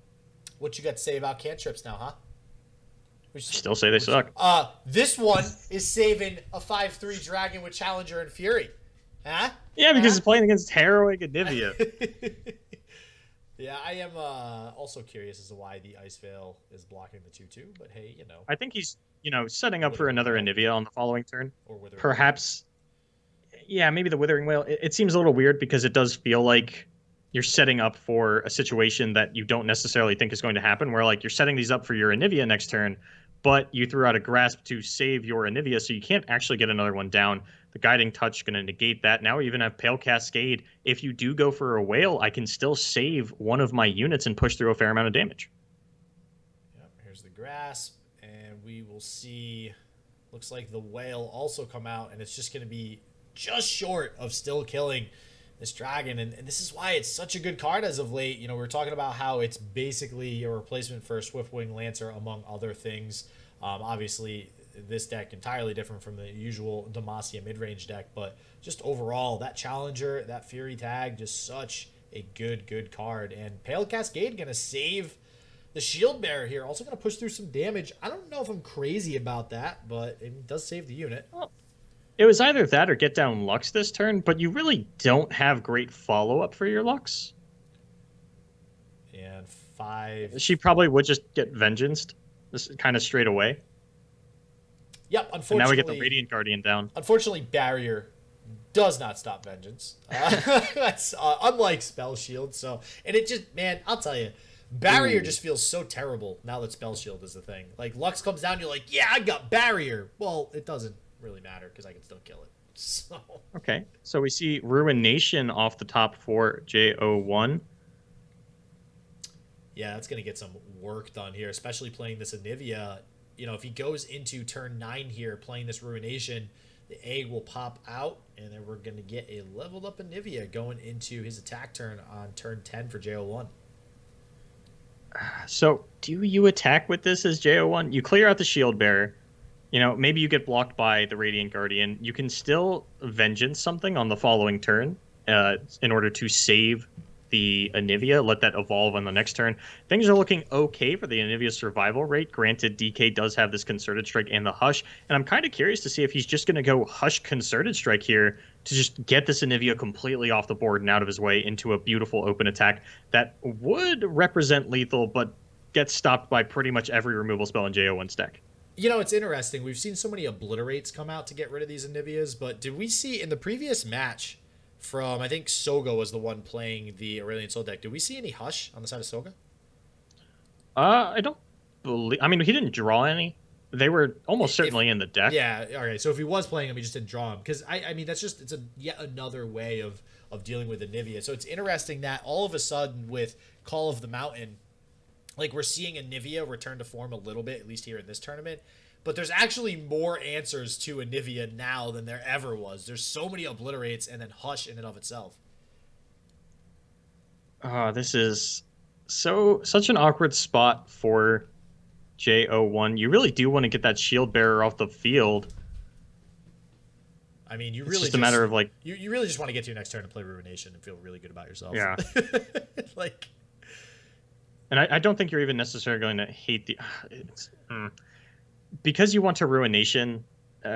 What you got to say about cantrips now, huh? Still say they suck. This one is saving a 5/3 dragon with Challenger and Fury. Huh? Yeah, because Huh? it's playing against Harrowing and Anivia. Yeah, I am also curious as to why the Ice Veil is blocking the 2/2, but hey, you know. I think he's, setting up for Withering another Whale. Anivia on the following turn. Or whether Perhaps, yeah, maybe the Withering Whale. It seems a little weird because it does feel like you're setting up for a situation that you don't necessarily think is going to happen, where like you're setting these up for your Anivia next turn, but you threw out a grasp to save your Anivia, so you can't actually get another one down. The Guiding Touch going to negate that. Now we even have Pale Cascade. If you do go for a whale, I can still save one of my units and push through a fair amount of damage. Yep, here's the grasp, and we will see. Looks like the whale also come out, and it's just going to be just short of still killing this dragon. And this is why it's such a good card as of late. You know, we're talking about how it's basically a replacement for a Swiftwing Lancer, among other things. Obviously, this deck entirely different from the usual Demacia mid-range deck, but just overall, that Challenger, that Fury tag, just such a good card. And Pale Cascade going to save the Shield Bearer here. Also going to push through some damage. I don't know if I'm crazy about that, but it does save the unit. It was either that or get down Lux this turn, but you really don't have great follow-up for your Lux. And 5. She probably would just get Vengeanced, this kind of straight away. Yep, And unfortunately. now we get the Radiant Guardian down. Unfortunately, Barrier does not stop Vengeance. That's unlike Spell Shield. So, and it just, man, I'll tell you, Barrier just feels so terrible now that Spell Shield is the thing. Like, Lux comes down, you're like, yeah, I got Barrier. Well, it doesn't really matter because I can still kill it. So, Okay, so we see Ruination off the top for JO1. yeah, that's going to get some work done here, especially playing this Anivia. You know, if he goes into turn 9 here playing this Ruination, the egg will pop out, and then we're going to get a leveled up Anivia going into his attack turn on turn 10 for JO1. So, do you attack with this as JO1? You clear out the Shield Bearer. You know, maybe you get blocked by the Radiant Guardian. You can still Vengeance something on the following turn in order to save the Anivia, let that evolve on the next turn. Things are looking okay for the Anivia survival rate. Granted, DK does have this Concerted Strike and the Hush, and I'm kind of curious to see if he's just going to go Hush Concerted Strike here to just get this Anivia completely off the board and out of his way into a beautiful open attack that would represent lethal, but gets stopped by pretty much every removal spell in JO1's deck. You know, it's interesting. We've seen so many Obliterates come out to get rid of these Anivias, but did we see in the previous match from, I think Soga was the one playing the Aurelion Sol deck, did we see any Hush on the side of Soga? I don't believe... I mean, he didn't draw any. They were almost certainly in the deck. Yeah, all right. So if he was playing them, he just didn't draw them. Because, I mean, that's just, it's yet another way of dealing with Anivia. So it's interesting that all of a sudden with Call of the Mountain, like we're seeing Anivia return to form a little bit, at least here in this tournament. But there's actually more answers to Anivia now than there ever was. There's so many Obliterates and then Hush in and of itself. This is such an awkward spot for JO1. You really do want to get that Shield Bearer off the field. I mean, you It's really just a matter of like... you really just want to get to your next turn and play Ruination and feel really good about yourself. Yeah. Like... And I don't think you're even necessarily going to hate the... Because you want to Ruination,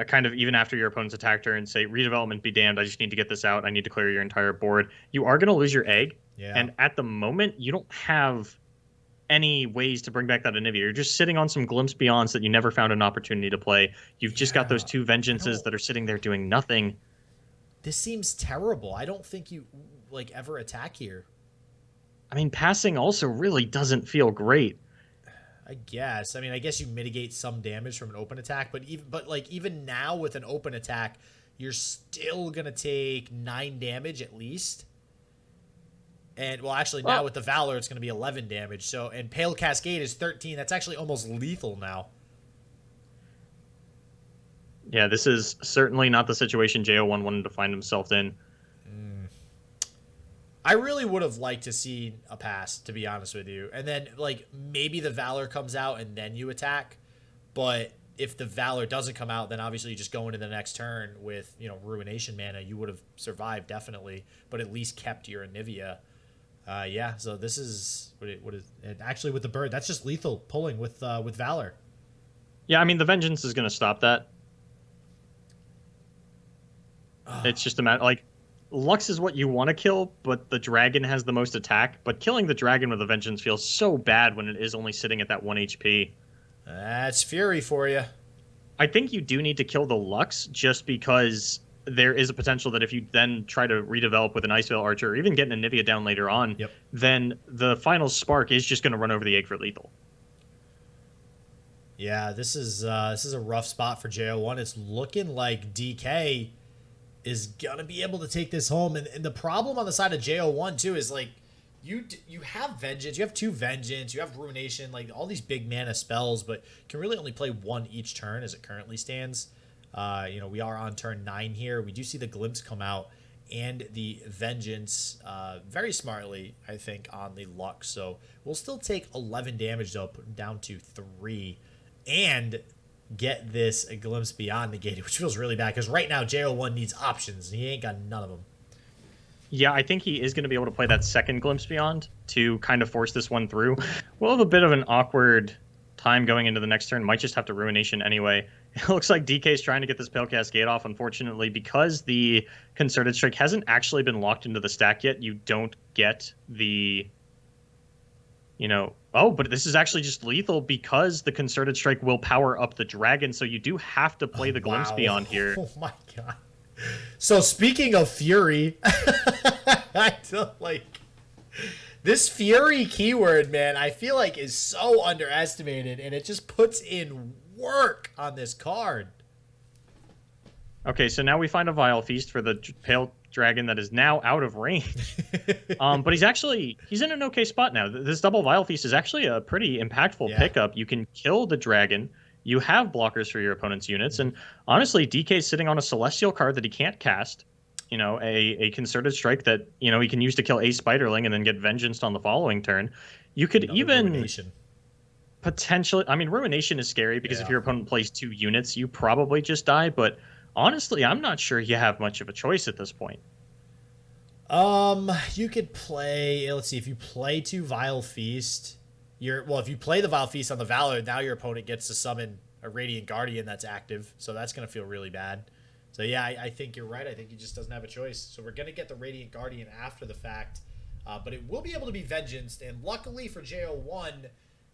kind of even after your opponent's attack turn, say, redevelopment be damned, I just need to get this out, I need to clear your entire board. You are going to lose your egg, Yeah. and at the moment, you don't have any ways to bring back that Anivia. You're just sitting on some Glimpse Beyonds that you never found an opportunity to play. You've just got those two Vengeances that are sitting there doing nothing. This seems terrible. I don't think you like ever attack here. I mean, passing also really doesn't feel great. I guess. I mean, I guess you mitigate some damage from an open attack, but even now with an open attack, you're still gonna take 9 damage at least. And well, actually, now with the Valor, it's gonna be 11 damage. So, and Pale Cascade is 13. That's actually almost lethal now. Yeah, this is certainly not the situation JO1 wanted to find himself in. I really would have liked to see a pass, to be honest with you. And then, like, maybe the Valor comes out and then you attack. But if the Valor doesn't come out, then obviously you just go into the next turn with, you know, Ruination mana. You would have survived, definitely, but at least kept your Anivia. Yeah, so this is... What is and actually, with the bird, that's just lethal pulling with Valor. Yeah, I mean, the Vengeance is going to stop that. It's just a matter... Like, Lux is what you want to kill, but the dragon has the most attack. But killing the dragon with a Vengeance feels so bad when it is only sitting at that 1 HP. That's Fury for you. I think you do need to kill the Lux just because there is a potential that if you then try to redevelop with an Icevale Archer or even get an Anivia down later on, then the final spark is just going to run over the egg for lethal. Yeah, this is a rough spot for JO1. It's looking like DK is gonna be able to take this home, and the problem on the side of JO1 too is like you have Vengeance, you have 2 Vengeance, you have Ruination, like all these big mana spells, but can really only play 1 each turn as it currently stands. You know, we are on turn 9 here. We do see the Glimpse come out and the Vengeance very smartly, I think, on the Lux. So we'll still take 11 damage though, put him down to 3, and get this a Glimpse Beyond negated, which feels really bad because right now JO1 needs options and he ain't got none of them. Yeah, I think he is going to be able to play that second Glimpse Beyond to kind of force this one through. We'll have a bit of an awkward time going into the next turn. Might just have to Ruination anyway. It looks like DK is trying to get this Pale Cascade off, unfortunately, because the Concerted Strike hasn't actually been locked into the stack yet. You don't get the... You know, oh, but this is actually just lethal because the Concerted Strike will power up the dragon, so you do have to play the Glimpse Beyond here. Oh my god. So speaking of Fury, I don't like this Fury keyword, man, I feel like is so underestimated, and it just puts in work on this card. Okay, so now we find a Vile Feast for the Pale Dragon that is now out of range. But he's in an okay spot now. This double Vile Feast is actually a pretty impactful pickup. You can kill the dragon. You have blockers for your opponent's units. And honestly, DK's sitting on a Celestial card that he can't cast. You know, a Concerted Strike that, you know, he can use to kill a Spiderling and then get Vengeanced on the following turn. You could even... Ruination. Potentially... I mean, Ruination is scary because if your opponent plays 2 units, you probably just die, but... Honestly, I'm not sure you have much of a choice at this point. You could play... Let's see. If you play 2 Vile Feast... if you play the Vile Feast on the Valor, now your opponent gets to summon a Radiant Guardian that's active. So that's going to feel really bad. So yeah, I think you're right. I think he just doesn't have a choice. So we're going to get the Radiant Guardian after the fact. But it will be able to be Vengeanced. And luckily for JO1...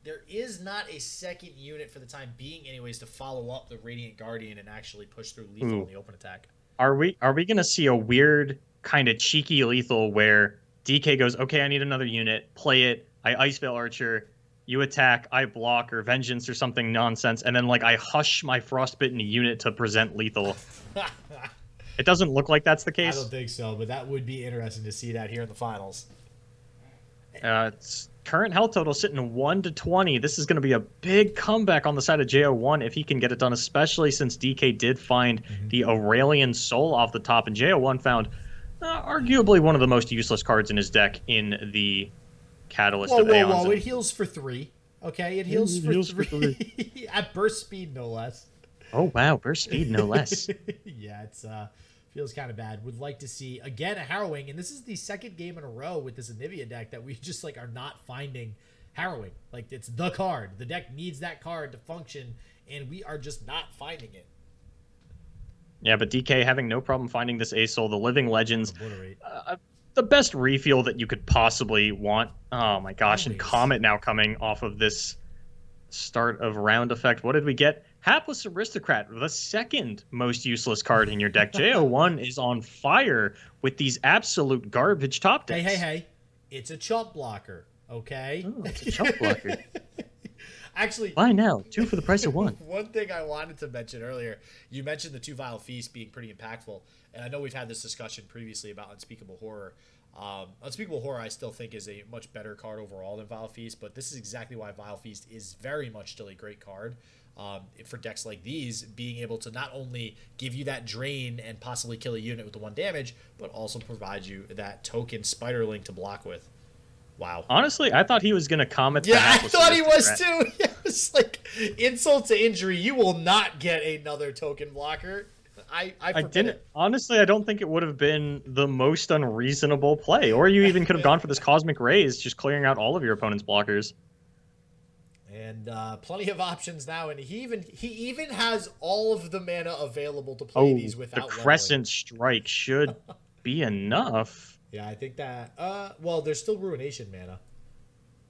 there is not a second unit for the time being anyways to follow up the Radiant Guardian and actually push through lethal in the open attack. Are we going to see a weird kind of cheeky lethal where DK goes, okay, I need another unit, play it, I Icevale Archer, you attack, I block, or Vengeance or something nonsense, and then like I hush my Frostbitten unit to present lethal? It doesn't look like that's the case. I don't think so, but that would be interesting to see that here in the finals. It's current health total sitting 1 to 20. This is going to be a big comeback on the side of JO1 if he can get it done, especially since DK did find the Aurelian Soul off the top, and JO1 found arguably one of the most useless cards in his deck in the Catalyst of Aeons. Whoa, it heals for 3. Okay, it heals for 3. At burst speed, no less. Oh, wow, burst speed, no less. Yeah, it's feels kind of bad. Would like to see, again, a Harrowing, and this is the second game in a row with this Anivia deck that we just, like, are not finding Harrowing. Like, it's the card. The deck needs that card to function, and we are just not finding it. Yeah, but DK having no problem finding this Ace-Soul, the Living Legends, the best refuel that you could possibly want. Oh, my gosh, and Comet now coming off of this start of round effect. What did we get? Hapless Aristocrat, the second most useless card in your deck. JO1 is on fire with these absolute garbage top decks. Hey. It's a chump blocker, okay? Oh, it's a chump blocker. Actually, Buy now, 2 for the price of 1. One thing I wanted to mention earlier, you mentioned the 2 Vile Feast being pretty impactful, and I know we've had this discussion previously about Unspeakable Horror. Unspeakable Horror I still think is a much better card overall than Vile Feast, but this is exactly why Vile Feast is very much still a great card. For decks like these, being able to not only give you that drain and possibly kill a unit with the 1 damage, but also provide you that token Spiderling to block with. Wow. Honestly, I thought he was going to comment. Yeah, I thought he was too. It was like, insult to injury, you will not get another token blocker. I didn't. it. Honestly, I don't think it would have been the most unreasonable play. Or you even could have gone for this Cosmic Rays, just clearing out all of your opponent's blockers. And plenty of options now, and he even has all of the mana available to play these without the Crescent Strike should be enough. Yeah, I think that. Well, there's still Ruination mana.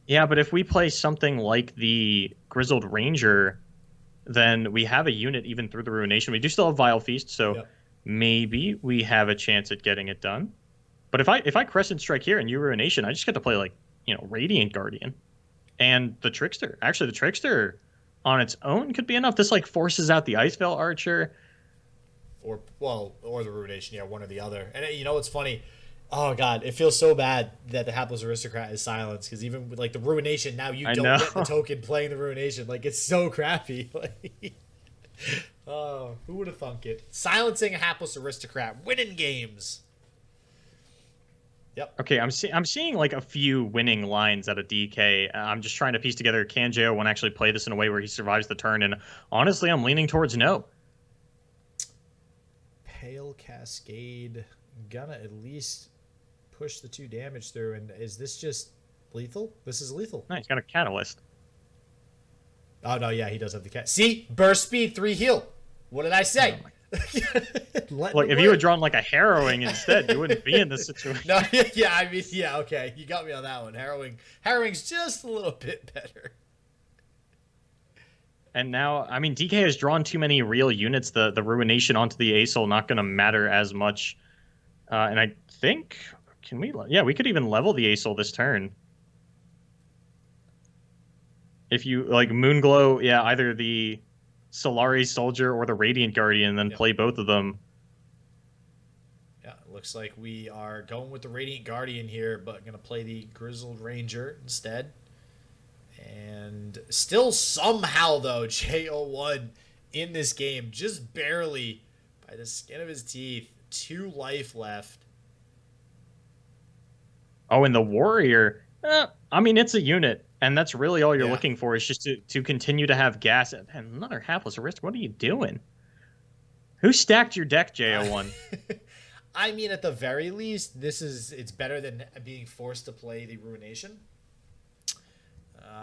Yeah, but if we play something like the Grizzled Ranger, then we have a unit even through the Ruination. We do still have Vile Feast, so maybe we have a chance at getting it done. But if I Crescent Strike here and you Ruination, I just get to play like Radiant Guardian. And the Trickster. Actually, the Trickster on its own could be enough. This like forces out the Icevale Archer. Or the Ruination, yeah, one or the other. And you know what's funny? Oh god, it feels so bad that the Hapless Aristocrat is silenced, because even with like the Ruination, now you don't get the token playing the Ruination. Like, it's so crappy. Oh, who would have thunk it? Silencing a Hapless Aristocrat, winning games. Yep. Okay, I'm seeing like a few winning lines out of DK. I'm just trying to piece together, can JO1 actually play this in a way where he survives the turn? And honestly, I'm leaning towards no. Pale Cascade, gonna at least push the 2 damage through. And is this just lethal? This is lethal. No, he's got a Catalyst. Oh no, yeah, he does have the cat. See, burst speed, 3 heal. What did I say? Oh Look, if you had drawn like a Harrowing instead, you wouldn't be in this situation. No, yeah, I mean, yeah, okay, you got me on that one. Harrowing's just a little bit better. And now, I mean, DK has drawn too many real units. The Ruination onto the Acel not going to matter as much. And I think, we could even level the Acel this turn. If you like Moonglow, yeah, either the Solari Soldier or the Radiant Guardian, then play both of them. Yeah, it looks like we are going with the Radiant Guardian here, but going to play the Grizzled Ranger instead. And still somehow, though, JO1 in this game, just barely by the skin of his teeth. 2 life left. Oh, and the Warrior, I mean, it's a unit. And that's really all you're looking for, is just to continue to have gas. And another Hapless Arist, what are you doing? Who stacked your deck, JO1? I mean, at the very least, it's better than being forced to play the Ruination.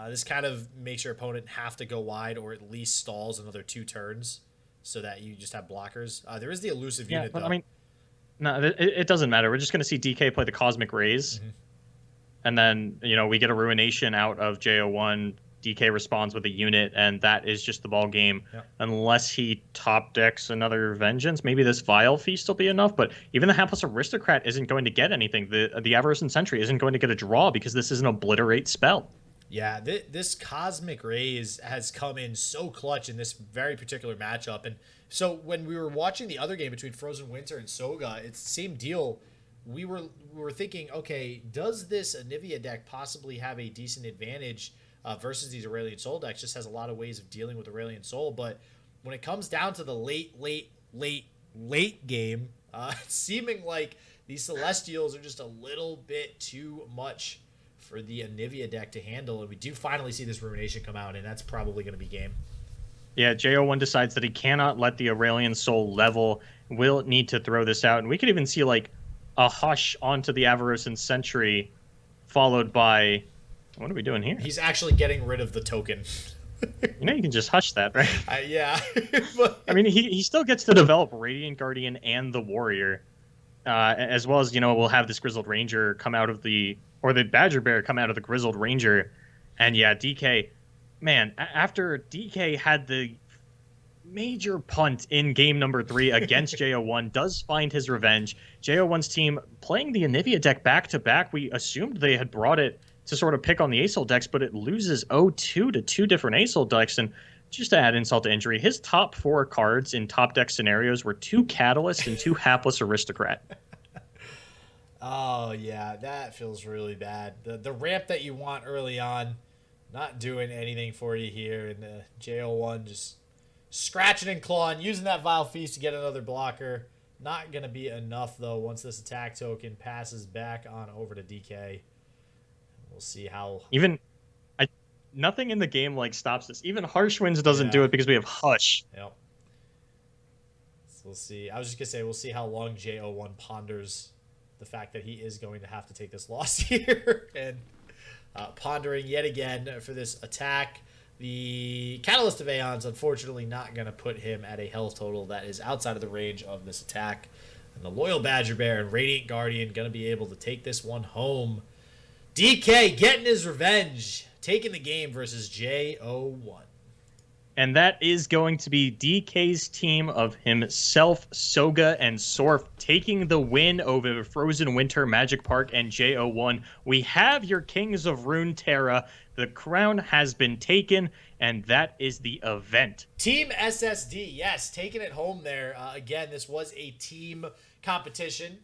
This kind of makes your opponent have to go wide, or at least stalls another 2 turns, so that you just have blockers. There is the elusive unit, but though. I mean, no, it doesn't matter. We're just going to see DK play the Cosmic Rays. Mm-hmm. And then, we get a Ruination out of JO1. DK responds with a unit, and that is just the ball game. Yep. Unless he top decks another Vengeance, maybe this Vile Feast will be enough. But even the Hapless Aristocrat isn't going to get anything. The Avarician Sentry isn't going to get a draw, because this is an Obliterate spell. Yeah, this Cosmic Rays has come in so clutch in this very particular matchup. And so when we were watching the other game between Frozen Winter and Soga, it's the same deal. We were thinking, okay, does this Anivia deck possibly have a decent advantage versus these Aurelion Soul decks? Just has a lot of ways of dealing with Aurelion Soul, but when it comes down to the late game, it's seeming like these Celestials are just a little bit too much for the Anivia deck to handle, and we do finally see this Ruination come out, and that's probably going to be game. Yeah, JO1 decides that he cannot let the Aurelion Soul level, will need to throw this out, and we could even see like a hush onto the Avarician Sentry, followed by... What are we doing here? He's actually getting rid of the token. You can just hush that, right? Yeah. I mean, he still gets to develop Radiant Guardian and the Warrior, as well as, we'll have this Grizzled Ranger come out of the... Or the Badger Bear come out of the Grizzled Ranger. And yeah, DK... Man, after DK had the major punt in game number 3 against JO1 does find his revenge. JO1's team playing the Anivia deck back-to-back. We assumed they had brought it to sort of pick on the Acel decks, but it loses 0-2 to 2 different Acel decks. And just to add insult to injury, his top 4 cards in top deck scenarios were 2 Catalyst and 2 Hapless Aristocrat. Oh, yeah, that feels really bad. The ramp that you want early on, not doing anything for you here. And the JO1 just scratching and clawing, using that Vile Feast to get another blocker. Not going to be enough, though, once this attack token passes back on over to DK. We'll see how... Nothing in the game like stops this. Even Harsh Winds doesn't do it because we have Hush. Yep. So we'll see. I was just going to say, we'll see how long JO1 ponders the fact that he is going to have to take this loss here. And pondering yet again for this attack. The Catalyst of Aeon's unfortunately not going to put him at a health total that is outside of the range of this attack. And the Loyal Badger Bear and Radiant Guardian going to be able to take this one home. DK getting his revenge, taking the game versus JO1. And that is going to be DK's team of himself, Soga, and Sourf taking the win over Frozen Winter, Magic Park, and JO1. We have your Kings of Runeterra. The crown has been taken, and that is the event. Team SSD, yes, taking it home there. Again, this was a team competition.